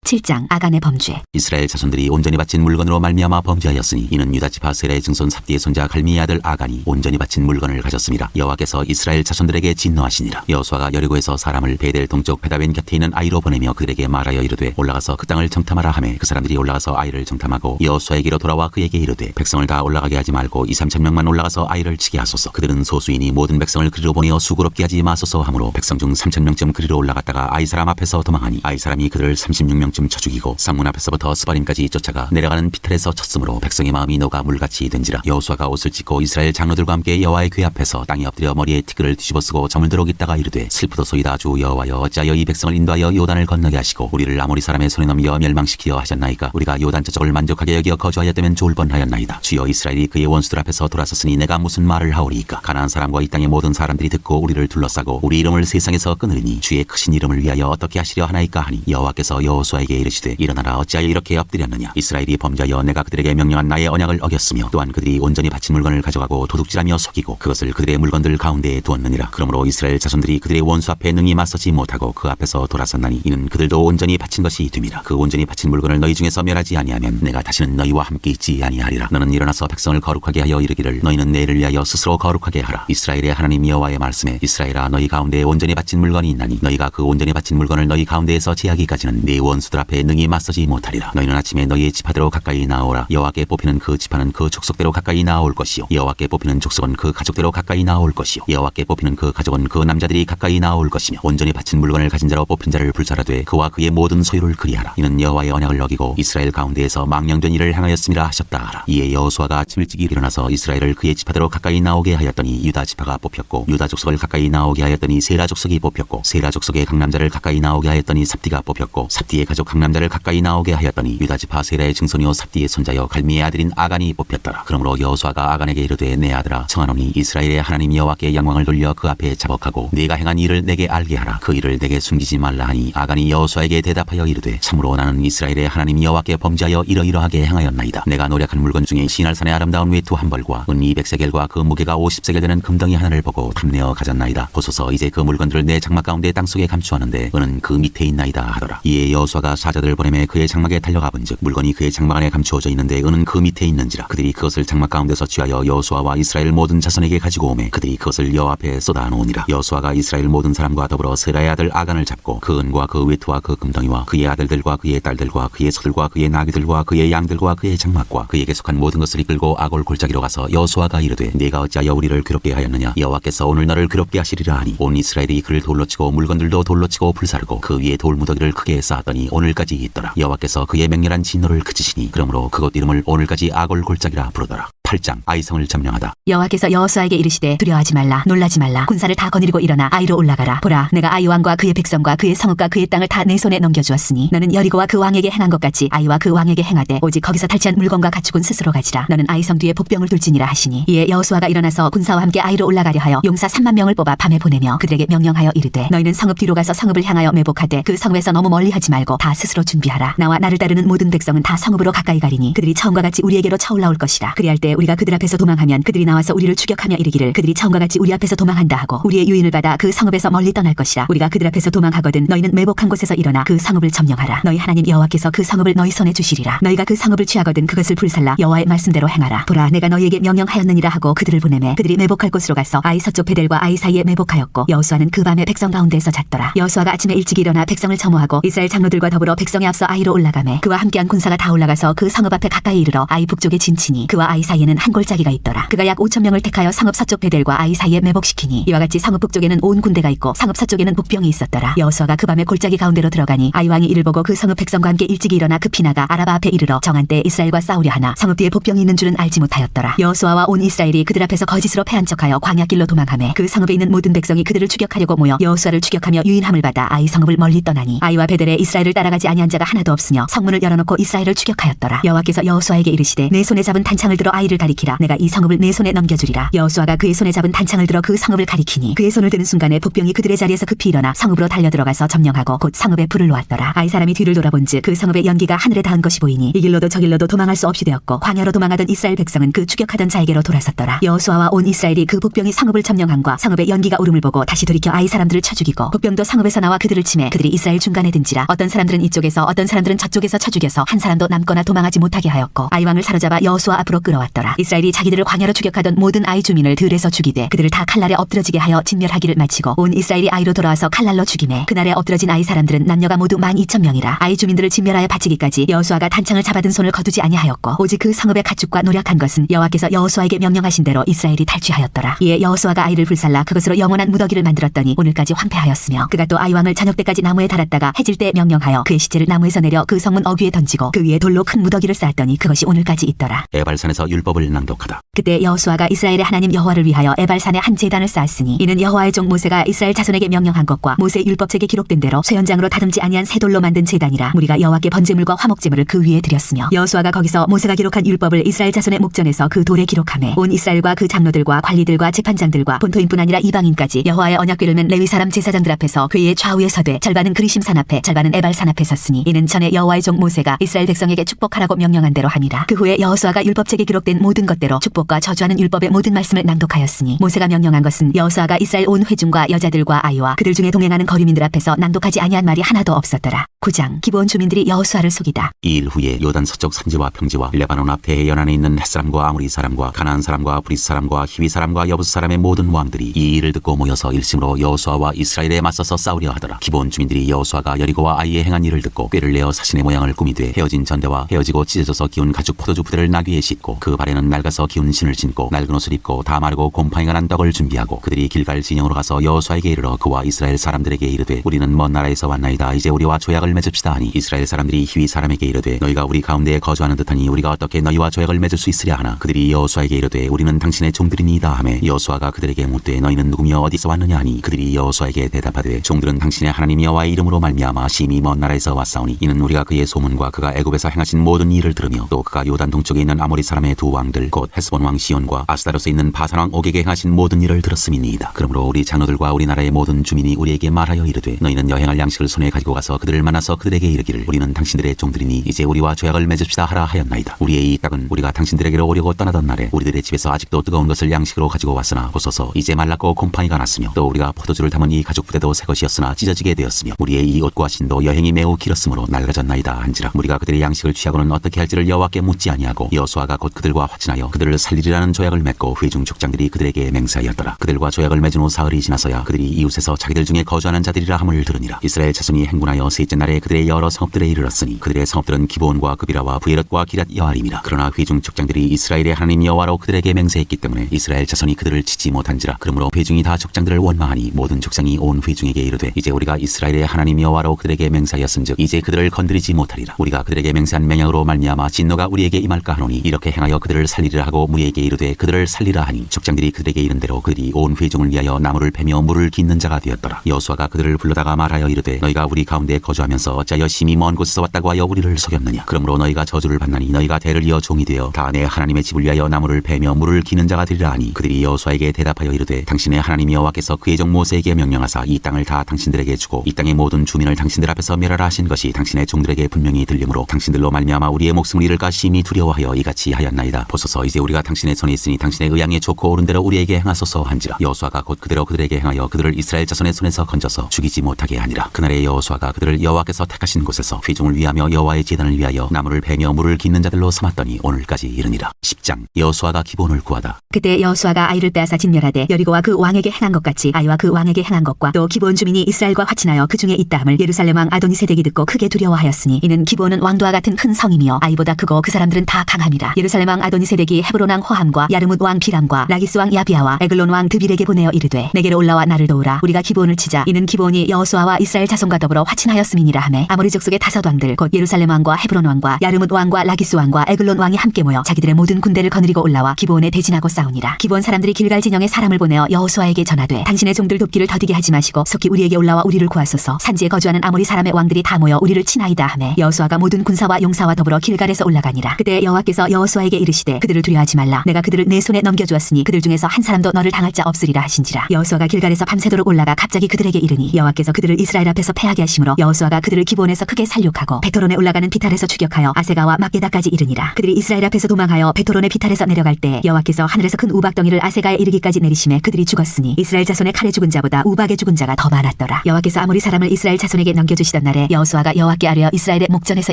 7장 아간의 범죄. 이스라엘 자손들이 온전히 바친 물건으로 말미암아 범죄하였으니 이는 유다 지파 세라의 증손 삽디의 손자 갈미의 아들 아간이 온전히 바친 물건을 가졌습니다. 여호와께서 이스라엘 자손들에게 진노하시니라. 여호수아가 여리고에서 사람을 베델 동쪽 베다벤 곁에 있는 아이로 보내며 그들에게 말하여 이르되 올라가서 그 땅을 정탐하라 하매 그 사람들이 올라가서 아이를 정탐하고 여호수아에게로 돌아와 그에게 이르되 백성을 다 올라가게 하지 말고 2~3천명만 올라가서 아이를 치게 하소서. 그들은 소수이니 모든 백성을 그리로 보내어 수고롭게 하지 마소서 하므로 백성 중 3천명쯤 그리로 올라갔다가 아이 사람 앞에서 도망하니 아이 사람이 그들을 36명쯤 쳐 죽이고 쌍문 앞에서부터 스바림까지 쫓아가 내려가는 피탈에서 쳤으므로 백성의 마음이 녹아 물같이 된지라. 여호수아가 옷을 찢고 이스라엘 장로들과 함께 여호와의 궤 앞에서 땅에 엎드려 머리에 티끌을 뒤집어 쓰고 저물 들어 있다가 이르되 슬프도소이다. 주 여호와여 어찌하여 이 백성을 인도하여 요단을 건너게 하시고 우리를 아모리 사람의 손에 넘겨 멸망시키려 하셨나이까. 우리가 요단 저쪽을 만족하게 여겨 거주하였다면 좋을 뻔하였나이다. 주여 이스라엘이 그의 원수들 앞에서 돌아섰으니 내가 무슨 말을 하오리이까. 가나안 사람과 이 땅의 모든 사람들이 듣고 우리를 둘러싸고 우리 이름을 세상에서 끊으리니 주의 크신 이름을 위하여 어떻게 하시려 하나이까 하니 여호와께서 여호수아에게 이르시되 일어나라. 어찌하여 이렇게 엎드렸느냐. 이스라엘이 범죄하여 내가 그들에게 명령한 나의 언약을 어겼으며 또한 그들이 온전히 바친 물건을 가져가고 도둑질하며 속이고 그것을 그들의 물건들 가운데에 두었느니라. 그러므로 이스라엘 자손들이 그들의 원수 앞에 능히 맞서지 못하고 그 앞에서 돌아섰나니 이는 그들도 온전히 바친 것이 됨이라. 그 온전히 바친 물건을 너희 중에서 멸하지 아니하면 내가 다시는 너희와 함께 있지 아니하리라. 너는 일어나서 백성을 거룩하게 하여 이르기를 너희는 내일을 위하여 스스로 거룩하게 하라. 이스라엘의 하나님 여호와의 말씀에 이스라엘아 너희 가운데에 온전히 바친 물건이 있나니 너희가 그 온전히 바친 물건을 너희 가운데에서 제하기까지는 네 원수들 앞에 능히 맞서지 못하리라. 너희는 아침에 너희의 지파대로 가까이 나오라. 여호와께 뽑히는 그 지파는 그 족속대로 가까이 나올 것이요 여호와께 뽑히는 족속은 그 가족대로 가까이 나올 것이요 여호와께 뽑히는 그 가족은 그 남자들이 가까이 나올 것이며 온전히 바친 물건을 가진 자로 뽑힌 자를 불살하되 그와 그의 모든 소유를 그리하라. 이는 여호와의 언약을 어기고 이스라엘 가운데에서 망령된 일을 행하였음이라 하셨다 하라. 이에 여호수아가 아침 일찍 일어나서 이스라엘을 그의 지파대로 가까이 나오게 하였더니 유다 지파가 뽑혔고 유다 족속을 가까이 나오게 하였더니 세라 족속이 뽑혔고 세라 족속의 강남자를 가까이 나오게 하였더니 삽디가 뽑혔고 삽디의 가족 강남자를 가까이 나오게 하였더니 유다 지파 세라의 증손이요 삽디의 손자여 갈미의 아들인 아간이 뽑혔더라. 그러므로 여호수아가 아간에게 이르되 내 아들아 청하노니 이스라엘의 하나님 여호와께 영광을 돌려 그 앞에 자복하고 네가 행한 일을 내게 알게 하라. 그 일을 내게 숨기지 말라 하니 아간이 여호수아에게 대답하여 이르되 참으로 나는 이스라엘의 하나님 여호와께 범죄하여 이러이러하게 행하였나이다. 내가 노력한 물건 중에 시날산의 아름다운 외투 한 벌과 은 200세겔과 그 무게가 50세겔 되는 금덩이 하나를 보고 탐내어 가졌나이다. 보소서 이제 그 물건들을 내 장막 가운데 땅속에 감추었는데 은은 그 밑에 있나이다 하더라. 이에 여호수아가 사자들을 보내매 그의 장막에 달려가 본즉 물건이 그의 장막 안에 감추어져 있는데 은은 그 밑에 있는지라. 그들이 그것을 장막 가운데서 취하여 여호수아와 이스라엘 모든 자손에게 가지고 오매 그들이 그것을 여호와 앞에 쏟아 놓으니라. 여호수아가 이스라엘 모든 사람과 더불어 세라의 아들 아간을 잡고 그 은과 그 외투와 그 금덩이와 그의 아들들과 그의 딸들과 그의 소들과 그의 나귀들과 그의 양들과 그의 장막과 그에게 속한 모든 것을 이끌고 아골 골짜기로 가서 여호수아가 이르되 네가 어찌하여 우리를 괴롭게 하였느냐. 여호와께서 오늘 너를 괴롭게 하시리라 하니 온 이스라엘이 그를 돌로 치고 물건들도 돌로 치고 불사르고 그 위에 돌무더기를 크게 쌓았더니 오늘까지 있더라. 여호와께서 그의 맹렬한 진노를 그치시니 그러므로 그곳 이름을 오늘까지 아골 골짜기라 부르더라. 8장 아이성을 점령하다. 여호와께서 여호수아에게 이르시되 두려워하지 말라 놀라지 말라 군사를 다 거느리고 일어나 아이로 올라가라. 보라 내가 아이 왕과 그의 백성과 그의 성읍과 그의 땅을 다 내 손에 넘겨주었으니 너는 여리고와 그 왕에게 행한 것 같이 아이와 그 왕에게 행하되 오직 거기서 탈취한 물건과 가축은 스스로 가지라. 너는 아이성 뒤에 복병을 둘지니라 하시니 이에 여호수아가 일어나서 군사와 함께 아이로 올라가려 하여 용사 3만 명을 뽑아 밤에 보내며 그들에게 명령하여 이르되 너희는 성읍 뒤로 가서 성읍을 향하여 매복하되 그 성읍에서 너무 멀리하지 말고 다 스스로 준비하라. 나와 나를 따르는 모든 백성은 다 성읍으로 가까이 가리니 그들이 처음과 같이 우리에게로 차올라올 것이라. 그리할 때 우리가 그들 앞에서 도망하면 그들이 나와서 우리를 추격하며 이르기를 그들이 처음과 같이 우리 앞에서 도망한다 하고 우리의 유인을 받아 그 성읍에서 멀리 떠날 것이라. 우리가 그들 앞에서 도망하거든 너희는 매복한 곳에서 일어나 그 성읍을 점령하라. 너희 하나님 여호와께서 그 성읍을 너희 손에 주시리라. 너희가 그 성읍을 취하거든 그것을 불살라 여호와의 말씀대로 행하라. 보라 내가 너희에게 명령하였느니라 하고 그들을 보내매 그들이 매복할 곳으로 가서 아이 서쪽 베델과 아이 사이에 매복하였고 여호수아는 그 밤에 백성 가운데에서 잤더라. 여호수아가 아침에 일찍 일어나 백성을 점호하고 이스라엘 장로들과 더불어 백성에 앞서 아이로 올라가매 그와 함께한 군사가 다 올라가서 그 성읍 앞에 가까이 이르러 아이 북쪽에 진치니 그와 아이 사이에는 한 골짜기가 있더라. 그가 약 5,000명을 택하여 성읍 서쪽 베델과 아이 사이에 매복시키니 이와 같이 성읍 북쪽에는 온 군대가 있고 성읍 서쪽에는 복병이 있었더라. 여호수아가 그 밤에 골짜기 가운데로 들어가니 아이 왕이 이를 보고 그 성읍 백성과 함께 일찍 일어나 급히 나가 아라바 앞에 이르러 정한 때 이스라엘과 싸우려 하나 성읍 뒤에 복병이 있는 줄은 알지 못하였더라. 여호수아와 온 이스라엘이 그들 앞에서 거짓으로 패한 척하여 광야길로 도망하매 그 성읍에 있는 모든 백성이 그들을 추격하려고 모여 여호수아를 추격하며 유인함을 받아 아이 성읍을 멀리 떠나니 아이와 베델에 이스라엘을 따라가지 아니한 자가 하나도 없으며 성문을 열어놓고 이스라엘을 추격하였더라. 여호와께서 여호수아에게 이르시되 내 손에 잡은 단창을 들어 아이를 길을 가리키라. 내가 이 성읍을 내 손에 넘겨주리라. 여호수아가 그의 손에 잡은 단창을 들어 그 성읍을 가리키니 그의 손을 드는 순간에 복병이 그들의 자리에서 급히 일어나 성읍으로 달려들어가서 점령하고 곧 성읍에 불을 놓았더라. 아이 사람이 뒤를 돌아본즉 그 성읍의 연기가 하늘에 닿은 것이 보이니 이 길로도 저 길로도 도망할 수 없이 되었고 광야로 도망하던 이스라엘 백성은 그 추격하던 자에게로 돌아섰더라. 여호수아와 온 이스라엘이 그 복병이 성읍을 점령함과 성읍의 연기가 오름을 보고 다시 돌이켜 아이 사람들을 쳐 죽이고 복병도 성읍에서 나와 그들을 치매 그들이 이스라엘 중간에 든지라. 어떤 사람들은 이쪽에서 어떤 사람들은 저쪽에서 쳐 죽여서 한 사람도 남거나 도망하지 못하게 하였고 아이 왕을 사로잡아 여호수아 앞으로 끌어왔더라. 이스라엘이 자기들을 광야로 추격하던 모든 아이 주민을 들에서 죽이되 그들을 다 칼날에 엎드러지게 하여 진멸하기를 마치고 온 이스라엘이 아이로 돌아와서 칼날로 죽이매 그날에 엎드러진 아이 사람들은 남녀가 모두 12,000명이라. 아이 주민들을 진멸하여 바치기까지 여호수아가 단창을 잡아든 손을 거두지 아니하였고 오직 그 성읍의 가축과 노력한 것은 여호와께서 여호수아에게 명령하신 대로 이스라엘이 탈취하였더라. 이에 여호수아가 아이를 불살라 그것으로 영원한 무더기를 만들었더니 오늘까지 황폐하였으며 그가 또 아이 왕을 저녁 때까지 나무에 달았다가 해질 때 명령하여 그의 시체를 나무에서 내려 그 성문 어귀에 던지고 그 위에 돌로 큰 무더기를 쌓았더니 그것이 오늘까지 있더라. 에발산에서 율법을 낭독하다. 그때 여호수아가 이스라엘의 하나님 여호와를 위하여 에발산에 한 제단을 쌓았으니 이는 여호와의 종 모세가 이스라엘 자손에게 명령한 것과 모세 율법책에 기록된 대로 쇠연장으로 다듬지 아니한 새 돌로 만든 제단이라. 무리가 여호와께 번제물과 화목제물을 그 위에 드렸으며 여호수아가 거기서 모세가 기록한 율법을 이스라엘 자손의 목전에서 그 돌에 기록하매 온 이스라엘과 그 장로들과 관리들과 재판장들과 본토인뿐 아니라 이방인까지 여호와의 언약궤를 맨 레위 사람 제사장들 앞에서 그의 좌우에 서되 절반은 그리심산 앞에 절반은 에발산 앞에 섰으니 이는 전에 여호와의 종 모세가 이스라엘 백성에게 축복하라고 명령한 대로 함이라. 그 후에 여호수아가 율법책에 기록된 모든 것대로 축복과 저주하는 율법의 모든 말씀을 낭독하였으니 모세가 명령한 것은 여호수아가 이스라엘 온 회중과 여자들과 아이와 그들 중에 동행하는 거류민들 앞에서 낭독하지 아니한 말이 하나도 없었더라. 9장 기브온 주민들이 여호수아를 속이다. 이 일 후에 요단 서쪽 산지와 평지와 레바논 앞 대해 연안에 있는 헷 사람과 아무리 사람과 가나안 사람과 브리스 사람과 히위 사람과 여부스 사람의 모든 왕들이 이 일을 듣고 모여서 일심으로 여호수아와 이스라엘에 맞서서 싸우려 하더라. 기브온 주민들이 여호수아가 여리고와 아이에 행한 일을 듣고 꾀를 내어 사신의 모양을 꾸미되 헤어진 전대와 헤어지고 찢어져서 기운 가죽 포도주 부대를 나귀에 싣고 그 발에는 낡아서 기운 신을 신고 낡은 옷을 입고 다 마르고 곰팡이가 난 떡을 준비하고 그들이 길갈 진영으로 가서 여호수아에게 이르러 그와 이스라엘 사람들에게 이르되 우리는 먼 나라에서 왔나이다. 이제 우리와 조약을 맺읍시다 하니 이스라엘 사람들이 히위 사람에게 이르되 너희가 우리 가운데에 거주하는 듯하니 우리가 어떻게 너희와 조약을 맺을 수 있으랴 하나 그들이 여호수아에게 이르되 우리는 당신의 종들이니이다 하매 여호수아가 그들에게 묻되 너희는 누구며 어디서 왔느냐 하니 그들이 여호수아에게 대답하되 종들은 당신의 하나님 여호와의 이름으로 말미암아 심히 먼 나라에서 왔사오니 이는 우리가 그의 소문과 그가 애굽에서 행하신 모든 일을 들으며 또 그가 요단 동쪽에 있는 아모리 사람의 두 왕들 곧 헤스본 왕 시온과 아스다로스에 있는 바산 왕 옥에게 행하신 모든 일을 들었음이니이다. 그러므로 우리 장로들과 우리나라의 모든 주민이 우리에게 말하여 이르되 너희는 여행할 양식을 손에 가지고 가서 그들을 만나서 그들에게 이르기를 우리는 당신들의 종들이니 이제 우리와 조약을 맺읍시다 하라 하였나이다. 우리의 이 땅은 우리가 당신들에게로 오려고 떠나던 날에 우리들의 집에서 아직도 뜨거운 것을 양식으로 가지고 왔으나 보소서 이제 말랐고 곰팡이가 났으며 또 우리가 포도주를 담은 이 가죽 부대도 새 것이었으나 찢어지게 되었으며 우리의 이 옷과 신도 여행이 매우 길었으므로 낡아졌나이다 한지라. 우리가 그들의 양식을 취하고는 어떻게 할지를 여호와께 묻지 아니하고 여호수아가 곧 그들과 화친하여 그들을 살리리라는 조약을 맺고 회중 족장들이 그들에게 맹세하였더라. 그들과 조약을 맺은 후 사흘이 지나서야 그들이 이웃에서 자기들 중에 거주하는 자들이라 함을 들으니라. 이스라엘 자손이 행군하여 셋째 날에 그들의 여러 성읍들에 이르렀으니 그들의 성읍들은 기브온과 그비라와 브에롯과 기랏 여아림이라. 그러나 회중 족장들이 이스라엘의 하나님 여호와로 그들에게 맹세했기 때문에 이스라엘 자손이 그들을 치지 못한지라. 그러므로 회중이 다 족장들을 원망하니 모든 족장이 온 회중에게 이르되 이제 우리가 이스라엘의 하나님 여호와로 그들에게 맹세하였은즉 이제 그들을 건드리지 못하리라. 우리가 그들에게 맹세한 맹약으로 말미암아 진노가 우리에게 임할까 하노니 이렇게 행하여 그들을 살리리라 하고 무리에게 이르되 그들을 살리라 하니 족장들이 그들에게 이른 대로 그들이 온 회중을 위하여 나무를 패며 물을 깃는 자가 되었더라. 여호수아가 그들을 불러다가 말하여 이르되 너희가 우리 가운데 거주하면서 어찌하여 심히 먼 곳에서 왔다고 하여 우리를 속였느냐. 그러므로 너희가 저주를 받나니 너희가 대를 이어 종이 되어 다 내 하나님의 집을 위하여 나무를 패며 물을 기는 자가 되리라 하니 그들이 여호수아에게 대답하여 이르되 당신의 하나님 여호와께서 그의 종 모세에게 명령하사 이 땅을 다 당신들에게 주고 이 땅의 모든 주민을 당신들 앞에서 멸하라 하신 것이 당신의 종들에게 분명히 들리므로 당신들로 말미암아 우리의 목숨을 잃을까 심히 두려워하여 이같이 하였나이다. 보소서 이제 우리가 당신의 손에 있으니 당신의 의향에 좋고 옳은 대로 우리에게 행하소서 한지라. 여호수아가 곧 그대로 그들에게 행하여 그들을 이스라엘 자손의 손에서 건져서 죽이지 못하게 하니라. 그날에 여호수아가 그들을 여호와께서 택하신 곳에서 회중을 위하며 여호와의 제단을 위하여 나무를 베며 물을 깃는 자들로 삼았더니 오늘까지 이르니라. 10장 여호수아가 기브온을 구하다. 그때 여호수아가 아이를 빼앗아 진멸하되 여리고와 그 왕에게 행한 것 같이 아이와 그 왕에게 행한 것과 또 기브온 주민이 이스라엘과 화친하여 그 중에 있다함을 예루살렘 왕 아도니세덱이 듣고 크게 두려워하였으니 이는 기브온은 왕도와 같은 큰 성이며 아이보다 크고 그 사람들은 다 강함이라. 예루살렘 왕 아도니세덱이 헤브론 왕 호함과 야르뭇 왕 비람과 라기스 왕 야비아와 에글론 왕 드빌에게 보내어 이르되 내게로 올라와 나를 도우라. 우리가 기브온을 치자. 이는 기브온이 여호수아와 이스라엘 자손과 더불어 화친하였음이니라 하매 아모리 족속의 다섯 왕들 곧 예루살렘 왕과 헤브론 왕과 야르뭇 왕과 라기스 왕과 에글론 왕이 함께 모여 자기들의 모든 군대를 거느리고 올라와 기브온에 대진하고 싸우니라. 기브온 사람들이 길갈 진영에 사람을 보내어 여호수아에게 전하되 당신의 종들 돕기를 더디게 하지 마시고 속히 우리에게 올라와 우리를 구하소서. 산지에 거주하는 아모리 사람의 왕들이 다 모여 우리를 치나이다 하매 여호수아가 모든 군사와 용사와 더불어 길갈에서 올라가니라. 그때 여호와께서 여호수아에게 이르시되 이르시되 그들을 두려워하지 말라. 내가 그들을 내 손에 넘겨주었으니 그들 중에서 한 사람도 너를 당할 자 없으리라 하신지라. 여호수아가 길갈에서 밤새도록 올라가 갑자기 그들에게 이르니 여호와께서 그들을 이스라엘 앞에서 패하게 하심으로 여호수아가 그들을 기브온에서 크게 살육하고 베토론에 올라가는 비탈에서 추격하여 아세가와 막게다까지 이르니라. 그들이 이스라엘 앞에서 도망하여 베토론의 비탈에서 내려갈 때 여호와께서 하늘에서 큰 우박덩이를 아세가에 이르기까지 내리심에 그들이 죽었으니 이스라엘 자손의 칼에 죽은 자보다 우박에 죽은 자가 더 많았더라. 여호와께서 아모리 사람을 이스라엘 자손에게 넘겨주시던 날에 여호수아가 여호와께 아뢰어 이스라엘의 목전에서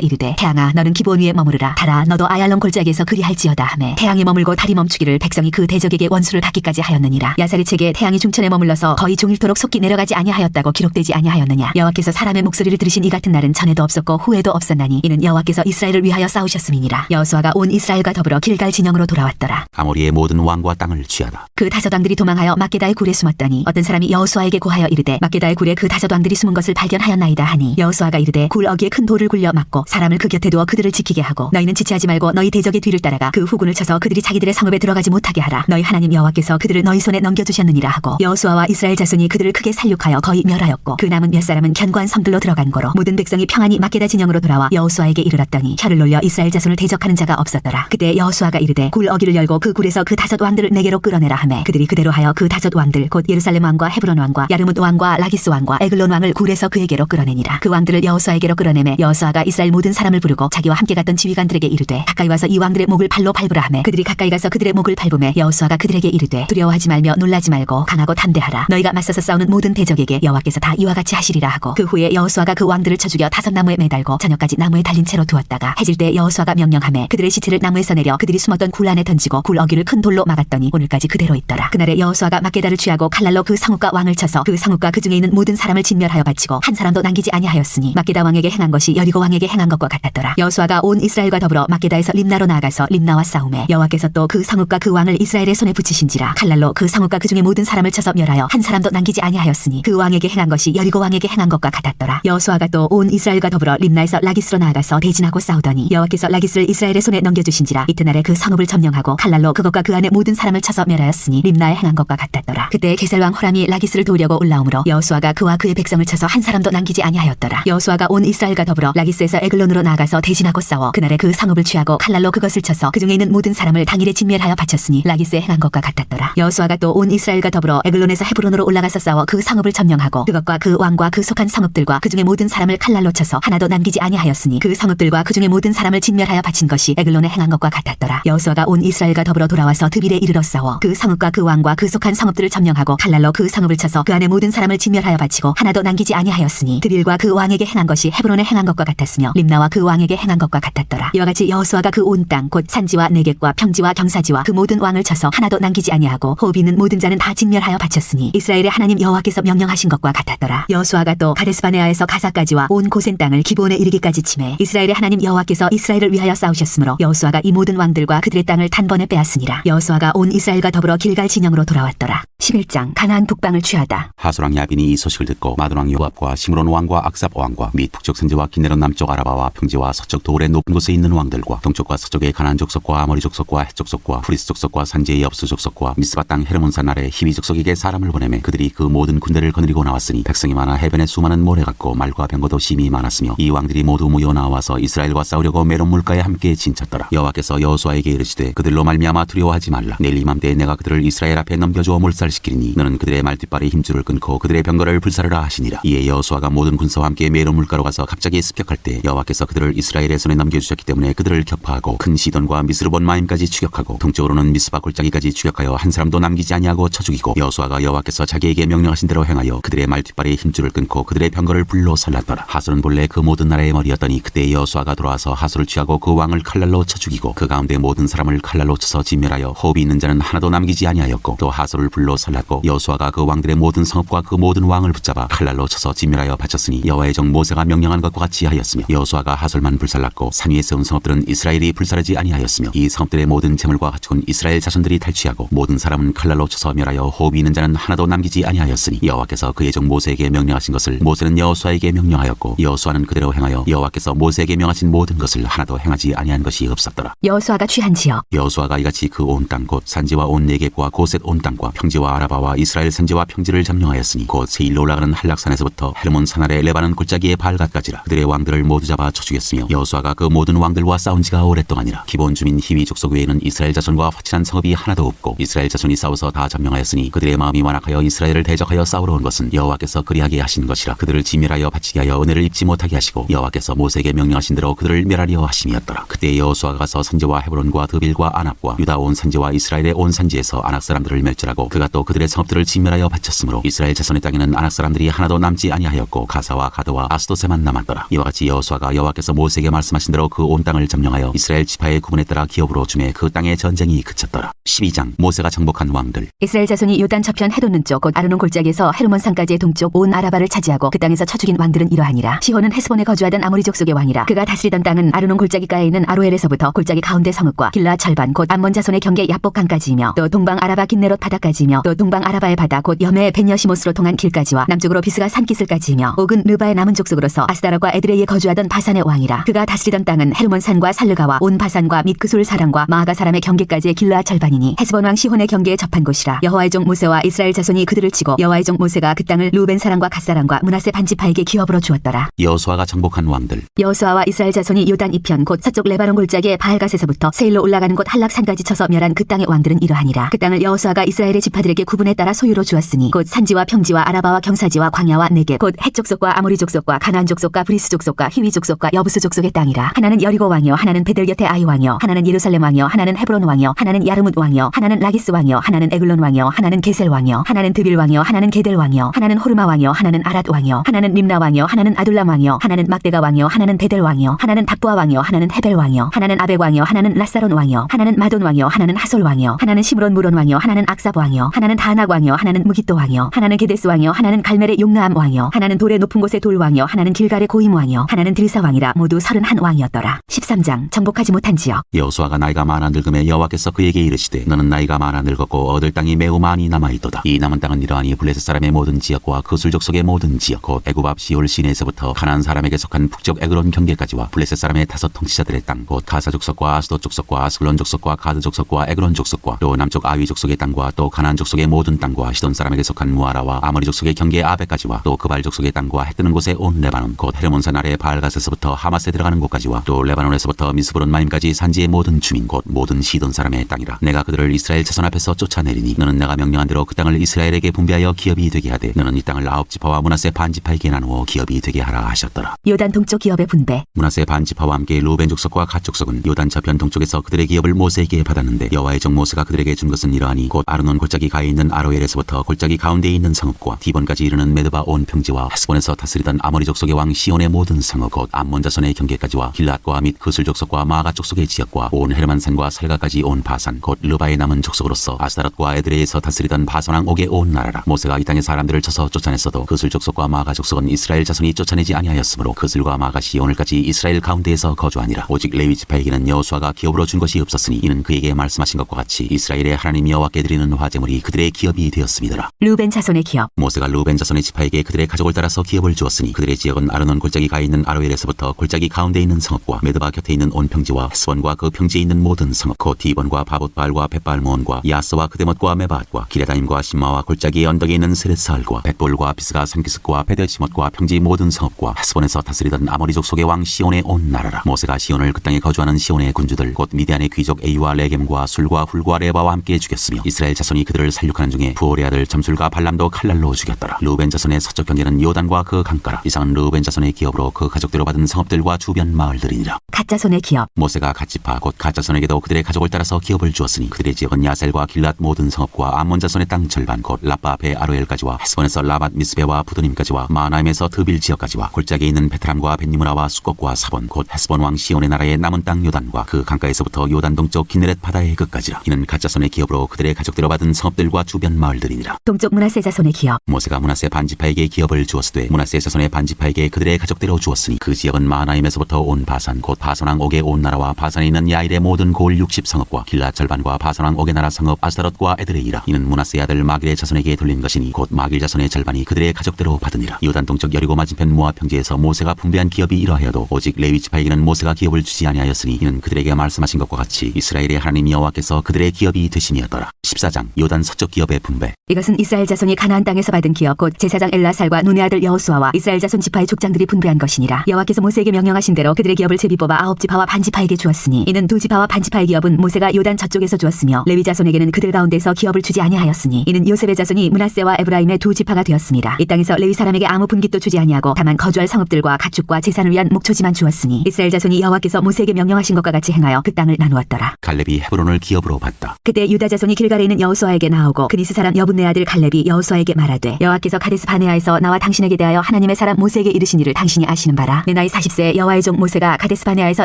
이르되 태양아 너는 기브온 위에 머무르라. 달아 너도 아얄론 골짜기에서 그리할지어다 하매 태양이 머물고 달이 멈추기를 백성이 그 대적에게 원수를 갚기까지 하였느니라. 야살의 책에 태양이 중천에 머물러서 거의 종일토록 속히 내려가지 아니하였다고 기록되지 아니하였느냐. 여호와께서 사람의 목소리를 들으신 이 같은 날은 전에도 없었고 후에도 없었나니 이는 여호와께서 이스라엘을 위하여 싸우셨음이니라. 여호수아가 온 이스라엘과 더불어 길갈 진영으로 돌아왔더라. 아모리의 모든 왕과 땅을 취하다. 그 다섯 왕들이 도망하여 막게다의 굴에 숨었더니 어떤 사람이 여호수아에게 고하여 이르되 막게다의 굴에 그 다섯 왕들이 숨은 것을 발견하였나이다 하니 여호수아가 이르되 굴 어귀에 큰 돌을 굴려 막고 사람을 그 곁에 두어 그들을 지키게 하고 너희는 지체하지 말고 너희 대적의 뒤를 따라가 그 후군을 쳐서 그들이 자기들의 성읍에 들어가지 못하게 하라. 너희 하나님 여호와께서 그들을 너희 손에 넘겨주셨느니라 하고 여호수아와 이스라엘 자손이 그들을 크게 살육하여 거의 멸하였고 그 남은 몇 사람은 견고한 성들로 들어간 고로 모든 백성이 평안히 막게다 진영으로 돌아와 여호수아에게 이르렀더니 혀를 놀려 이스라엘 자손을 대적하는 자가 없었더라. 그때 여호수아가 이르되 굴 어귀를 열고 그 굴에서 그 다섯 왕들을 내게로 끌어내라 하매 그들이 그대로 하여 그 다섯 왕들 곧 예루살렘 왕과 헤브론 왕과 야르뭇 왕과 라기스 왕과 에글론 왕을 굴에서 그에게로 끌어내니라. 그 왕들을 여호수아에게로 끌어내매 여호수아가 이스라엘 모든 사람을 부르고 자기와 함께 갔던 지휘관들에게 이르되 가까이 와서 이 왕들의 목을 발로 밟으라 하매 그들이 가까이 가서 그들의 목을 밟으매 여호수아가 그들에게 이르되 두려워하지 말며 놀라지 말고 강하고 담대하라. 너희가 맞서서 싸우는 모든 대적에게 여호와께서 다 이와 같이 하시리라 하고 그 후에 여호수아가 그 왕들을 쳐 죽여 다섯 나무에 매달고 저녁까지 나무에 달린 채로 두었다가 해질 때 여호수아가 명령하매 그들의 시체를 나무에서 내려 그들이 숨었던 굴 안에 던지고 굴 어귀를 큰 돌로 막았더니 오늘까지 그대로 있더라. 그날에 여호수아가 막게다를 취하고 칼날로 그 성읍과 왕을 쳐서 그 성읍과 그 중에 있는 모든 사람을 진멸하여 바치고 한 사람도 남기지 아니하였으니 막게다 왕에게 행한 것이 여리고 왕에게 행한 것과 같았더라. 여호수아가 온 이스라엘과 더불어 막게다에서 림나로 나아가서 림나와 싸우매 여호와께서 또 그 성읍과 그 왕을 이스라엘의 손에 붙이신지라. 칼날로 그 성읍과 그 중에 모든 사람을 쳐서 멸하여 한 사람도 남기지 아니하였으니 그 왕에게 행한 것이 여리고 왕에게 행한 것과 같았더라. 여호수아가 또 온 이스라엘과 더불어 림나에서 라기스로 나아가서 대진하고 싸우더니 여호와께서 라기스를 이스라엘의 손에 넘겨주신지라. 이튿날에 그 성읍을 점령하고 칼날로 그것과 그 안에 모든 사람을 쳐서 멸하였으니 림나에 행한 것과 같았더라. 그때 게셀왕 호람이 라기스를 도우려고 올라오므로 여호수아가 그와 그의 백성을 쳐서 한 사람도 남기지 아니하였더라. 여호수아가 온 이스라엘과 더불어 라기스에서 에글론으로 나아가서 대진하고 싸워 그날에 그 성읍을 취하고 칼날로 그것을 쳐서 그 중에 있는 모든 사람을 당일에 진멸하여 바쳤으니 라기스에 행한 것과 같았더라. 여호수아가 또 온 이스라엘과 더불어 에글론에서 헤브론으로 올라가서 싸워 그 성읍을 점령하고 그것과 그 왕과 그 속한 성읍들과 그 중에 모든 사람을 칼날로 쳐서 하나도 남기지 아니하였으니 그 성읍들과 그 중에 모든 사람을 진멸하여 바친 것이 에글론에 행한 것과 같았더라. 여호수아가 온 이스라엘과 더불어 돌아와서 드빌에 이르러 싸워 그 성읍과 그 왕과 그 속한 성읍들을 점령하고 칼날로 그 성읍을 쳐서 그 안에 모든 사람을 진멸하여 바치고 하나도 남기지 아니하였으니 드빌과 그 왕에게 행한 것이 헤브론에 행한 것과 같았으며 림나와 그 왕에게 행한 것과 같았더라. 이와 같이 여호수아가 그 온 땅 곧 산지와 내겝과 평지와 경사지와 그 모든 왕을 쳐서 하나도 남기지 아니하고 호흡 있는 모든 자는 다 진멸하여 바쳤으니 이스라엘의 하나님 여호와께서 명령하신 것과 같았더라. 여호수아가 또 가데스바네아에서 가사까지와 온 고센 땅을 기브온에 이르기까지 치매 이스라엘의 하나님 여호와께서 이스라엘을 위하여 싸우셨으므로 여호수아가 이 모든 왕들과 그들의 땅을 단번에 빼앗으니라. 여호수아가 온 이스라엘과 더불어 길갈 진영으로 돌아왔더라. 11장 가나안 북방을 취하다. 하솔왕 야빈이 이 소식을 듣고 마돈왕 요압과 시므론 왕과 악삽 왕과 및 북쪽 선지와 기네론 남쪽 아라바와 평지와 서쪽 도울의 높은 곳에 있는 왕들과 동쪽과 서쪽의 가나안 족속과 아모리 족속과 헷 족속과 프리스 족속과 산지의 엽수 족속과 미스바 땅 헤르몬산 아래 히비 족속에게 사람을 보내매 그들이 그 모든 군대를 거느리고 나왔으니 백성이 많아 해변에 수많은 모래 같고 말과 병거도 심히 많았으며 이 왕들이 모두 모여 나와서 이스라엘과 싸우려고 메론 물가에 함께 진쳤더라. 여호와께서 여호수아에게 이르시되 그들로 말미암아 두려워하지 말라. 내일 이맘때에 내가 그들을 이스라엘 앞에 넘겨주어 몰살시키리니 너는 그들의 말뒷발의 힘줄을 끊고 그들의 병거를 불사르라 하시니라. 이에 여호수아가 모든 군사와 함께 메론 물가로 가서 갑자기 습격할 때 여호와께서 그들을 이스라엘의 손에 넘겨주셨기 때문에 그들을 격파하고 큰 시돈과 미스르본 마임까지 추격하고 동쪽으로는 미스바 골짜기까지 추격하여 한 사람도 남기지 아니하고 쳐 죽이고 여호수아가 여호와께서 자기에게 명령하신 대로 행하여 그들의 말뒷발의 힘줄을 끊고 그들의 병거를 불로 살랐더라. 하솔은 본래 그 모든 나라의 머리였더니 그때 여호수아가 돌아와서 하솔을 취하고 그 왕을 칼날로 쳐 죽이고 그 가운데 모든 사람을 칼날로 쳐서 진멸하여 호흡이 있는 자는 하나도 남기지 아니하였고 또 하솔을 불로 살랐고 여호수아가 그 왕들의 모든 성읍과 그 모든 왕을 붙잡아 칼날로 쳐서 진멸하여 바쳤으니 여호와의 정 모세가 명령한 것과 같이 하였으며 여호수아가 하솔만 불살랐고 산 위에 세운 성읍들은 이스라엘이 불사르지 아니하였으며 이 성읍들의 모든 재물과 가축은 이스라엘 자손들이 탈취하고 모든 사람은 칼날로 쳐서 멸하여 호흡이 있는 자는 하나도 남기지 아니하였으니 여호와께서 그의 정 모세에게 명령하신 것을 모세는 여호수아에게 명령하였고 여호수아는 그대로 행하여 여호와께서 모세에게 명하신 모든 것을 하나도 행하지 아니한 것이 없었더라. 여호수아가 취한 지역. 여호수아가 이같이 그 온 땅 곧 산지와 온 네겝과 고셋 온 땅과 평지와 아라바와 이스라엘 산지와 평지를 점령하였으니 곧 세일로 올라가는 한락산에서부터 헤르몬 산 아래 레바논 골짜기의 발갓까지라. 그들의 왕들을 모두 잡아 쳐 죽였으며 여호수아가 그 모든 왕들과 싸운 지가 오랫동안이라. 기본 주민 히위 족속 외에는 이스라엘 자손과 화친한 성읍이 하나도 없고 이스라엘 자손이 싸워서 다 점령하였으니 그들의 마음이 완악하여 이스라엘을 대적하여 싸우러 온 것은 여호와께서 그리하게 하신 것이라. 그들을 진멸하여 바치게 하여 은혜를 입지 못하게 하시고 여호와께서 모세에게 명령하신 대로 그들을 멸하려 하심이었더라. 그때 여호수아가 가서 산지와 헤브론과 드빌과 아납과 유다 온 산지와 이스라엘의 온 산지에서 아낙 사람들을 멸절하고 그가 또 그들의 성읍들을 진멸하여 바쳤으므로 이스라엘 자손의 땅에는 아낙 사람들이 하나도 남지 아니하였고 가사와 가드와 아스도세만 남았더라. 이와 같이 여호수아가 여호와께서 모세에게 말씀하신 대로 그 온 땅을 점령하여 이스라엘 지파의 구분에 따라 기업으로 주매 그 땅의 전쟁이 그쳤더라. 12장 모세가 정복한 왕들. 이스라엘 자손이 요단 저편 헤돈는 쪽 곧 아르논 골짜기에서 헤르몬 산까지의 동쪽 온 아라바를 차지하고 그 땅에서 쳐 죽인 왕들은 이러하니라. 시혼은 헤스본에 거주하던 아모리 족속의 왕이라. 그가 다스리던 땅은 아르논 골짜기가에 있는 아로엘에서부터 골짜기 가운데 성읍과 길라 절반 곧 암몬 자손의 경계 야복강까지이며 또 동방 아라바 긴네롯 바다까지이며 또 동방 아라바의 바다 곧 여메 벤여시모스로 통한 길까지와 남쪽으로 비스가 산기슬까지이며 옥은 르바의 남은 족속으로서 아스다락과 에드레이에 거주하던 바산의 왕이라. 그가 다스리던 땅은 헤르몬 산과 살르가와 온 바산과 및 그술 사람과 마아가 사람의 경계까지의 길라 절반이니 헤스본 왕 시혼의 경계에 접한 곳이라. 여호와의 종 모세와 이스라엘 자손이 그들을 치고 여호와의 종 모세가 그 땅을 루벤 사람과 갓 사람과 므낫세 반지파에게 기업으로 주었더라. 여호수아가 정복한 왕들. 여호수아와 이스라엘 자손이 요단 이편 곧 서쪽 레바논 골짜기의 바알갓에서부터 세일로 올라가는 곳 한락산까지 쳐서 멸한 그 땅의 왕들은 이러하니라. 그 땅을 여호수아가 이스라엘의 지파들에게 구분에 따라 소유로 주었으니 곧 산지와 평지와 아라바와 경사지와 광야와 네겝 곧 헷 족속과 아모리 족속과 가나안 족속과 브리스 족속과 히위 족속과 여부스 족속의 땅이라. 하나는 여리고 왕이요 하나는 베델 곁의 아이 왕이요 하나는 예루살렘 왕이요 하나는 헤브론 왕이요 하나는 야르뭇 왕이요 하나는 라기스 왕이요 하나는 에글론 왕이요 하나는 게셀 왕이요 하나는 드빌 왕이요 하나는 게델 왕이요 하나는 호르마 왕이요 하나는 아랏 왕이요 하나는 림나 왕이요 하나는 아둘람 왕이요 하나는 막대가 왕이요 하나는 베델 왕이요 하나는 답부아 왕이요 하나는 헤벨 왕이요 하나는 아벡 왕이요 하나는 라사론 왕이요 하나는 마돈 왕이요 하나는 하솔 왕이요 하나는 시므론 무론 왕이요 하나는 악삽 왕이요 하나는 다낙 왕이요 하나는 무깃도 왕이요 하나는 게데스 왕이요 하나는 갈멜의 용나암 왕이요 하나는 돌의 높은 곳의 돌 왕이요 하나는 길갈의 고임 왕이요 하나는 드리사 왕이라. 모두 31왕이었더라. 13장 정복하지 못한 지역. 여호수아가 나이가 많아 늙음에 여호와께서 그에게 이르시되 너는 나이가 많아 늙었고 얻을 땅이 매우 많이 남아있도다. 이 남은 땅은 이러하니 블레셋 사람의 모든 지역과 그술 족속의 모든 지역 곧 애굽 앞 시올 시내에서부터 가나안 사람에게 속한 북쪽 에그론 경계까지와 블레셋 사람의 5 통치자들의 땅 곧 가사 족속과 아스돗 족속과 아스글론 족속과 가드 족속과 에그론 족속과 또 남쪽 아위 족속의 땅과 또 가나안 족속의 모든 땅과 시돈 사람에게 속한 무아라와 아모리 족속의 경계 아베까지와 또 그발 족속의 땅과 해 뜨는 곳에 온 레바논 곧 헤르몬산 아래 바알갓에서부터 하마스에 들어가는 곳까지와 또 레바논에서부터 미스브론 마임까지 산지의 모든 주민 곧 모든 시돈 사람의 땅이라. 내가 그들을 이스라엘 자손 앞에서 쫓아내리니 너는 내가 명령한 대로 그 땅을 이스라엘에게 분배하여 기업이 되게 하되 너는 이 땅을 9지파와 므낫세 반지파에게 나누어 기업이 되게 하라 하셨더라. 요단 동쪽 기업의 분배. 므낫세 반지파와 함께 루벤 족속과 갓 족속은 요단 저편 동쪽에서 그들의 기업을 모세에게 받았는데 여호와의 종 모세가 그들에게 준 것은 이러하니 곧 아르논 골짜기 가에 있는 아로엘에서부터 골짜기 가운데에 있는 성읍과 디본까지 이르는 메드바 온 평지와 헤스본에서 다스리던 아모리 족속의 왕 시온의 모든 성읍 곧 암몬 자손의 경계까지와 길랏과 및 그술 족속과 마아가 족속의 지역과 온 헤르만산과 살가까지 온 바산 곧 르바의 남은 족속으로서 아스다롯과 에드레에서 다스리던 바선왕 옥의 온 나라라. 모세가 이 땅의 사람들을 쳐서 쫓아냈어도 그술 족속과 마아가 족속은 이스라엘 자손이 쫓아내지 아니하였으므로 그술과 마아가시 오늘까지 이스라엘 가운데에서 거주하니라. 오직 레위 지파에게는 여호수아가 기업으로 준 것이 없었으니 이는 그에게 말씀하신 것과 같이 이스라엘의 하나님 여호와께 드리는 화제물이 그들의 기업이 되었음이더라. 루벤 자손의 기업. 모세가 루벤 자손의 지파에게 그들의 가족을 따라서 기업을 주었으니 그들의 지역은 아르논 골짜기 가에 있는 아로엘에서부터 골짜기 가운데 있는 성읍과 메드바 곁에 있는 온 평지와 헤스본과 그 평지에 있는 모든 성읍 곧 디본과 바봇바알과 벳바알모온과 야스와 그데못과 메바앗과 기레다임과 심마와 골짜기의 언덕에 있는 세렛사알과 벳볼과 비스가 산기슭과 베델시못과 평지 모든 성읍과 헤스본에서 다스리던 아모리 족속의 왕 시온의 온 나라라. 모세가 시온을 그 땅에 거주하는 시온의 군주들 곧 미디안의 귀족 에이와 레겜과 술과 훌과 레바와 함께 죽였으며 이스라엘 자손이 그들을 살육하는 중에 부올의 아들 잠술과 발람도 칼날로 죽였더라. 루벤 자손의 서쪽 경계는 요단과 그 강가라. 이상은 루벤 자손의 기업으로 그 가족대로 받은 성읍들과 주변 마을들이니라. 갓 자손의 기업. 모세가 갓지파 곧 갓 자손에게도 그들의 가족을 따라서 기업을 주었으니 그들의 지역은 야셀과 길랏 모든 성읍과 암몬 자손의 땅 절반 곧 라빠 배 아로엘까지와 헤스본에서 라밧 미스베와 부도님까지와 마나임에서 드빌 지역까지와 골짜기에 있는 베트람과 벳니므라와 수꽃과 사본 곧 헤스본 왕 시온의 나라의 남은 땅 요단과 그 강가에서부터 요단 동쪽 기네렛 바다의 끝까지라. 이는 갓 자손의 기업으로 그들의 가족대로 받은 성읍들과 주변 마을들이니라. 동쪽 므낫세 자손의 기업. 모세가 므낫세 반지파에게 기업을 주었으되 므낫세 자손의 반지파에게 그들의 가족대로 주었으니 그 지역은 마나임에서부터 온 바산 곧 바선왕 옥의 온 나라와 바산에 있는 야일의 모든 고을 60성읍과 길랏 절반과 바선왕 옥의 나라 성읍 아스다롯과 에드레이라. 이는 므낫세의 아들 마길의 자손에게 돌린 것이니 곧 마길 자손의 절반이 그들의 가족대로 받으니라. 요단 동쪽 여리고 맞은편 모압 평지에서 모세가 분배한 기업이 이러하여도 오직 레위 지파에게는 모세가 기업을 주지 아니하였으니 이는 그들에게 말씀하신 것과 같이 이스라엘의 하나님 여호와께서 그들의 기업이 되심이었더라. 14장 요단 서쪽 기업의 분배. 이것은 이스라엘 자손이 가나안 땅에서 받은 기업 곧 제사장 엘라살과 눈의 아들 여호수아와 이스라엘 자손 지파의 족장들이 분배한 것이니라. 여호와께서 모세에게 명령하신 대로 그들의 기업을 제비 뽑아 9지파와 반지파에게 주었으니 이는 두 지파와 반 지파의 기업은 모세가 요단 저쪽에서 주었으며 레위 자손에게는 그들 가운데서 기업을 주지 아니하였으니 이는 요셉의 자손이 므낫세와 에브라임의 두 지파가 되었습니다. 이 땅에서 레위 사람에게 아무 분깃도 주지 아니하고 다만 거주할 성읍들과 가축과 제산을 위한 목초지만 주었으니 이스라엘 자손이 여호와께서 모세에게 명령하신 것과 같이 행하여 그 땅을 나누었더라. 갈렙이 헤브론을 기업으로 받다. 그때 유다 자손이 길갈에 있는 여호수아에게 나오고 그니스 사람 여분네 아들 갈렙이 여호수아에게 말하되 여호와께서 카데스 바네아에서 나와 당신에게 대하여 하나님의 사람 모세에게 이르신 일을 당신이 아시는 바라. 내 나이 40세에 여호와의 종 모세가 카데스 바네아에서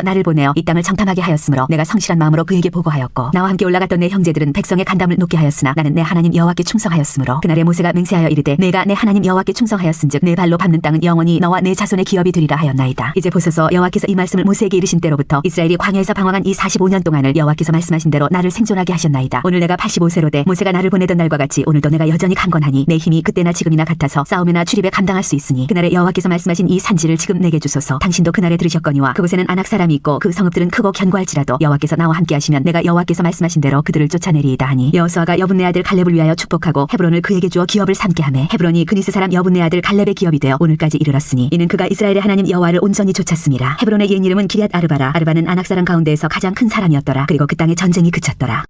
나를 보내어 이 땅을 정탐하게 하였으므로 내가 성실한 마음으로 그에게 보고하였고 나와 함께 올라갔던 내 형제들은 백성의 간담을 높게 하였으나 나는 내 하나님 여호와께 충성하였으므로 그날에 모세가 맹세하여 이르되 내가 내 하나님 여호와께 충성하였은즉 내 발로 밟는 땅은 영원히 너와 내 자손의 기업이 되리라 하였나이다. 이제 보소서 여호와께서 이 말씀을 모세에게 이르신 때로부터 이스라엘이 광야에서 방황한 이 45년 동안을 여호와께서 말씀하신 대로 나를 생존하게 하셨나이다. 오늘 내가 85세로 돼 모세가 나를 보내던 날과 같이 오늘도 내가 여전히 강건하니 내 힘이 그때나 지금이나 같아서 싸움이나 출입에 감당할 수 있으니 그날에 여호와께서 말씀하신 이 산지를 지금 내게 주소서. 당신도 그날에 들으셨거니와 그곳에는 아낙 사람이 있고 그 성읍들은 크고 견고할지라도 여호와께서 나와 함께 하시면 내가 여호와께서 말씀하신 대로 그들을 쫓아내리이다 하니 여호수아가 여분네 아들 갈렙을 위하여 축복하고 헤브론을 그에게 주어 기업을 삼게 하매 헤브론이 그니스 사람 여분네 아들 갈렙의 기업이 되어 오늘까지 이르렀으니 이는 그가 이스라엘의 하나님 여호와를 온전히 쫓았습니다. 헤브론의 옛 이름은 기럇 아르바라. 아르바는 아낙 사람 가운데에서 가장 큰 사람이었더라. 그리고 그 땅에 전쟁이 그쳤더라.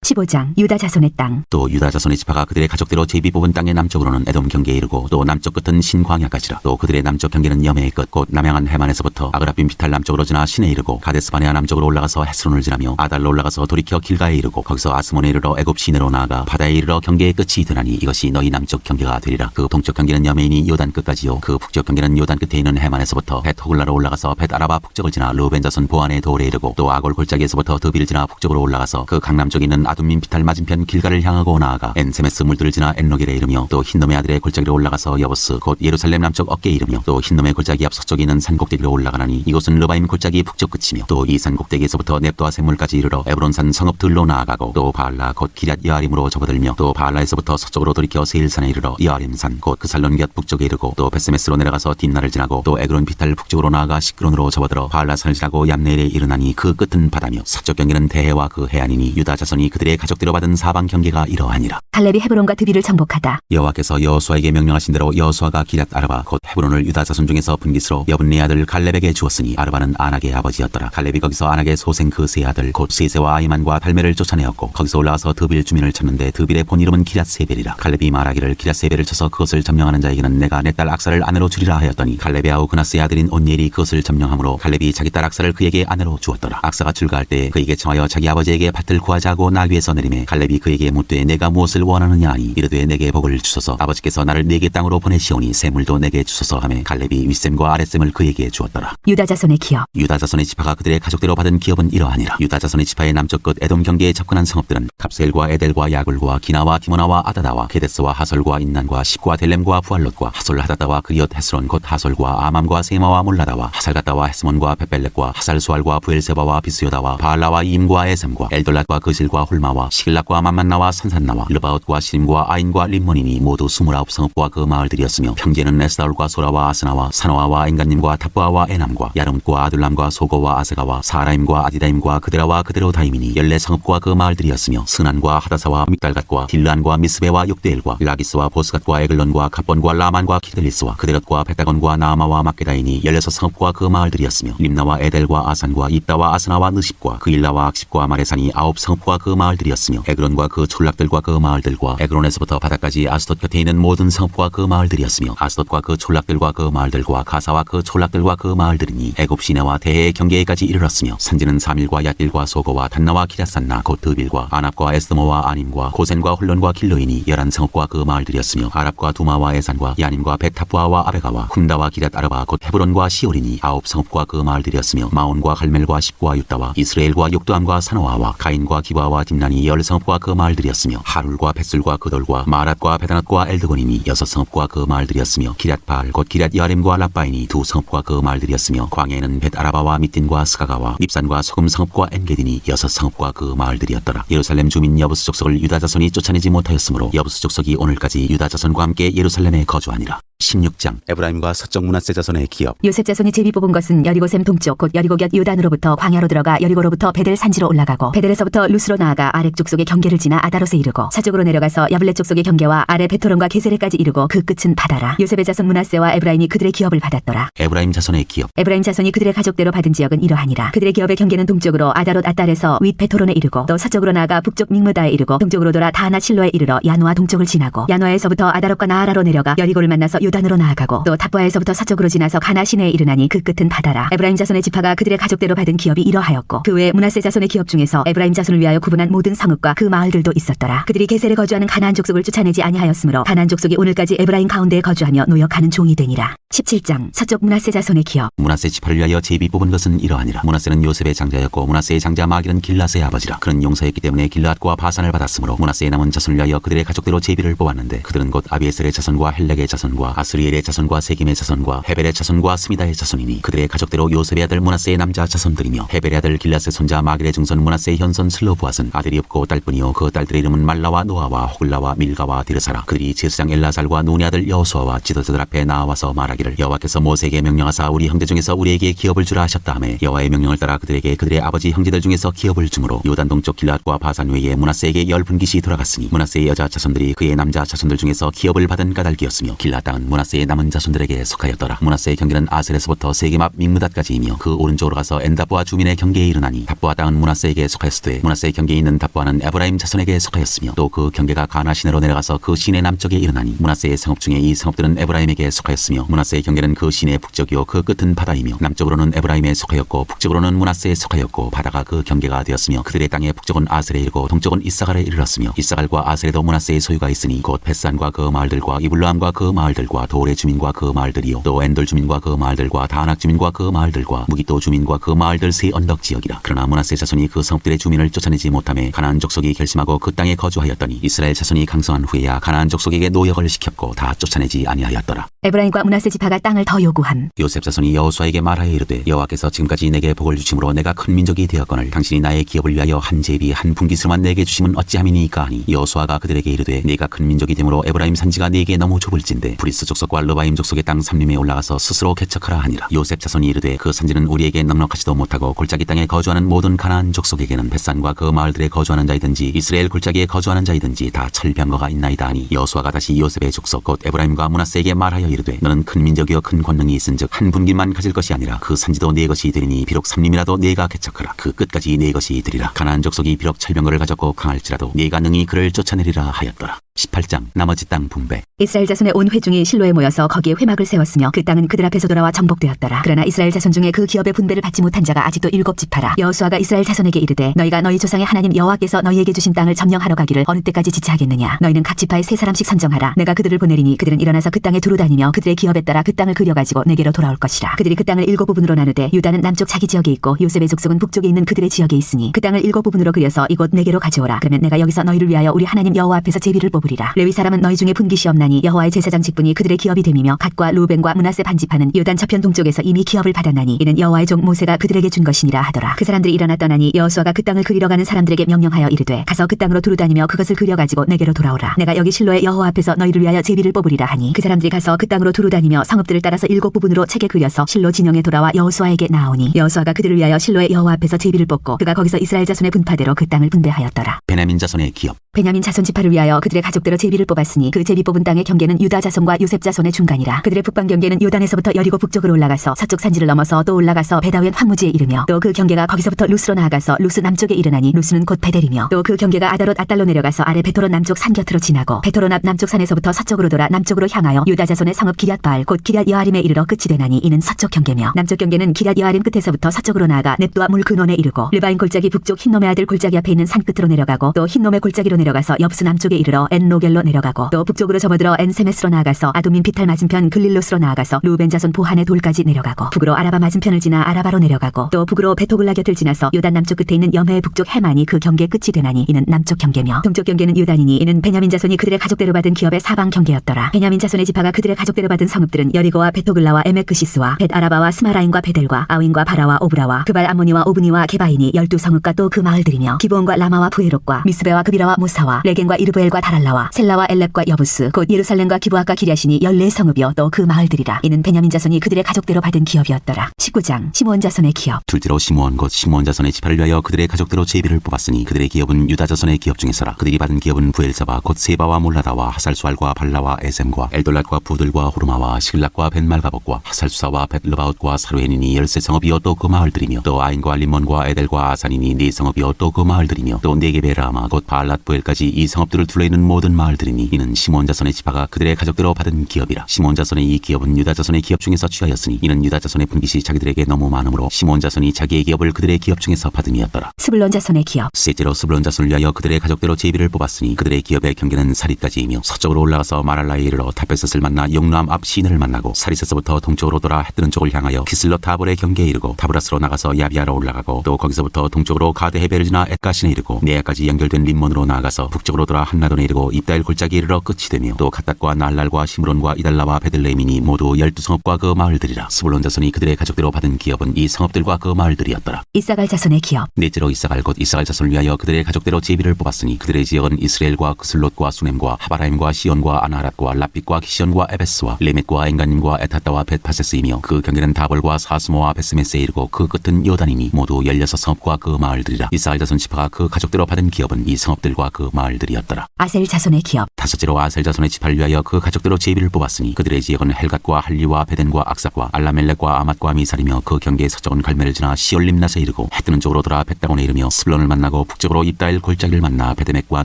15장 유다 자손의 땅. 또 유다 자손의 지파가 그들의 가족대로 제비 뽑은 땅의 남쪽으로는 에돔 경계에 이르고 또 남쪽 끝은 신광야까지라. 또 그들의 남쪽 경계는 여매의 끝 곧 남양한 해만에서부터 아그라빔 비탈 남쪽으로 지나 신에 이르고 가데스 바네아 남쪽으로 올라가서 헤스론을 지나며 아달로 올라가서 돌이켜 길가에 이르고 거기서 아스몬에 이르러 애굽 시내로 나아가 바다에 이르러 경계의 끝이 드나니 이것이 너희 남쪽 경계가 되리라. 그 동쪽 경계는 여매이니 요단 끝까지요. 그 북쪽 경계는 요단 끝에 있는 해만에서부터 벳호글라로 올라가서 벳아라바 북쪽을 지나 르우벤 자손 보안의 돌에 이르고 또 아골 골짜기에서부터 드비를 지나 북쪽으로 올라가서 그 강남쪽에 있는 아둠민 비탈 맞은편 길가를 향하고 나아가 엔세메스 물들을 지나 엔로겔에 이르며 또 흰놈의 아들의 골짜기로 올라가서 여보스 곧 예루살렘 남쪽 어깨에 이르며 또 흰놈의 골짜기 앞 서쪽에 있는 산 꼭대기로 올라가나니 이곳은 르바임 골짜기 북쪽 끝이며 또 이 산 꼭대기에서부터 넵도아 샘물까지 이르러 에브론산 성읍들로 나아가고 또 바알라 곧 기럇 여아림으로 접어들며 또 바알라에서부터 서쪽으로 돌이켜 세일산에 이르러 여아림산 곧 그 살론 곁 북쪽에 이르고 또 베스메스로 내려가서 딥나를 지나고 또 에그론 비탈 북쪽으로 나아가 시크론으로 접어들어 바알라산을 지나고 얌네엘에 이르나니 그 끝은 바다며 서쪽 경계는 대해와 그 해안이니 유다 자손이 그들의 가족대로 받은 사방 경계가 이러하니라. 갈렙이 헤브론과 드비를 정복하다. 여호와께서 여호수아에게 명령하신 대로 여호수아가 기럇 아르바 곧 헤브론을 유다 자손 중에서 분깃으로 여분네 아들 갈렙에게 주었으니 아르바는 아낙의 아버지였더라. 갈렙이 거기서 아낙의 소생 그 세 아들 곧 세세와 아이만과 달메를 쫓아내었고 거기서 올라와서 드빌 주민을 쳤는데 드빌의 본 이름은 기럇 세벨이라. 갈렙이 말하기를 기럇 세벨을 쳐서 그것을 점령하는 자에게는 내가 내 딸 악사를 아내로 주리라 하였더니 갈렙의 아우 그나스의 아들인 온니엘이 그것을 점령함으로 갈렙이 자기 딸 악사를 그에게 아내로 주었더라. 악사가 출가할 때 그에게 청하여 자기 아버지에게 밭을 구하자고 나귀에서 내리매 갈렙이 그에게 묻되 내가 무엇을 원하느냐 하니 이르되 내게 복을 주소서. 아버지께서 나를 네게 땅으로 보내시오니 샘물도 내게 주소서 하매 갈렙이 윗샘과 아랫샘을 그에게 주었더라. 유다 자손의 기업. 유다 자손의 지파가 그들의 가족대로 받은 기업은 이러하니라. 유다 자손의 지파의 남쪽 끝 에돔 경계에 접근한 성읍들은 갑셀과 에델과 야굴과 기나와 디모나와 아다다와 게데스와 하솔과 인난과 십과 델렘과 부알롯과 하솔 하다다와 그리엇 헤스론 곧 하솔과 아맘과 세마와 몰라다와 하살가다와 헤스몬과 베벨렉과 하살수알과 부엘세바와 비스요다와 바알라와 임과 에셈과 엘돌랏과 그실과 홀마와 시글락과 만만나와 산산나와 르바옷과 시림과 아인과 림몬이니 모두 29성읍과 그 마을들이었으며 평지에는 에스다올과 소라와 아스나와 사노아와 엔간님과 탑부아와 에남과 야름과 아둘람과 소고와 아세가와 사라임과 아디다임과 그데라와 그데로다임이니 14성읍과 그 마을들이었으며 스난과 하다사와 믹달갓과 딜란과 미스베와 욕대엘과 라기스와 보스갓과 에글론과 갑본과 라만과 키들리스와 그데롯과 베다곤과 나아마와 막게다이니 16성읍과 그 마을들이었으며 림나와 에델과 아산과 입다와 아스나와 느십과 그일라와 악십과 마레산이 9성읍과 그 마을들이었으며 에그론과 그 촌락들과 그 마을들과 에그론에서부터 바다까지 아스돗 곁에 있는 모든 성읍과 그 마을들이었으며 아스돗과 그 촌락들과 그 마을들과 가사와 그 촌락들과 그 마을들이니 애굽 시내와 대해의 경계에까지 이르렀으며 산지는 사밀과 얏딜과 소고와 단나와 기랴산나 곧 드빌과 아납과 에스모와 아님과 고센과 홀론과 길로이니 11성읍과 그 마을들이었으며 아랍과 두마와 에산과 야님과 베타부아와 아베가와 훔다와 기럇 아르바 곧 헤브론과 시오리니 9성읍과 그 마을들이었으며 마온과 갈멜과 십과 유다와 이스라엘과 욕두암과 사노아와 가인과 기바와 딥난이 10성읍과 그 마을들이었으며 하룰과 벳술과 그돌과 마랏과 베다낫과 엘드곤이니 6성읍과 그 마을들이었으며 기럇바알 곧 기럇 여림과 라바이니 2성읍과 그 마을들이었으며 광야에는 벳아라바와 밑딘과 스가가와 립산과 소금 성읍과 엔게딘이 6성읍과 그 마을들이었더라. 예루살렘 주민 여부스 족속을 유다 자손이 쫓아내지 못하였으므로 여부스 족속이 오늘까지 유다 자손과 함께 예루살렘에 거주하니라. 16장 에브라임과 서쪽 므낫세 자손의 기업. 요셉 자손이 제비 뽑은 것은 여리고샘 동쪽 곧 여리고 곁 요단으로부터 광야로 들어가 여리고로부터 베델 산지로 올라가고 베델에서부터 루스로 나아가 아렉 족속의 경계를 지나 아다롯에 이르고 서쪽으로 내려가서 야블레 족속의 경계와 아래 베토론과 게세레까지 이르고 그 끝은 바다라. 요셉의 자손 므낫세와 에브라임이 그들의 기업을 받았더라. 에브라임 자손의 기업. 에브라임 자손이 그들의 가족대로 받은 지역은 이러하니라. 그들의 기업의 경계는 동쪽으로 아다롯 아딸에서 윗 베토론에 이르고 또 서쪽으로 나아가 북쪽 믹므다에 이르고 동쪽으로 돌아 다하나 실로에 이르러 야누아 동쪽을 지나고 야누아에서부터 아다롯과 나아라로 내려가 여리고를 만나서 요단으로 나아가고 또 탑바에서부터 서쪽으로 지나서 가나 시내에 이르나니 그 끝은 바다라. 에브라임 자손의 지파가 그들의 가족대로 받은 기업이 이러하였고 그 외에 므낫세 자손의 기업 중에서 에브라임 자손을 위하여 구분한 모든 성읍과 그 마을들도 있었더라. 그들이 게셀에 거주하는 가나안 족속을 쫓아내지 아니하였으므로 가나안 족속이 오늘까지 에브라임 가운데에 거주하며 노역하는 종이 되니라. 17장 서쪽 므낫세 자손의 기업. 므낫세 지파를 위하여 제비 뽑은 것은 이러하니라. 므낫세는 요셉의 장자였고 므낫세의 장자 마길은 길앗의 아버지라. 그는 용사였기 때문에 길앗과 바산을 받았으므로 므낫세의 남은 자손을 위하여 그들의 가족대로 제비를 뽑았는데 그들은 곧 아비에셀의 자손과 헬렉의 자손과 아스리엘의 자손과 세김의 자손과 헤벨의 자손과 스미다의 자손이니 그들의 가족대로 요셉의 아들 므낫세의 남자 자손들이며 헤벨의 아들 길앗의 손자 마길의 증손 므낫세의 현손 슬로부앗은 아들이 없고 딸뿐이요 그 딸들의 이름은 말라와 노아와 호글라와 밀가와 디르사라. 그들이 제사장 엘라살과 눈의 아들 여호수아와 지도자들 앞에 나와서 말하기를 여호와께서 모세에게 명령하사 우리 형제 중에서 우리에게 기업을 주라 하셨다 하매 여호와의 명령을 따라 그들에게 그들의 아버지 형제들 중에서 기업을 주므로 요단 동쪽 길앗과 바산 외에 므낫세에게 10분깃이 돌아갔으니 므낫세의 여자 자손들이 그의 남자 자손들 중에서 기업을 받은 까닭이었으며 길앗 땅은 므낫세의 남은 자손들에게 속하였더라. 므낫세의 경계는 아셀에서부터 세겜 앞 믹므닷까지이며 그 오른쪽으로 가서 엔답보아 주민의 경계에 이르나니 답보아 땅은 므낫세에게 속하였으되 므낫세의 경계에 있는 답보아는 에브라임 자손에게 속하였으며 또 그 경계가 가나 시내로 내려가서 그 시내 남쪽에 이르나니 므낫세의 성읍 중에 이 성읍들은 에브라임에게 속하였으며 므낫세의 경계는 그 시내 북쪽이요 그 끝은 바다이며 남쪽으로는 에브라임에 속하였고 북쪽으로는 므낫세에 속하였고 바다가 그 경계가 되었으며 그들의 땅의 북쪽은 아셀에 이르고 동쪽은 이사갈에 이르렀으며 이사갈과 아셀에도 므낫세의 소유가 있으니 곧 벳산과 그 마을들과 이블람과 그 마을들과 도울의 주민과 그 마을들이요 또 엔돌 주민과 그 마을들과 다낙 주민과 그 마을들과 무기또 주민과 그 마을들 세 언덕 지역이라. 그러나 므낫세 자손이 그 성읍들의 주민을 쫓아내지 못하며 가나안 족속이 결심하고 그 땅에 거주하였더니 이스라엘 자손이 강성한 후에야 가나안 족속에게 노역을 시켰고 다 쫓아내지 아니하였더라. 에브라임과 므낫세 지파가 땅을 더 요구함. 요셉 자손이 여호수아에게 말하여 이르되 여호와께서 지금까지 내게 복을 주심으로 내가 큰 민족이 되었거늘 당신이 나의 기업을 위하여 한 제비 한 분깃으로만 내게 주심은 어찌함이니까 하니 여호수아가 그들에게 이르되 네가 큰 민족이 되므로 에브라임 산지가 네게 너무 좁을진데 브리스 족속과 르바임 족속의 땅 삼림에 올라가서 스스로 개척하라 하니라. 요셉 자손이 이르되 그 산지는 우리에게 넉넉하지도 못하고 골짜기 땅에 거주하는 모든 가나안 족속에게는 벳산과 그 마을들에 거주하는 자이든지 이스라엘 골짜기에 거주하는 자이든지 다 철병거가 있나이다 하니 여호수아가 다시 요셉의 족속 곧 에브라임과 므낫세에게 말하여 이르되 너는 큰 민족이여 큰 권능이 있은즉 한 분깃만 가질 것이 아니라 그 산지도 네 것이 되리니 비록 삼림이라도 네가 개척하라. 그 끝까지 네 것이 되리라. 가나안 족속이 비록 철병거를 가졌고 강할지라도 네가 능히 그를 쫓아내리라 하였더라. 18장 나머지 땅 분배. 이스라엘 자손의 온 회중이 실로에 모여서 거기에 회막을 세웠으며 그 땅은 그들 앞에서 돌아와 정복되었더라. 그러나 이스라엘 자손 중에 그 기업의 분배를 받지 못한 자가 아직도 7지파라. 여호수아가 이스라엘 자손에게 이르되 너희가 너희 조상의 하나님 여호와께서 너희에게 주신 땅을 점령하러 가기를 어느 때까지 지체하겠느냐. 너희는 각 지파에 3사람씩 선정하라. 내가 그들을 보내리니 그들은 일어나서 그 땅에 두루 다니며 그들의 기업에 따라 그 땅을 그려가지고 내게로 돌아올 것이라. 그들이 그 땅을 7부분으로 나누되 유다는 남쪽 자기 지역에 있고 요셉의 족속은 북쪽에 있는 그들의 지역에 있으니 그 땅을 7부분으로 그려서 이곳 내게로 가져오라. 그러면 내가 여기서 너희를 위하여 우리 하나님 여호와 앞에서 제비를 뽑으리라. 레위 사람은 너희 중에 분깃이 없나니 여호와의 제사장 직분이 그들의 기업이 됨이며 갓과 루벤과 므낫세 반지파는 요단 저편 동쪽에서 이미 기업을 받았나니 이는 여호와의 종 모세가 그들에게 준 것이니라 하더라. 그 사람들이 일어나 떠나니 여호수아가 그 땅을 그리러 가는 사람들에게 명령하여 이르되 가서 그 땅으로 두루 다니며 그것을 그려가지고 내게로 돌아오라. 내가 여기 실로의 여호와 앞에서 너희를 위하여 제비를 뽑으리라 하니 그 사람들이 가서 그 땅으로 두루 다니며 성읍들을 따라서 7부분으로 책에 그려서 실로 진영에 돌아와 여호수아에게 나오니 여호수아가 그들을 위하여 실로의 여호와 앞에서 제비를 뽑고 그가 거기서 이스라엘 자손의 분파대로 그 땅을 분배하였더라. 베냐민 자손의 기업. 베냐민 자손 지파를 위하여 그들의 가족대로 제비를 뽑았으니 그 제비 뽑은 땅의 경계는 유다 자손과 요셉 자손의 중간이라. 그들의 북방 경계는 요단에서부터 여리고 북쪽으로 올라가서 서쪽 산지를 넘어서 또 올라가서 베다웬 황무지에 이르며 또 그 경계가 거기서부터 루스로 나아가서 루스 남쪽에 이르나니 루스는 곧 베델이며 또 그 경계가 아다롯 아딸로 내려가서 아래 베토론 남쪽 산 곁으로 지나고 베토론 앞 남쪽 산에서부터 서쪽으로 돌아 남쪽으로 향하여 유다 자손의 성읍 기럇바알 곧 기럇 여아림에 이르러 끝이 되나니 이는 서쪽 경계며 남쪽 경계는 기럇 여아림 끝에서부터 서쪽으로 나아가 넵도아 물 근원에 이르고 르바인 골짜기 북쪽 흰놈의 아들 골짜기 앞에 있는 산 끝으로 내려가고 또 흰놈의 골짜기로 내려가서 엽스 남쪽에 이르러 엔로겔로 내려가고 또 북쪽으로 접어들어 엔세메스로 나아가서 아도민 피탈 맞은편 글릴로스로 나아가서 루벤 자손 보한의 돌까지 내려가고 북으로 아라바 맞은편을 지나 아라바로 내려가고 또 북으로 베토글라 곁을 지나서 요단 남쪽 끝에 있는 염해의 북쪽 해만이 그 경계 끝이 되나니 이는 남쪽 경계며 동쪽 경계는 유단이니 이는 베냐민 자손이 그들의 가족대로 받은 기업의 사방 경계였더라. 베냐민 자손의 지파가 그들의 가족대로 받은 성읍들은 여리고와 베토글라와 에메크시스와 벳 아라바와 스마라임과 베델과 아윈과 바라와 오브라와 그발 아모니와 오브니와 게바인이 12성읍과 또 그 마을들이며 기브온과 라마와 부에롯과 미스베와 그비라와 모사와 레겐과 이르브엘과 다랄라와 나와 셀라와 엘렙과 여부스 곧 예루살렘과 기브아과 기랴신이 14성읍이요 또 그 마을들이라. 이는 베냐민 자손이 그들의 가족대로 받은 기업이었더라. 19장 시므온 자손의 기업. 둘째로 시므온 곧 시므온 자손의 지파를 위하여 그들의 가족대로 제비를 뽑았으니 그들의 기업은 유다 자손의 기업 중에서라. 그들이 받은 기업은 부엘사바 곧 세바와 몰라다와 하살수알과 발라와 에셈과 엘돌랏과 부들과 호르마와 시글락과 벤말가복과 하살수사와 벳르바웃과 사루엔이니 13성읍이요 또 그 마을들이며 또 아인과 림몬과 에델과 아산이니 4성읍이요 또 그 마을들이며 또 네게베라마 곧 바알랏 부엘까지 이 성읍들을 둘러있는 모든 마을들이니 이는 시므온 자손의 지파가 그들의 가족대로 받은 기업이라. 시므온 자손의 이 기업은 유다 자손의 기업 중에서 취하였으니 이는 유다 자손의 분깃이 자기들에게 너무 많으므로 시므온 자손이 자기의 기업을 그들의 기업 중에서 받음이었더라. 스불론 자손의 기업. 셋째로 스불론 자손을 위하여 그들의 가족대로 제비를 뽑았으니 그들의 기업의 경계는 사릿까지이며 서쪽으로 올라가서 마랄라에 이르러 다베셋을 만나 용람 앞 시내를 만나고 사릿에서부터 동쪽으로 돌아 해뜨는 쪽을 향하여 기슬롯 타볼의 경계에 이르고 다브라스로 나가서 야비아로 올라가고 또 거기서부터 동쪽으로 가데 헤베를 지나 엣가신에 이르고 네아까지 연결된 림몬으로 나아가서 북쪽으로 돌아 한나돈에 이르고 입다엘 골짜기에 이르러 끝이 되며 또 갓닷과 날랄과 시므론과 이달라와 베들레헴이니 모두 12성읍과 그 마을들이라. 스불론 자손이 그들의 가족대로 받은 기업은 이 성읍들과 그 마을들이었더라. 이사갈 자손의 기업. 넷째로 이사갈 곧 이사갈 자손을 위하여 그들의 가족대로 제비를 뽑았으니 그들의 지역은 이스라엘과 그슬롯과 수넴과 하바라임과 시온과 아나рат과 라빛과 기시온과 에베스와 레멧과 엔가님과 에타따와 벳파세스이며 그 경계는 다볼과 사스모와 베스메스에 이르고 그 끝은 요단이니 모두 16성읍과 그 마을들이라. 이사갈 자손 지파가 그 가족대로 받은 기업은 이 성읍들과 그 마을들이었더라. 아셀 자손의 기업. 다섯째로 아셀 자손의 지파를 위하여 그 가족대로 제비를 뽑았으니 그들의 지역은 헬갓과 할리와 베덴과 악삭과 알라멜렉과 아맛과 미살이며 그 경계의 서쪽은 갈멜을 지나 시올림낫에 이르고 해뜨는 쪽으로 돌아 벳다곤에 이르며 스불론을 만나고 북쪽으로 입다엘 골짜기를 만나 베데멕과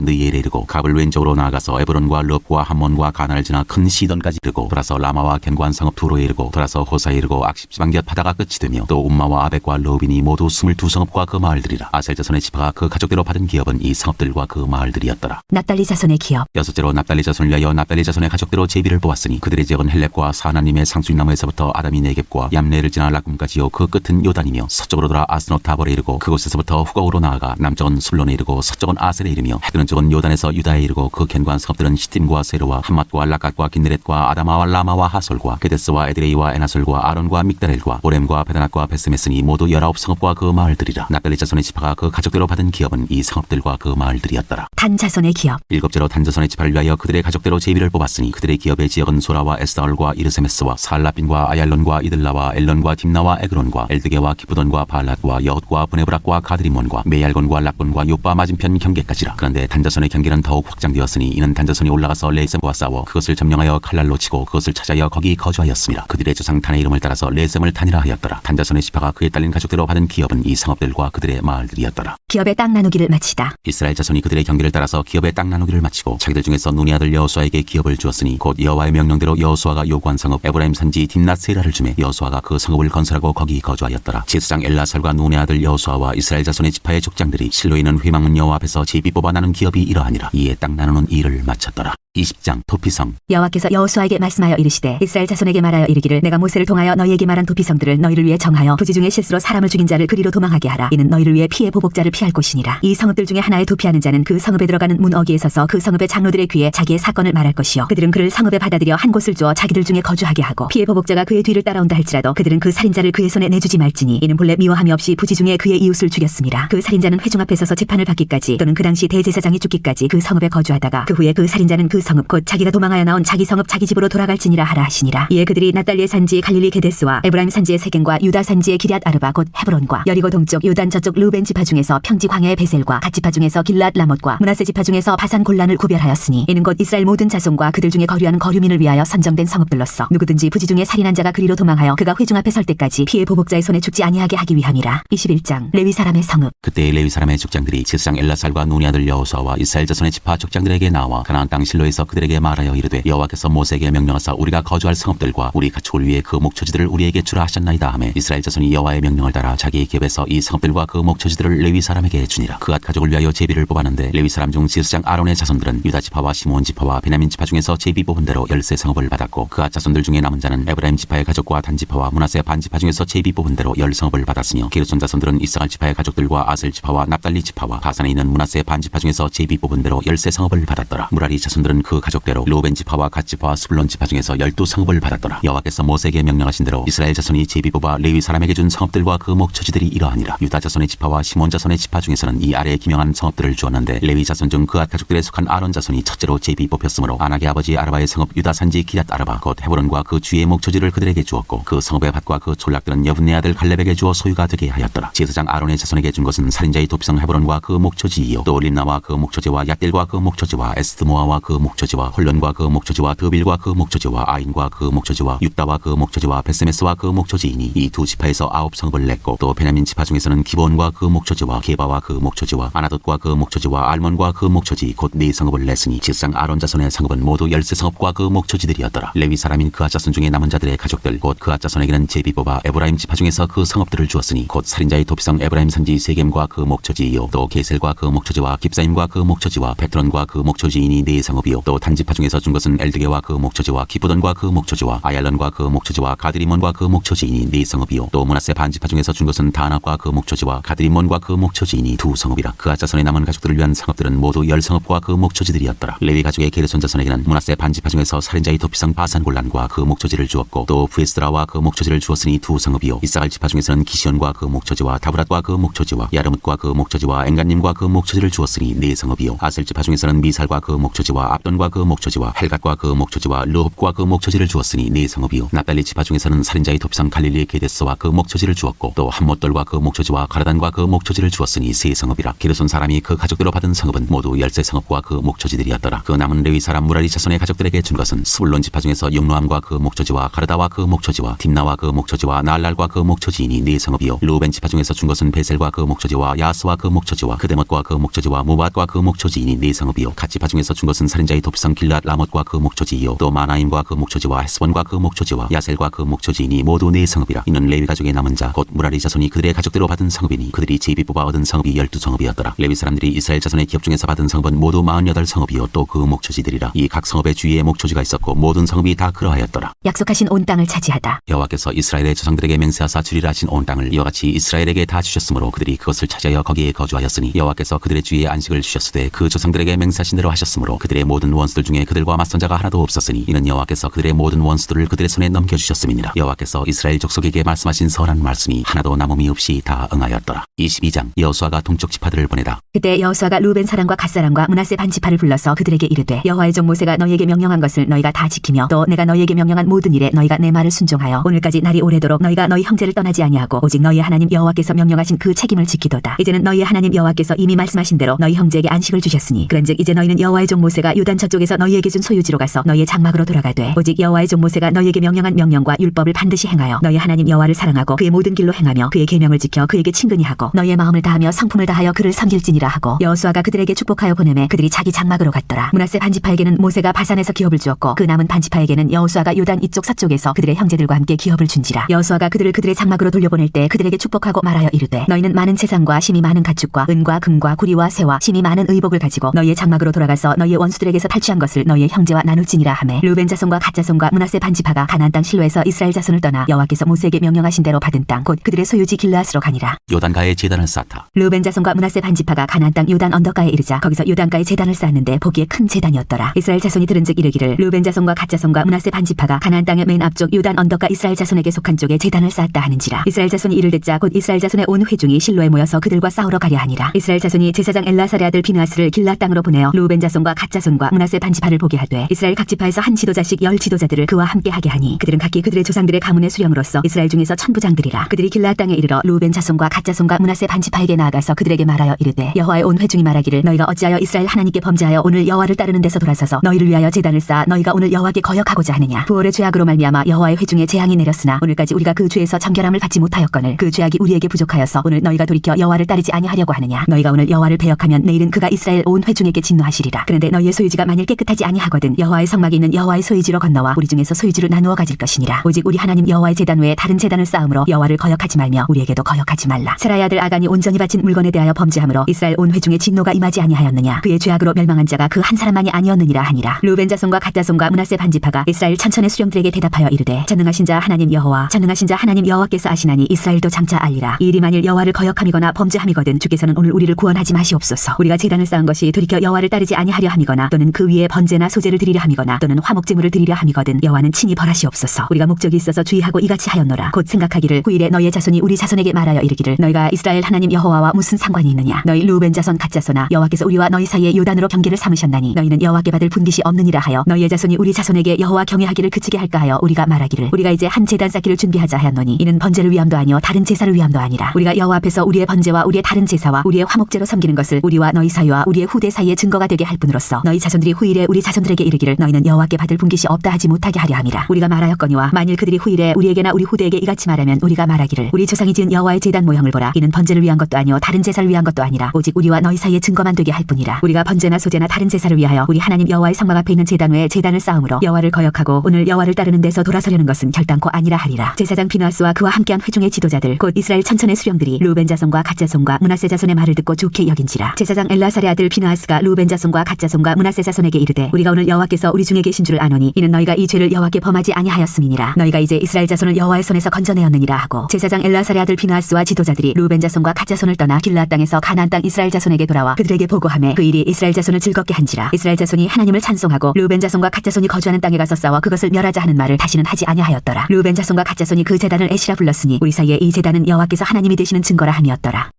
느이엘에 이르고 갑을 왼쪽으로 나아가서 에브론과 럽과 함몬과 가나를 지나 큰 시돈까지 이르고 돌아서 라마와 견고한 성읍 두로에 이르고 돌아서 호사에 이르고 악십지방 곁 바다가 끝이 되며 또 um마와 아벡과 러빈이 모두 22성읍과 그 마을들이라. 아셀 자손의 지파가 그 가족대로 받은 기업은 이 성읍들과 그 마을들이었더라. 납달리 자손의 기업. 여섯째로 납달리 자손을 위하여 납달리 자손의 가족대로 제비를 뽑았으니 그들의 지역은 헬렙과 사하나님의 상수인나무에서부터 아담이 네겝과 얌레를 지나 라꿈까지요 그 끝은 요단이며 서쪽으로 돌아 아스노 타볼에 이르고 그곳에서부터 후곡으로 나아가 남쪽은 술론에 이르고 서쪽은 아셀에 이르며 해뜨는 쪽은 요단에서 유다에 이르고 그 견고한 성읍들은 시팀과 세르와 함맛과 락갓과 긴느렛과 아다마와 라마와 하솔과 게데스와 에드레이와 에나솔과 아론과 믹다렐과 오렘과 베다낙과 베스메스니 모두 19성읍과 그 마을들이라. 납달리 자손의 지파가 그 가족대로 받은 기업은 이 성읍들과 그 마을들이었더라. 단 자손의 기업. 일곱째로 단 자손의 지파를 위하여 그들의 가족대로 제비를 뽑았으니 그들의 기업의 지역은 소라와 에스다올과 이르세메스와 살라빈과 아얄론과 이들라와 엘론과 딥나와 에그론과 엘드게와 기브돈과 바알랏과 여헛과 브네브락과 가드리몬과 메얄곤과 락곤과 요빠 맞은편 경계까지라. 그런데 단자손의 경계는 더욱 확장되었으니 이는 단자손이 올라가서 레셈과 싸워 그것을 점령하여 칼날로 치고 그것을 차지하여 거기 거주하였습니다. 그들의 조상 단의 이름을 따라서 레셈을 단이라 하였더라. 단자손의 지파가 그에 딸린 가족대로 받은 기업은 이 성읍들과 그들의 마을들이었더라. 기업의 땅 나누기를 마치다. 이스라엘 자손이 그들의 경계를 따라서 기업의 땅 나누기를 마치고 자기들 중에서 눈의 아들 여호수아에게 기업을 주었으니 곧 여호와의 명령대로 여호수아가 요구한 성읍 에브라임 산지 딥낫세라를 주매 여호수아가 그 성읍을 건설하고 거기 거주하였더라. 제사장 엘라살과 눈의 아들 여호수아와 이스라엘 자손의 지파의 족장들이 실로에 있는 회막문 여호와 앞에서 제비 뽑아 나눈 기업이 이러하니라. 이에 땅 나누는 일을 마쳤더라. 20장 도피성. 여호와께서 여호수아에게 말씀하여 이르시되 이스라엘 자손에게 말하여 이르기를 내가 모세를 통하여 너희에게 말한 도피성들을 너희를 위해 정하여 부지 중에 실수로 사람을 죽인 자를 그리로 도망하게 하라. 이는 너희를 위해 피해 보복자를 피할 곳이니라. 이 성읍들 중에 하나에 도피하는 자는 그 성읍에 들어가는 문 어귀에 서서 그 성읍의 장로들의 귀에 자기의 사건을 말할 것이요 그들은 그를 성읍에 받아들여 한 곳을 주어 자기들 중에 거주하게 하고 피해 보복자가 그의 뒤를 따라온다 할지라도 그들은 그 살인자를 그의 손에 내주지 말지니 이는 본래 미워함이 없이 부지 중에 그의 이웃을 죽였습니다. 그 살인자는 회중 앞에 서서 재판을 받기까지 또는 그 당시 대제사장이 죽기까지 그 성읍에 거주하다가 그 후에 그 살인자는 그 성읍 곧 자기가 도망하여 나온 자기 성읍 자기 집으로 돌아갈지니라 하라 하시니라. 이에 그들이 납달리의 산지 갈릴리 게데스와 에브라임 산지의 세겜과 유다 산지의 기럇 아르바 곧 헤브론과 여리고 동쪽 요단 저쪽 르벤 지파 중에서 평지 광야의 베셀과 갓 지파 중에서 길랏 라못과 므낫세 지파 중에서 바산 골란을 구별하였으니 이는 곧 이스라엘 모든 자손과 그들 중에 거류하는 거류민을 위하여 선정된 성읍들로서 누구든지 부지 중에 살인한 자가 그리로 도망하여 그가 회중 앞에 설 때까지 피해 보복자의 손에 죽지 아니하게 하기 위함이라. 21장 레위 사람의 성읍. 그때 레위 사람의 족장들이 제사장 엘라살과 눈의 아들 여호수아와 이스라엘 자손의 지파 족장들에게 나와 가나안 땅 실로에서 그들에게 말하여 이르되 여호와께서 모세에게 명령하사 우리가 거주할 성읍들과 우리 가축을 위해 그 목초지들을 우리에게 주라 하셨나이다 하매 이스라엘 자손이 여호와의 명령을 따라 자기의 기업에서 이 성읍들과 그 목초지들을 레위 사람에게 주니라. 그앗 가족을 위하여 제비를 뽑았는데 레위 사람 중 제사장 아론의 자손들은 유다 지파와 시므온 지파와 베냐민 지파 중에서 제비 뽑은 대로 13성읍을 받았고 그앗 자손들 중에 남은 자는 에브라임 지파의 가족과 단 지파와 므낫세 반 지파 중에서 제비 뽑은 대로 10성읍을 받았으며 게르손 자손들은 이스라엘 지파의 가족들과 아셀 지파와 납달리 지파와 바산에 있는 므낫세 반 지파 중에서 제비 뽑은 대로 13성읍을 받았더라. 무라리 자손들은 지파는 그 가족대로 르우벤 지파와 갓 지파와 스불론 지파 중에서 12성읍을 받았더라. 여호와께서 모세에게 명령하신 대로 이스라엘 자손이 제비 뽑아 레위 사람에게 준 성읍들과 그 목처지들이 이러하니라. 유다 자손의 지파와 시몬 자손의 지파 중에서는 이 아래에 기명한 성읍들을 주었는데 레위 자손 중 그앗 가족들에 속한 아론 자손이 첫째로 제비 뽑혔으므로 아낙의 아버지 아라바의 성읍 유다 산지 기럇 아라바 곧 헤브론과 그 주의 목처지를 그들에게 주었고 그 성읍의 밭과 그 촌락들은 여분네 아들 갈렙에게 주어 소유가 되게 하였더라. 제사장 아론의 자손에게 준 것은 살인자의 도피성 헤브론과 그 목처지이요 또 림나와 그 목처지와 얏딜과 그 목처지와 에스드모아와 그 목처지와 홀론과 그 목처지와 드빌과 그 목처지와 아인과 그 목처지와 유다와 그 목처지와 베세메스와 그 목처지이니 이 두 지파에서 9성읍을 냈고 또 베냐민 지파 중에서는 기브온과 그 목처지와 게바와 그 목처지와 아나돗과 그 목처지와 알몬과 그 목처지 곧 4성읍을 냈으니 제사장 아론 자손의 성읍은 모두 13성읍과 그 목처지들이었더라. 레위 사람인 그앗 자손 중에 남은 자들의 가족들 곧 그앗 자손에게는 제비 뽑아 에브라임 지파 중에서 그 성읍들을 주었으니 곧 살인자의 도피성 에브라임 산지 세겜과 그 목처지이요 또 게셀과 그 목처지와 깁사임과 그 목처지와 베트론과 그 목처지이니 4성읍이요 또 단지파 중에서 준 것은 엘드게와 그 목처지와 기브돈과 그 목처지와 아얄론과 그 목처지와 가드리몬과 그 목처지이니 4성읍이요 또 므낫세 반지파 중에서 준 것은 다낙과 그 목처지와 가드리몬과 그 목처지이니 2성읍이라. 그앗 자손의 남은 가족들을 위한 성읍들은 모두 10성읍과 그 목처지들이었더라. 레위 가족의 게르손 자손에게는 므낫세 반지파 중에서 살인자의 도피성 바산골란과 그 목처지를 주었고 또 부에스드라와 그 목처지를 주었으니 2성읍이요 이사갈 지파 중에서는 기시온과 그 목처지와 다브랏과 그 목처지와 야르뭇과 그 목처지와 엔간님과 그 목처지를 주었으니 4성읍이요 아셀 지파 중에서는 미살과 그 목처지와 압돈과 그 목처지와 헬갓과 그 목처지와 르홉과 그 목처지를 주었으니 4성읍이요 납달리 지파 중에서는 살인자의 도피성 갈릴리의 게데스와 그 목처지를 주었고 또 함못돌과 그 목처지와 가라단과 그 목처지를 주었으니 3성읍이라. 게르손 사람이 그 가족대로 받은 성읍은 모두 13성읍과 그 목처지들이었더라. 그 남은 레위 사람 무라리 자손의 가족들에게 준 것은 스불론 지파 중에서 용노함과 그 목처지와 가르다와 그 목처지와 딥나와 그 목처지와 나알랄과 그 목처지이니 4성읍이요 르우벤 지파 중에서 준 것은 베셀과 그 목처지와 야스와 그 목처지와 그데못과 그 목처지와 무밧과 그 목처지이니 4성읍이요 갓 지파 중에서 준 것은 살인자의 도피성 길랏 라못과 그 목처지이요 또 마나임과 그 목처지와 헤스본과 그 목처지와 야셀과 그 목처지이니 모두 4성읍이라. 이는 레위 가족의 남은 자 곧 무라리 자손이 그들의 가족대로 받은 성읍이니 그들이 제비 뽑아 얻은 성읍이 12성읍이었더라. 레위 사람들이 이스라엘 자손의 기업 중에서 받은 성읍은 모두 48성읍이요 또 그 목처지들이라. 이 각 성읍의 주위에 목처지가 있었고 모든 성읍이 다 그러하였더라. 약속하신 온 땅을 차지하다. 여호와께서 이스라엘의 조상들에게 맹세하사 주리라 하신 온 땅을 이와 같이 이스라엘에게 다 주셨으므로 그들이 그것을 차지하여 거기에 거주하였으니 여호와께서 그들의 주위에 안식을 주셨으되 그 조상들에게 맹세하신 대로 하셨으므로 그들의 모든 원수들 중에 그들과 맞선 자가 하나도 없었으니 이는 여호와께서 그들의 모든 원수들을 그들의 손에 넘겨주셨음이니라. 여호와께서 이스라엘 족속에게 말씀하신 선한 말씀이 하나도 남음이 없이 다 응하였더라. 22장 여호수아가 동쪽 지파들을 보내다. 그때 여호수아가 루벤 사람과 갓 사람과 므낫세 반 지파를 불러서 그들에게 이르되 여호와의 종 모세가 너희에게 명령한 것을 너희가 다 지키며 또 내가 너희에게 명령한 모든 일에 너희가 내 말을 순종하여 오늘까지 날이 오래도록 너희가 너희 형제를 떠나지 아니하고 오직 너희의 하나님 여호와께서 명령하신 그 책임을 지키도다. 이제는 너희의 하나님 여호와께서 이미 말씀하신 대로 너희 형제에게 안식을 주셨으니 그런즉 이제 너희는 여호와의 종 모세가 요단 저쪽에서 너희에게 준 소유지로 가서 너희의 장막으로 돌아가되 오직 여호와의 종 모세가 너희에게 명령한 명령과 율법을 반드시 행하여 너희 하나님 여호와를 사랑하고 그의 모든 길로 행하며 그의 계명을 지켜 그에게 친근히 하고 너희의 마음을 다하며 성품을 다하여 그를 섬길지니라 하고 여호수아가 그들에게 축복하여 보내매 그들이 자기 장막으로 갔더라. 므낫세 반지파에게는 모세가 바산에서 기업을 주었고 그 남은 반지파에게는 여호수아가 요단 이쪽 서쪽에서 그들의 형제들과 함께 기업을 준지라. 여호수아가 그들을 그들의 장막으로 돌려보낼 때 그들에게 축복하고 말하여 이르되 너희는 많은 재산과 심이 많은 가축과 은과 금과 구리와 새와 심이 많은 의복을 가지고 너희의 장막으로 돌아가서 너희의 원수들에게서 탈취한 것을 너희의 형제와 나눌지니라 하매 르우벤 자손과 갓 자손과 므낫세 반지파가 가나안 땅 실로에서 이스라엘 자손을 떠나 여호와께서 모세에게 명령하신 대로 받은 땅 곧 그들의 소유지 길르앗으로 가니라. 요단가에 제단을 쌓다. 르우벤 자손과 므낫세 반지파가 가나안 땅 요단 언덕가에 이르자 거기서 요단가에 제단을 쌓았는데 보기에 큰 제단이었더라. 이스라엘 자손이 들은즉 이르기를 르우벤 자손과 갓 자손과 므낫세 반지파가 가나안 땅의 맨 앞쪽 요단 언덕가 이스라엘 자손에게 속한 쪽에 제단을 쌓았다 하는지라. 이스라엘 자손이 이를 듣자 곧 이스라엘 자손의 온 회중이 실로에 모여서 그들과 싸우러 가려 하니라. 이스라엘 자손이 제사장 엘라사의 아들 비느하스를 길라 땅으로 보내어 르우벤 자손과 갓 자손과 므낫세 반지파를 보게 하되 이스라엘 각 지파에서 한 지도자씩 10 지도자들을 그와 함께 하게 하니 그들은 각기 그들의 조상들의 가문의 수령으로서 이스라엘 중에서 천부장들이라. 그들이 길라 땅에 이르러 르우벤 자손과 갓 자손과 므낫세 반지파에게 나아가서 그들에게 말하여 이르되 여호와의 온 회중이 말하기를 너희가 어찌하여 이스라엘 하나님께 범죄하여 오늘 여호와를 따르는 데서 돌아서서 너희를 위하여 제단을 쌓아 너희가 오늘 여호와께 거역하고자 하느냐. 부올의 죄악으로 말미암아 여호와의 회중에 재앙이 내렸으나 오늘까지 우리가 그 죄에서 정결함을 받지 못하였거늘 그 죄악이 우리에게 부족하여서 오늘 너희가 돌이켜 여호와를 따르지 아니하려고 하느냐. 너희가 오늘 여호와를 배역하면 내일은 그가 이스라엘 온 회중에게 진노하시리라. 그런데 너희의 소유지가 만일 깨끗하지 아니하거든 여호와의 성막이 있는 여호와의 소유지로 건너와 우리 중에서 소유지를 나누어 가질 것이니라. 오직 우리 하나님 여호와의 제단 외에 다른 제단을 쌓음으로 여호와를 거역하지 말며 우리에게도 거역하지 말라. 세라의 아들 아간이 온전히 바친 물건에 대하여 범죄함으로 이스라엘 온 회중의 진노가 임하지 아니하였느냐. 그의 죄악으로 멸망한 자가 그 한 사람만이 아니었느니라 하니라. 르우벤 자손과 갓 자손과 므낫세 반지파가 이스라엘 천천의 수령들에게 대답하여 이르되 전능하신 자 하나님 여호와 전능하신 자 하나님 여호와께서 아시나니 이스라엘도 장차 알리라. 이 일이 만일 여호와를 거역함이거나 범죄함이거든 주께서는 오늘 우리를 구원하지 마시옵소서. 우리가 제단을 쌓은 것이 돌이켜 여호와를 따르지 아니하려 함이거나 또는 너희는 그 위에 번제나 소제를 드리려 함이거나 또는 화목제물을 드리려 함이거든 여호와는 친히 벌하시옵소서. 우리가 목적이 있어서 주의하고 이같이 하였노라. 곧 생각하기를 후일에 너희의 자손이 우리 자손에게 말하여 이르기를 너희가 이스라엘 하나님 여호와와 무슨 상관이 있느냐. 너희 르우벤 자손 갓 자손아 여호와께서 우리와 너희 사이에 요단으로 경계를 삼으셨나니 너희는 여호와께 받을 분깃이 없느니라 하여 너희의 자손이 우리 자손에게 여호와 경외하기를 그치게 할까 하여 우리가 말하기를 우리가 이제 한 제단 쌓기를 준비하자 하였노니 이는 번제를 위함도 아니요 다른 제사를 위함도 아니라 우리가 여호와 앞에서 우리의 번제와 우리의 다른 제사와 우리의 화목제로 섬기는 것을 우리와 너희 사이와 우리의 후대 사이에 증거가 되게 할 뿐으로써 너희 자손들이 후일에 우리 자손들에게 이르기를 너희는 여호와께 받을 분깃이 없다 하지 못하게 하려 함이라. 우리가 말하였거니와 만일 그들이 후일에 우리에게나 우리 후대에게 이같이 말하면 우리가 말하기를 우리 조상이 지은 여호와의 제단 모형을 보라. 이는 번제를 위한 것도 아니요 다른 제사를 위한 것도 아니라 오직 우리와 너희 사이에 증거만 되게 할 뿐이라. 우리가 번제나 소제나 다른 제사를 위하여 우리 하나님 여호와의 성막 앞에 있는 제단 외에 제단을 쌓음으로 여호와를 거역하고 오늘 여호와를 따르는 데서 돌아서려는 것은 결단코 아니라 하리라. 제사장 비누아스와 그와 함께한 회중의 지도자들 곧 이스라엘 천천의 수령들이 르우벤 자손과 갓 자손과 므낫세 자손의 말을 듣고 좋게 여긴지라. 제사장 엘라살의 아들 비누아스가 르우벤 자손과 갓 자손과 므낫세 자손에게 이르되 우리가 오늘 여호와께서 우리 중에 계신 줄을 아노니 이는 너희가 이 죄를 여호와께 범하지 아니하였음이니라. 너희가 이제 이스라엘 자손을 여호와의 손에서 건져내었느니라 하고 제사장 엘라살의 아들 비누아스와 지도자들이 르우벤 자손과 갓 자손을 떠나 길르앗 땅에서 가나안 땅 이스라엘 자손에게 돌아와 그들에게 보고하매 그 일이 이스라엘 자손을 즐겁게 한지라. 이스라엘 자손이 하나님을 찬송하고 르우벤 자손과 갓 자손이 거주하는 땅에 가서 싸워 그것을 멸하자 하는 말을 다시는 하지 아니하였더라. 르우벤 자손과 갓 자손이 그 제단을 에시라 불렀으니 우리 사이에 이 제단은 여호와께서 하나님이 되시는 증거라 함이었더라.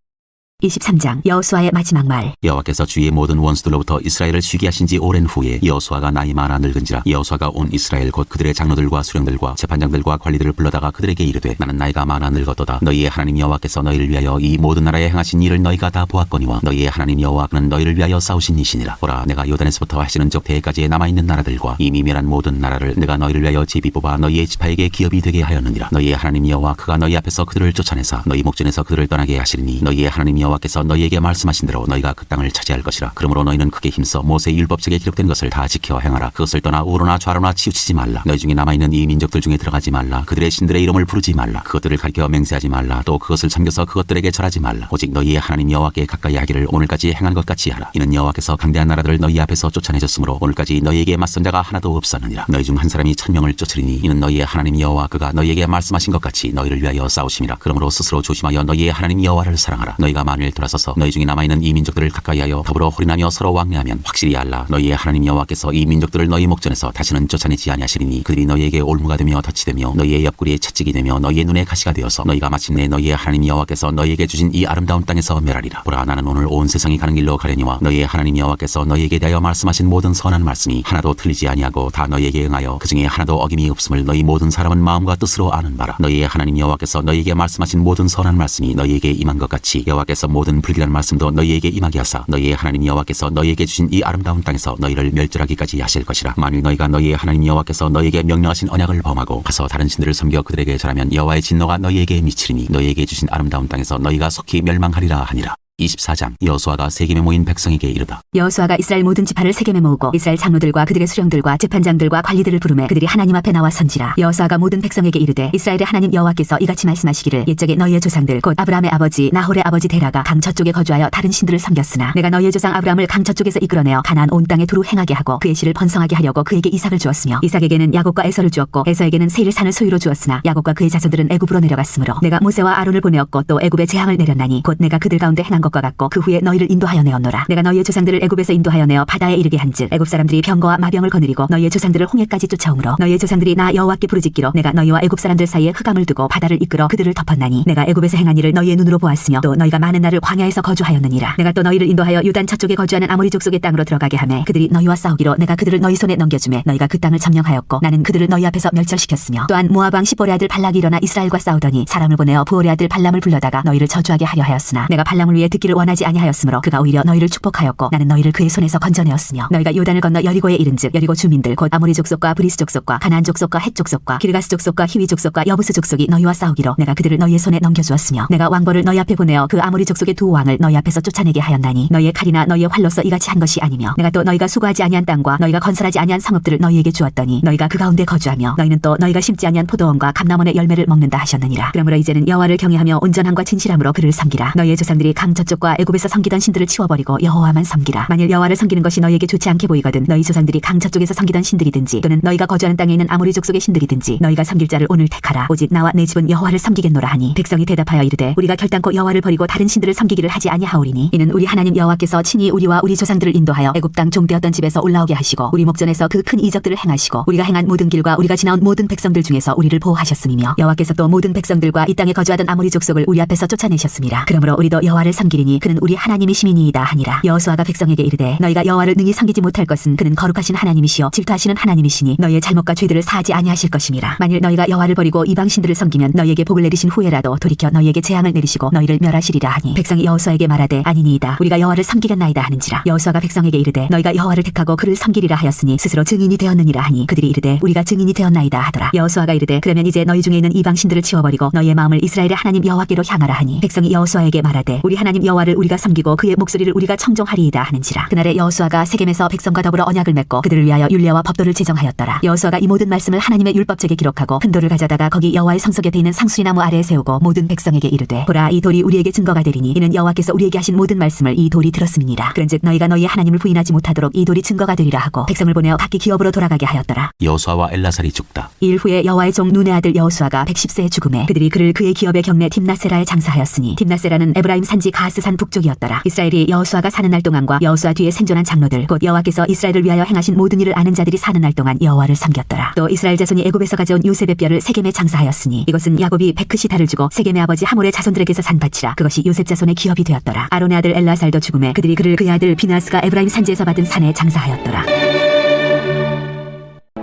23장 여호수아의 마지막 말. 여호와께서 주의 모든 원수들로부터 이스라엘을 쉬게 하신 지 오랜 후에 여호수아가 나이 많아 늙은지라. 여호수아가 온 이스라엘 곧 그들의 장로들과 수령들과 재판장들과 관리들을 불러다가 그들에게 이르되 나는 나이가 많아 늙었도다. 너희의 하나님 여호와께서 너희를 위하여 이 모든 나라에 행하신 일을 너희가 다 보았거니와 너희의 하나님 여호와는 너희를 위하여 싸우신 이시니라. 보라 내가 요단에서부터 하시는 적 대해까지 남아있는 나라들과 이미 멸한 모든 나라를 내가 너희를 위하여 제비 뽑아 너희의 지파에게 기업이 되게 하였느니라. 너희의 하나님 여호와 그가 너희 앞에서 그들을 쫓아내사 너희 목전에서 그들을 떠나게 하시리니 너희의 하나님 여호와께서 너희에게 말씀하신 대로 너희가 그 땅을 차지할 것이라. 그러므로 너희는 크게 힘써 모세의 율법책에 기록된 것을 다 지켜 행하라. 그것을 떠나 우로나 좌로나 치우치지 말라. 너희 중에 남아있는 이 민족들 중에 들어가지 말라. 그들의 신들의 이름을 부르지 말라. 그것들을 가리켜 맹세하지 말라. 또 그것을 섬겨서 그것들에게 절하지 말라. 오직 너희의 하나님 여호와께 가까이 하기를 오늘까지 행한 것 같이 하라. 이는 여호와께서 강대한 나라들을 너희 앞에서 쫓아내셨으므로 오늘까지 너희에게 맞선 자가 하나도 없었느니라. 너희 중 한 사람이 1000명을 쫓으리니 이는 너희의 하나님 여호와 그가 너희에게 말씀하신 것 같이 너희를 위하여 싸우심이라. 그러므로 스스로 조심하여 너희의 하나님 여호와를 사랑하라. 너희가 만일 돌아서서 너희 중에 남아있는 이 민족들을 가까이하여 더불어 혼인하며 서로 왕래하면 확실히 알라. 너희의 하나님 여호와께서 이 민족들을 너희 목전에서 다시는 쫓아내지 아니하시리니 그들이 너희에게 올무가 되며 덫이 되며 너희의 옆구리에 채찍이 되며 너희의 눈에 가시가 되어서 너희가 마침내 너희의 하나님 여호와께서 너희에게 주신 이 아름다운 땅에서 멸하리라. 보라 나는 오늘 온 세상이 가는 길로 가려니와 너희의 하나님 여호와께서 너희에게 대하여 말씀하신 모든 선한 말씀이 하나도 틀리지 아니하고 다 너희에게 응하여 그 중에 하나도 어김이 없음을 너희 모든 사람은 마음과 뜻으로 아는 바라. 너희의 하나님 여호와께서 너희에게 말씀하신 모든 선한 말씀이 너희에게 임한 것 같이 여호와께서 모든 불길한 말씀도 너희에게 임하게 하사 너희의 하나님 여호와께서 너희에게 주신 이 아름다운 땅에서 너희를 멸절하기까지 하실 것이라. 만일 너희가 너희의 하나님 여호와께서 너희에게 명령하신 언약을 범하고 가서 다른 신들을 섬겨 그들에게 절하면 여호와의 진노가 너희에게 미치리니 너희에게 주신 아름다운 땅에서 너희가 속히 멸망하리라 하니라. 24장 여호수아가 세겜에 모인 백성에게 이르다. 여호수아가 이스라엘 모든 지파를 세겜에 모으고 이스라엘 장로들과 그들의 수령들과 재판장들과 관리들을 부르매 그들이 하나님 앞에 나와 선지라. 여호수아가 모든 백성에게 이르되 이스라엘의 하나님 여호와께서 이같이 말씀하시기를 옛적에 너희의 조상들 곧 아브라함의 아버지 나홀의 아버지 데라가 강 저쪽에 거주하여 다른 신들을 섬겼으나 내가 너희의 조상 아브라함을 강 저쪽에서 이끌어내어 가나안 온 땅에 두루 행하게 하고 그의 씨를 번성하게 하려고 그에게 이삭을 주었으며 이삭에게는 야곱과 에서를 주었고 에서에게는 세일 산을 소유로 주었으나 야곱과 그의 자손들은 애굽으로 내려갔으므로 내가 모세와 아론을 보내었고 또 애굽에 재앙을 내렸나니 곧 내가 그들 가운데 행한 것과 같고 그 후에 너희를 인도하여 내었노라. 내가 너희의 조상들을 애굽에서 인도하여 내어 바다에 이르게 한즉 애굽 사람들이 병거와 마병을 거느리고 너희의 조상들을 홍해까지 쫓아오므로 너희의 조상들이 나 여호와께 부르짖기로 내가 너희와 애굽 사람들 사이에 흑암을 두고 바다를 이끌어 그들을 덮었나니 내가 애굽에서 행한 일을 너희의 눈으로 보았으며 또 너희가 많은 날을 광야에서 거주하였느니라. 내가 또 너희를 인도하여 유단 저쪽에 거주하는 아모리 족속의 땅으로 들어가게 하매 그들이 너희와 싸우기로 내가 그들을 너희 손에 넘겨주매 너희가 그 땅을 점령하였고 나는 그들을 너희 앞에서 멸절시켰으며 또한 모압 왕 십볼의 아들 발락이 일어나 이스라엘과 싸우더니 사람을 보내어 부올의 아들 발람을 불러다가 너희를 저주하게 하려 하였으나 내가 발람을 위해 듣기를 원하지 아니하였으므로 그가 오히려 너희를 축복하였고 나는 너희를 그의 손에서 건져내었으며 너희가 요단을 건너 여리고에 이른즉 여리고 주민들 곧 아모리 족속과 브리스 족속과 가나안 족속과 헷 족속과 기르가스 족속과 히위 족속과 여부스 족속이 너희와 싸우기로 내가 그들을 너희의 손에 넘겨주었으며 내가 왕벌을 너희 앞에 보내어 그 아모리 족속의 두 왕을 너희 앞에서 쫓아내게 하였나니 너희의 칼이나 너희의 활로서 이같이 한 것이 아니며 내가 또 너희가 수고하지 아니한 땅과 너희가 건설하지 아니한 성읍들을 너희에게 주었더니 너희가 그 가운데 거주하며 너희는 또 너희가 심지 아니한 포도원과 감람원의 열매를 먹는다 하셨느니라. 그러므로 이제는 여호와를 경외하며 온전함과 진실함으로 그를 섬기라. 너희의 조상들이 강 저쪽과 애굽에서 섬기던 신들을 치워버리고 여호와만 섬기라. 만일 여호와를 섬기는 것이 너희에게 좋지 않게 보이거든 너희 조상들이 강 저쪽에서 섬기던 신들이든지 또는 너희가 거주하는 땅에 있는 아모리 족속의 신들이든지 너희가 섬길 자를 오늘 택하라. 오직 나와 내 집은 여호와를 섬기겠노라 하니 백성이 대답하여 이르되 우리가 결단코 여호와를 버리고 다른 신들을 섬기기를 하지 아니하오리니 이는 우리 하나님 여호와께서 친히 우리와 우리 조상들을 인도하여 애굽 땅 종되었던 집에서 올라오게 하시고 우리 목전에서 그 큰 이적들을 행하시고 우리가 행한 모든 길과 우리가 지나온 모든 백성들 중에서 우리를 보호하셨음이며 여호와께서 또 모든 백성들과 이 땅에 거주하던 아모리 족속을 우리 앞에서 쫓아내셨습니다. 그러므로 우리도 여호와를 섬기리니 그는 우리 하나님이시니이다 하니라. 여호수아가 백성에게 이르되 너희가 여호와를 능히 섬기지 못할 것은 그는 거룩하신 하나님이시요 질투하시는 하나님이시니 너희의 잘못과 죄들을 사하지 아니하실 것임이라. 만일 너희가 여호와를 버리고 이방 신들을 섬기면 너희에게 복을 내리신 후에라도 돌이켜 너희에게 재앙을 내리시고 너희를 멸하시리라 하니 백성이 여호수아에게 말하되 아니니이다 우리가 여호와를 섬기겠나이다 하는지라. 여호수아가 백성에게 이르되 너희가 여호와를 택하고 그를 섬기리라 하였으니 스스로 증인이 되었느니라 하니 그들이 이르되 우리가 증인이 되었나이다 하더라. 여호수아가 이르되 그러면 이제 너희 중에 있는 이방 신들을 치워버리고 너희의 마음을 이스라엘의 하나님 여호와께로 향하라 하니 백성이 여호수아에게 말하되 우리 하나님 여호와를 우리가 섬기고 그의 목소리를 우리가 청종하리이다 하는지라. 그날에 여호수아가 세겜에서 백성과 더불어 언약을 맺고 그들을 위하여 율례와 법도를 제정하였더라. 여호수아가 이 모든 말씀을 하나님의 율법책에 기록하고 큰 돌을 가져다가 거기 여호와의 성소 곁에 있는 상수리나무 아래에 세우고 모든 백성에게 이르되 보라 이 돌이 우리에게 증거가 되리니 이는 여호와께서 우리에게 하신 모든 말씀을 이 돌이 들었음이니라. 그런즉 너희가 너희의 하나님을 부인하지 못하도록 이 돌이 증거가 되리라 하고 백성을 보내어 각기 기업으로 돌아가게 하였더라. 여호수아와 엘라살이 죽다. 이 일 후에 여호와의 종 눈의 아들 여호수아가 110세에 죽음에 그들이 그를 그의 기업의 경내 딥나세라에 장사하였으니 딥나세라는 에브라임 산지 가스산 북쪽이었더라. 이스라엘이 여호수아가 사는 날 동안과 여호수아 뒤에 생존한 장로들 곧 여호와께서 이스라엘을 위하여 행하신 모든 일을 아는 자들이 사는 날 동안 여호와를 섬겼더라. 또 이스라엘 자손이 애굽에서 가져온 요셉의 뼈를 세겜에 장사하였으니 이것은 야곱이 베크시다를 주고 세겜의 아버지 하몰의 자손들에게서 산 밭이라. 그것이 요셉 자손의 기업이 되었더라. 아론의 아들 엘라살도 죽음에 그들이 그를 그의 아들 비나스가 에브라임 산지에서 받은 산에 장사하였더라.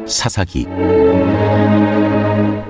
사사기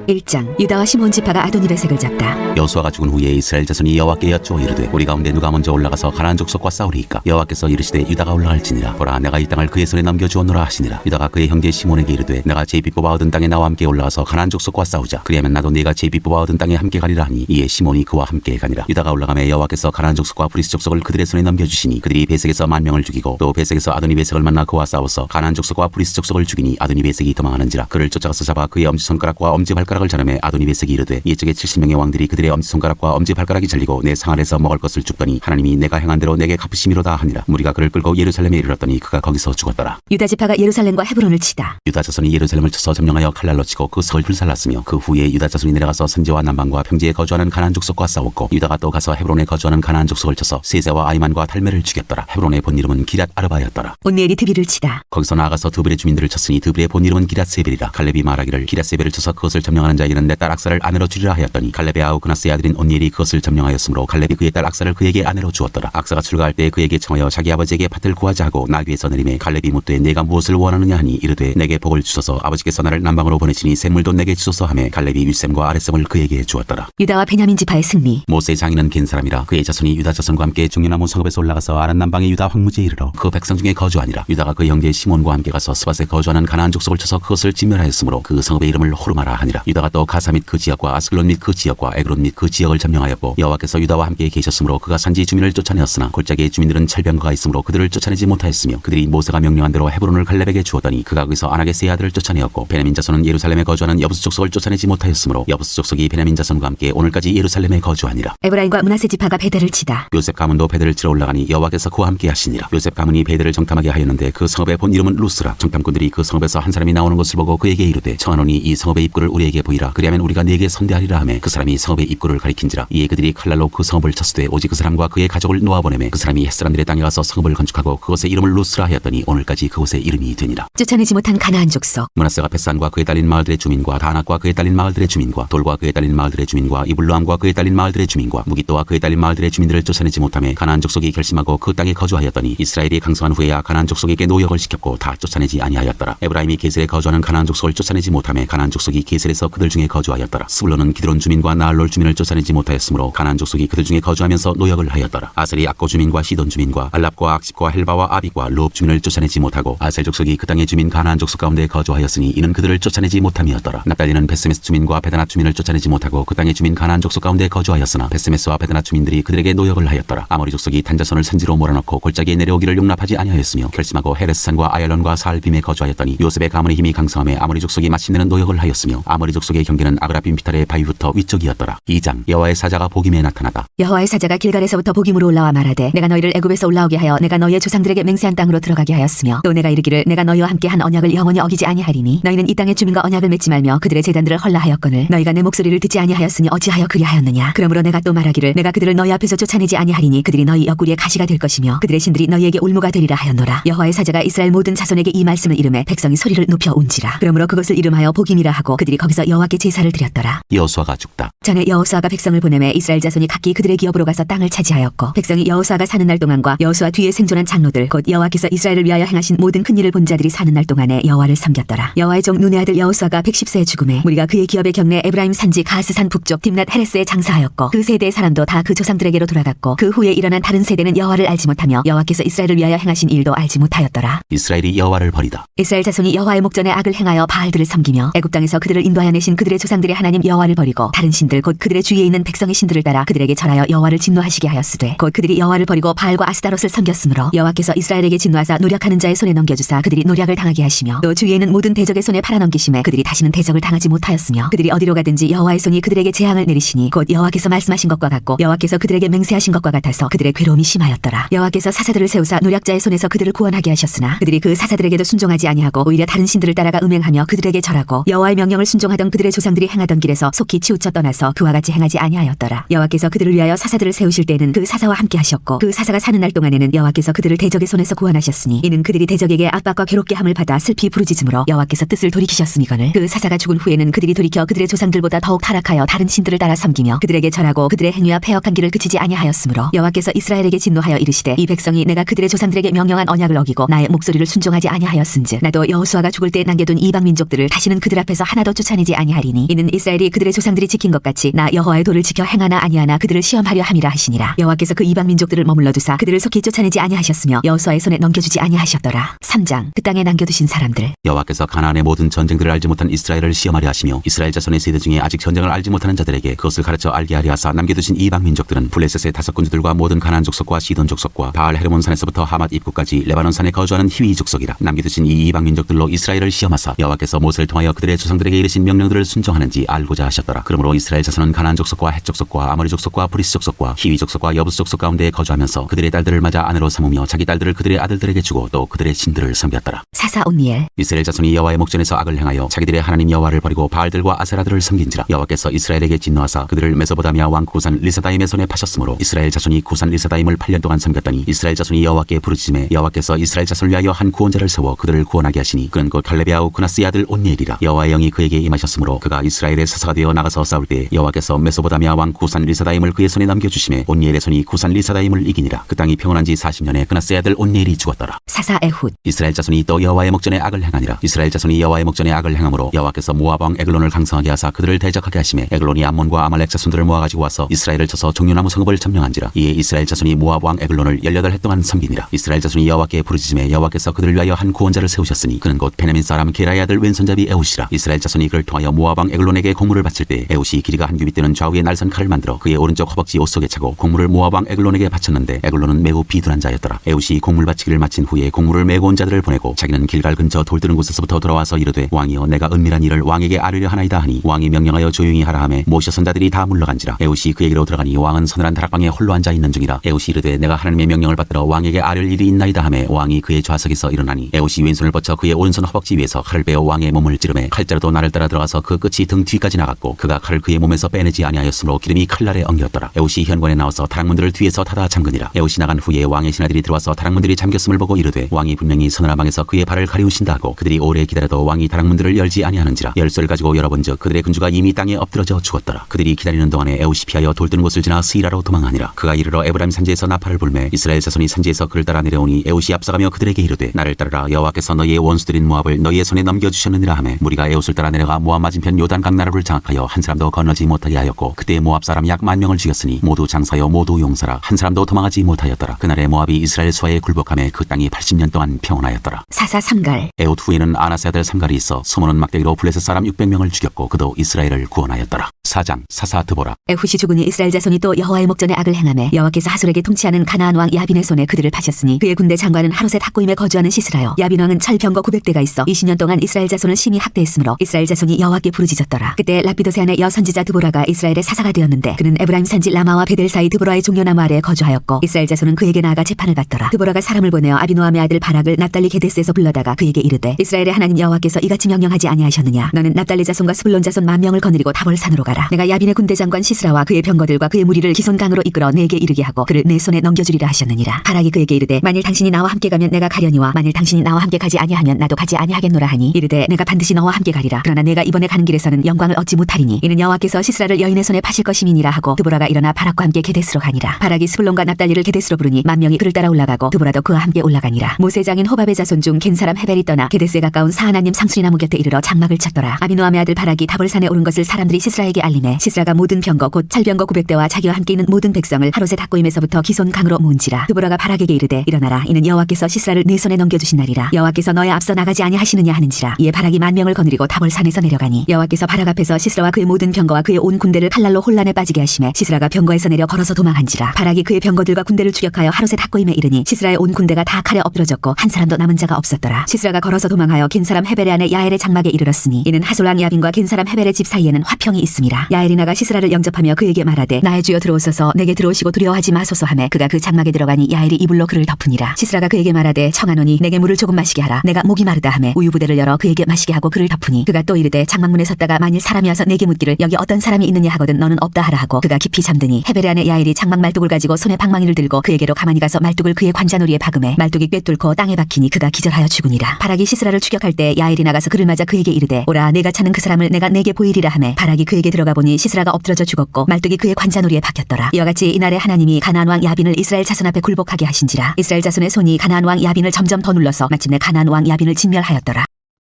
1장 유다와 시몬 지파가 아도니베색을 잡다. 여호수아가 죽은 후에 이스라엘 자손이 여호와께 여쭈어 이르되 우리 가운데 누가 먼저 올라가서 가나안 족속과 싸우리이까. 여호와께서 이르시되 유다가 올라갈지니라. 보라 내가 이 땅을 그의 손에 넘겨주었노라 하시니라. 유다가 그의 형제 시몬에게 이르되 내가 제비 뽑아 얻은 땅에 나와 함께 올라가서 가나안 족속과 싸우자. 그리하면 나도 네가 제비 뽑아 얻은 땅에 함께 가리라 하니 이에 시몬이 그와 함께 가니라. 유다가 올라가매 여호와께서 가나안 족속과 브리스 족속을 그들의 손에 넘겨주시니 그들이 베색에서 10,000명을 죽이고 또 베색에서 아도니베색을 만나 그와 싸워서 가나안 족속과 브리스 족속을 죽이니 아도니베색이 도망하는지라. 그를 쫓아가서 잡아 그의 엄지손가락과 엄지발가락을 자르매 아도니베색이 이르되 이쪽에 70명의 왕들이 그들의 엄지손가락과 엄지발가락이 잘리고 내 상안에서 먹을 것을 줍더니 하나님이 내가 행한 대로 내게 갚으심이로다 하니라. 무리가 그를 끌고 예루살렘에 이르렀더니 그가 거기서 죽었더라. 유다 지파가 예루살렘과 헤브론을 치다. 유다 자손이 예루살렘을 쳐서 점령하여 칼날로 치고 그 성을 불살랐으며 그 후에 유다 자손이 내려가서 선지와 남방과 평지에 거주하는 가나안 족속과 싸웠고 유다가 또 가서 헤브론에 거주하는 가나안 족속을 쳐서 세세와 아이만과 달메를 죽였더라. 헤브론의 본 이름은 기랏 아르바였더라. 온니엘이 드비를 치다. 거기서 나아가서 드블의 주민들을 쳤으니 드블의 본 이름은 기랏 세벨이라. 갈렙이 말하기를 기랏 세벨을 쳐서 그것을 점령하는 자에게는 내 딸 악사를 아내로 주리라 하였더니 갈렙의 아우 그나스의 아들인 온니엘이 그것을 점령하였으므로 갈렙이 그의 딸 악사를 그에게 아내로 주었더라. 악사가 출가할 때 그에게 청하여 자기 아버지에게 밭을 구하자 하고 나귀에서 내림에 갈렙이 묻되 내가 무엇을 원하느냐 하니 이르되 내게 복을 주소서 아버지께서 나를 남방으로 보내시니 샘물도 내게 주소서 하매 갈렙이 윗샘과 아랫샘을 그에게 주었더라. 유다와 베냐민 지파의 승리. 모세의 장인은 겐 사람이라. 그의 자손이 유다 자손과 함께 중요나무 성읍에서 올라가서 아란 남방의 유다 황무지에 이르러 그 백성 중에 거주하니라. 유다가 그 형제 시몬과 함께 가서 스밧에 거주하는 가나안 족속을 쳐서 그것을 진멸하였으므로 그 성읍의 이름을 호르마라 하니라. 유다가 또 가사 및 그 지역과 아스글론 및 그 지역과 에그론 및 그 지역을 점령하였고 여호와께서 유다와 함께 계셨으므로 그가 산지 주민을 쫓아내었으나 골짜기의 주민들은 철병거가 있으므로 그들을 쫓아내지 못하였으며 그들이 모세가 명령한 대로 헤브론을 갈렙에게 주었더니 그가 거기서 아낙의 아들을 쫓아내었고 베냐민 자손은 예루살렘에 거주하는 여부스 족속을 쫓아내지 못하였으므로 여부스 족속이 베냐민 자손과 함께 오늘까지 예루살렘에 거주하니라. 에브라임과 므낫세 지파가 베델을 치다. 요셉 가문도 베델을 치러 올라가니 여호와께서 그와 함께 하시니라. 요셉 가문이 베델을 정탐하게 하였는데 그 성읍의 본 이름은 루스라. 정탐꾼들이 그 성읍에서 한 사람이 나오는 것을 보고 그에게 이르되 청하노니 이 성읍의 입구를 우리에게 보이라. 그리하면 우리가 네게 선대하리라 하매 그 사람이 성읍의 입구를 가리킨지라. 이에 그들이 칼날로 그 성읍을 쳤으되 오직 그 사람과 그의 가족을 놓아보내매 그 사람이 햇사람들의 땅에 가서 성읍을 건축하고 그곳의 이름을 루스라 하였더니 오늘까지 그곳의 이름이 되니라. 쫓아내지 못한 가나안 족속. 므낫세가 벳산과 그에 딸린 마을들의 주민과 다낙과 그에 딸린 마을들의 주민과 돌과 그에 딸린 마을들의 주민과 이블로암과 그에 딸린 마을들의 주민과 무기또와 그에 딸린 마을들의 주민들을 쫓아내지 못하며 가나안 족속이 결심하고 그 땅에 거주하였더니 이스라엘이 강성한 후에야 가나안 족속에게 노역을 시켰고 다 쫓아내지 아니하였더라. 에브라임이 게셀에 거주하는 가나안 족속을 쫓아내지 못하며 가나안 족속이 게셀에서 그들 중에 거주하였더라. 스불론은 기드론 주민과 나알롤 주민을 쫓아내지 못하였으므로 가나안 족속이 그들 중에 거주하면서 노역을 하였더라. 아셀이 악고 주민과 시돈 주민과 알랍과 악십과 헬바와 아비과 르옵 주민을 쫓아내지 못하고 아셀 족속이 그 땅의 주민 가나안 족속 가운데 거주하였으니 이는 그들을 쫓아내지 못함이었더라. 납달리는 베스메스 주민과 베다낫 주민을 쫓아내지 못하고 그 땅의 주민 가나안 족속 가운데 거주하였으나 베스메스와 베다낫 주민들이 그들에게 노역을 하였더라. 아모리 족속이 단자손을 산지로 몰아넣고 골짜기에 내려오기를 용납하지 아니하였으며 결심하고 헤레스산과 아얄론과 사알빔에 거주하였더니 요셉의 가문의 힘이 강성함에 아모리 족속이 마침내는 노역을 하였으며 아모리 족속의 경계는 아그라빔 피탈의 바위부터 위쪽이었더라. 2장 여호와의 사자가 복임에 나타나다. 여호와의 사자가 길갈에서부터 복임으로 올라와 말하되 내가 너희를 애굽에서 올라오게 하여 내가 너희의 조상들에게 맹세한 땅으로 들어가게 하였으며 또 내가 이르기를 내가 너희와 함께 한 언약을 영원히 어기지 아니하리니 너희는 이 땅의 주민과 언약을 맺지 말며 그들의 제단들을 헐라하였거늘 너희가 내 목소리를 듣지 아니하였으니 어찌하여 그리하였느냐. 그러므로 내가 또 말하기를 내가 그들을 너희 앞에서 쫓아내지 아니하리니 그들이 너희 옆구리에 가시가 될 것이며 그들의 신들이 너희에게 올무가 되리라 하였노라. 여호와의 사자가 이스라엘 모든 자손에게 이 말씀을 이름해 백성이 소리를 높여 온지라. 그러므로 그것을 이름하여 복임이라 하고 그들이 거기서 여호와께 제사를 드렸더라. 여호수아가 죽다. 전에 여호수아가 백성을 보내매 이스라엘 자손이 각기 그들의 기업으로 가서 땅을 차지하였고 백성이 여호수아가 사는 날 동안과 여호수아 뒤에 생존한 장로들 곧 여호와께서 이스라엘을 위하여 행하신 모든 큰 일을 본 자들이 사는 날 동안에 여호와를 섬겼더라. 여호와의 종 눈의 아들 여호수아가 110세에 죽음에 무리가 그의 기업의 경내 에브라임 산지 가스산 북쪽 딥낫 헤레스에 장사하였고 그 세대의 사람도 다 그 조상들에게로 돌아갔고 그 후에 일어난 다른 세대는 여호와를 알지 못하며 여호와께서 이스라엘을 위하여 행하신 일도 알지 못하였더라. 이스라엘이 여호와를 버리다. 이스라엘 자손이 여호와의 목전에 악을 행하여 바알들을 섬기며 애굽 땅에서 그들을 인도하여 내신 그들의 조상들의 하나님 여호와를 버리고 다른 신들 곧 그들의 주위에 있는 백성의 신들을 따라 그들에게 절하여 여호와를 진노하시게 하였으되 곧 그들이 여호와를 버리고 바알과 아스타롯을 섬겼으므로 여호와께서 이스라엘에게 진노하사 노력하는 자의 손에 넘겨주사 그들이 노력을 당하게 하시며 또 주위에 있는 모든 대적의 손에 팔아넘기심에 그들이 다시는 대적을 당하지 못하였으며 그들이 어디로 가든지 여호와의 손이 그들에게 재앙을 내리시니 곧 여호와께서 말씀하신 것과 같고 여호와께서 그들에게 맹세하신 것과 같아서 그들의 괴로움이 심하였더라. 여호와께서 사사들을 세우사 노략자의 손에서 그들을 구원하게 하셨으나 그들이 그 사사들에게도 순종하지 아니하고 오히려 다른 신들을 따라가 음행하며 그들에게 절하고 여호와의 명령을 순종하던 그들의 조상들이 행하던 길에서 속히 치우쳐 떠나서 그와 같이 행하지 아니하였더라. 여호와께서 그들을 위하여 사사들을 세우실 때에는 그 사사와 함께 하셨고 그 사사가 사는 날 동안에는 여호와께서 그들을 대적의 손에서 구원하셨으니 이는 그들이 대적에게 압박과 괴롭게 함을 받아 슬피 부르짖음으로 여호와께서 뜻을 돌이키셨음이거늘 그 사사가 죽은 후에는 그들이 돌이켜 그들의 조상들보다 더욱 타락하여 다른 신들을 따라 섬기며 그들에게 절하고 그들의 행위와 패역한 길을 그치지 아니하였으므로 여호와께서 이스라엘에게 진노하여 이르시되 이 백성이 내가 그들의 조상들에게 명령한 언약을 어기고 나의 목소리를 순종하지 아니하였은즉 나도 여호수아가 죽을 때 남겨둔 이방 민족들을 다시는 그들 앞에서 하나도 쫓아내지 아니하리니 이는 이스라엘이 그들의 조상들이 지킨 것 같이 나 여호와의 도를 지켜 행하나 아니하나 그들을 시험하려 함이라 하시니라. 여호와께서 그 이방 민족들을 머물러 두사 그들을 속히 쫓아내지 아니하셨으며 여호수아의 손에 넘겨주지 아니하셨더라. 3장 그 땅에 남겨두신 사람들. 여호와께서 가나안의 모든 전쟁들을 알지 못한 이스라엘을 시험하려 하시며 이스라엘 자손의 세대 중에 아직 전쟁을 알지 못하는 자들에게 그것을 가르쳐 알게 하려 하사 남겨두신 이방 민족들은 블레셋의 5 군주들과 모든 가나안 족속과 시돈 족속과 바알 헤르몬 산에서부터 하맛 입구까지 레바논 산에 거주하는 히위 족속이라. 남겨두신 이 이방 민족들로 이스라엘을 시험하사 여호와께서 모세를 통하여 그들의 조상들에게 이르신 명령들을 순종하는지 알고자 하셨더라. 그러므로 이스라엘 자손은 가나안 족속과 헷 족속과 아모리 족속과 브리스 족속과 히위 족속과 여부스 족속 가운데 거주하면서 그들의 딸들을 맞아 아내로 삼으며 자기 딸들을 그들의 아들들에게 주고 또 그들의 신들을 섬겼더라. 사사 온니엘. 이스라엘 자손이 여호와의 목전에서 악을 행하여 자기들의 하나님 여호와를 버리고 바알들과 아세라들을 섬긴지라. 여호와께서 이스라엘에게 진노하사 그들을 메소포타미아 왕 구산 리사다임의 손에 파셨으므로 이스라엘 자손이 구산 리사다임을 8년 동안 섬겼더니 이스라엘 자손이 여호와께 부르짖음에 여호와께서 이스라엘 자손을 위하여 한 구원자를 세워 그들을 구원하게 하시니 그는 곧 갈렙의 아우 그나스의 아들 온니엘이라. 여호와의 영이 그에게 임하셨으므로 그가 이스라엘의 사사가 되어 나가서 싸울 때 여호와께서 메소포타미아 왕 구산 리사다임을 그의 손에 넘겨주심에 온니엘의 손이 구산 리사다임을 이기니라. 그 땅이 평온한 지 40년에 그나스의 아들 온니엘이 죽었더라. 사사 에훗. 이스라엘 자손이 또 여호와의 목전에 악을 행하니라. 이스라엘 자손이 여호와의 목전에 악을 행함으로 여호와께서 모압 왕 에글론을 강성하게 하사 그들을 대적하게 하심에 에글론이 암몬과 아말렉 자손들을 모아가지고 와서 이스라엘을 쳐서 종려나무 성읍을 점령한지라. 이에 이스라엘 자손이 모압 왕 에글론을 18해 동안 섬기니라. 이스라엘 자손이 여호와께 부르짖음에 여호와께서 그들을 위하여 한 구원자를 세우셨으니 그는 곧 베냐민 사람 게라의 아들 왼손잡이 에훗이라. 이스라엘 자손이 그를 통하여 모압 왕 에글론에게 공물을 바칠 때 에훗이 길이가 한 규빗 되는 좌우의 날선 칼을 만들어 그의 오른쪽 허벅지 옷 속에 차고 공물을 모압 왕 에글론에게 바쳤는데 에글론은 매우 비둔한 자였더라. 에훗이 공물 바치기를 마친 후에 공물을 메고 온 자들을 보내고 자기는 길갈 근처 돌드는 곳에서부터 돌아와서 이르되 왕이여 내가 은밀한 일을 왕에게 아뢰려 하나이다 하니 왕이 명령하여 조용히 하라 하매 모셔 선자들이 다 물러간지라. 에훗이 그에게로 들어가니 왕은 서늘한 다락방에 홀로 앉아 있는 중이라. 에훗이 이르되 내가 하나님의 명령을 받들어 왕에게 아뢰를 일이 있나이다 하매 왕이 그의 좌석에서 일어나니 에훗이 왼손을 뻗쳐 그의 오른손 허벅지 위에서 칼을 빼어 왕의 몸을 찌르매 칼자루도 나를 따라 들어가서 그 끝이 등 뒤까지 나갔고 그가 칼을 그의 몸에서 빼내지 아니하였으므로 기름이 칼날에 엉겼더라. 에훗이 현관에 나와서 다락문들을 뒤에서 닫아 잠그니라. 에훗이 나간 후에 왕의 신하들이 들어와서 다락문들이 잠겼음을 보고 이르되 왕이 분명히 서늘한 방에서 그의 발을 가리우신다 하고 그들이 오래 기다려도 왕이 다락문들을 열지 아니하는지라. 열쇠를 가지고 열어본즉 그들의 군주가 이미 땅에 엎드러져 죽었더라. 그들이 기다리는 동안에 에훗이 피하여 돌드는 곳을 지나 스이라로 도망하니라. 그가 이르러 에브라임 산지에서 나팔을 불매 이스라엘 자손이 산지에서 그를 따라 내려오니 에훗이 앞서가며 그들에게 이르되 나를 따르라 여호와께서 너희의 원수들인 모압을 너희의 손에 넘겨주셨느니라 하매 무리가 에훗을 따라 내려가 모압 맞은편 요단강 나루를 장악하여 한 사람도 건너지 못하게 하였고 그때 모압 사람 약 10,000명을 죽였으니 모두 장사여 모두 용사라. 한 사람도 도망하지 못하였더라. 그날에 모압이 이스라엘 수하에 굴복하며 그 땅이 80년 동안 평온하였더라. 사사 삼갈. 에훗 후에는 아나세 아들 삼갈이 있어 소문은 막대기로 블레셋 사람 600명을 죽였고 그도 이스라엘을 구원하였더라. 4장 사사 드보라. 에훗이 죽으니 이스라엘 자손이 또 여호와의 목전에 악을 행하매 여호와께서 하솔에게 통치하는 가나안 왕 야빈의 손에 그들을 파셨으니 그의 군대 장관은 하롯의 탁고임에 거주하는 시스라요. 야빈 왕은 철병거 900대가 있어 20년 동안 이스라엘 자손을 심히 학대했으므로 이스라엘 자손이 여호와께 부르짖었더라. 그때 랍비도세 안에 여선지자 드보라가 이스라엘의 사사가 되었는데 그는 에브라임 산지 라마와 베델 사이 드보라의 종려나무 아래에 거주하였고 이스라엘 자손은 그에게 나아가 재판을 받더라. 드보라가 사람을 보내어 아비노함의 아들 바락을 납달리 게데스에서 불러다가 그에게 이르되 이스라엘의 하나님 여호와께서 이같이 명령하지 아니하셨느냐. 너는 납달리 자손과 스불론 자손 10,000명을 거느리고 다볼산으로 가라. 내가 야빈의 군대 장관 시스라와 그의 병거들과 그의 무리를 기손강으로 이끌어 내게 이르게 하고 그를 내 손에 넘겨주리라 하셨느니라. 바락이 그에게 이르되 만일 당신이 나와 함께 가면 내가 가려니와 만일 당신이 나와 함께 가지 아니하면 나도 가지 아니하겠노라 하니 이르되 내가 반드시 너와 함께 가리라. 그러나 내가 이번에 가는 길에서는 영광을 얻지 못하리니 이는 여호와께서 시스라를 여인의 손에 파실 것임이니라 하고 드보라가 일어나 바락과 함께 게데스로 가니라. 바락이 스불론과 납달리를 게데스로 부르니 10,000명이 그를 따라 올라가고 드보라도 그와 함께 올라가니라. 모세장인 호밥의 자손 중 겐 사람 헤벨이 떠나 게데스에 가까운 사하나님 상수리나무 곁에 이르러 장막을 쳤더라. 아비노함의 아들 바락이 다볼산에 오른 것을 사람들이 시스라에게 알리매 시스라가 모든 병거 곧 찰병거 900대와 자기와 함께 있는 모든 백성을 하롯의 탁고임에서부터 기손 강으로 모은지라. 드보라가 바락에게 이르되 일어나라. 이는 여호와께서 시스라를 내 손에 넘겨주신 날이라. 여호와께서 너의 앞서 나가지 아니하시느냐 하는지라. 이에 바락이 10,000명을 거느리고 다볼산에서 내려가니 여호와께서 바락 앞에서 시스라와 그의 모든 병거와 그의 온 군대를 칼날로 혼란에 빠지게 하심에 시스라가 병거에서 내려 걸어서 도망한지라. 바락이 그의 병거들과 군대를 추격하여 하롯의 탁고임에 이르니 시스라의 온 군대가 다 칼에 엎드러졌고 한 사람도 남은 자가 없었더라. 시스라가 걸어서 도망하여 겐 사람 헤벨의 아내 야엘의 장막에 이르렀으니 이는 하솔왕 야빈과 겐 사람 헤벨의 집 사이에는 화평이 있음이라. 야엘이 나가 시스라를 영접하며 그에게 말하되 나의 주여 들어오소서. 내게 들어오시고 두려워하지 마소서 하매 그가 그 장막에 들어가니 야엘이 이불로 그를 덮으니라. 시스라가 그에게 말하되 청하노니 내게 물을 조금 마시게 하라. 내가 목이 마르다 하매 우유 부대를 열어 그에게 마시게 하고 그를 덮으니 그가 또 이르되 장막문에 섰다가 만일 사람이 와서 내게 묻기를 여기 어떤 사람이 있느냐 하거든 너는 없다 하라 하고 그가 깊이 잠드니 헤벨의 아내 야엘이 장막 말뚝을 가지고 손에 방망이를 들고 그에게로 가만히 가서 말뚝을 그의 관자놀이에 박음에 말뚝이 꿰뚫고 땅에 박히니 그가 기절하여 죽으니라. 바락이 시스라를 추격할 때 야엘이 나가서 그를 맞아 그에게 이르되 오라 내가 찾는 그 사람을 내가 내게 보이리라 하매 바락이 그에게 들어가 보니 시스라가 엎드러져 죽었고 말뚝이 그의 관자놀이에 박혔더라. 이와 같이 이날에 하나님이 가나안 왕 야빈을 이스라엘 자손 앞에 굴복하게 하신지라. 이스라엘 자손의 손이 가나안 왕 야빈을 점점 더 눌러서 마침내 가나안 왕 야빈을 진멸하였더라.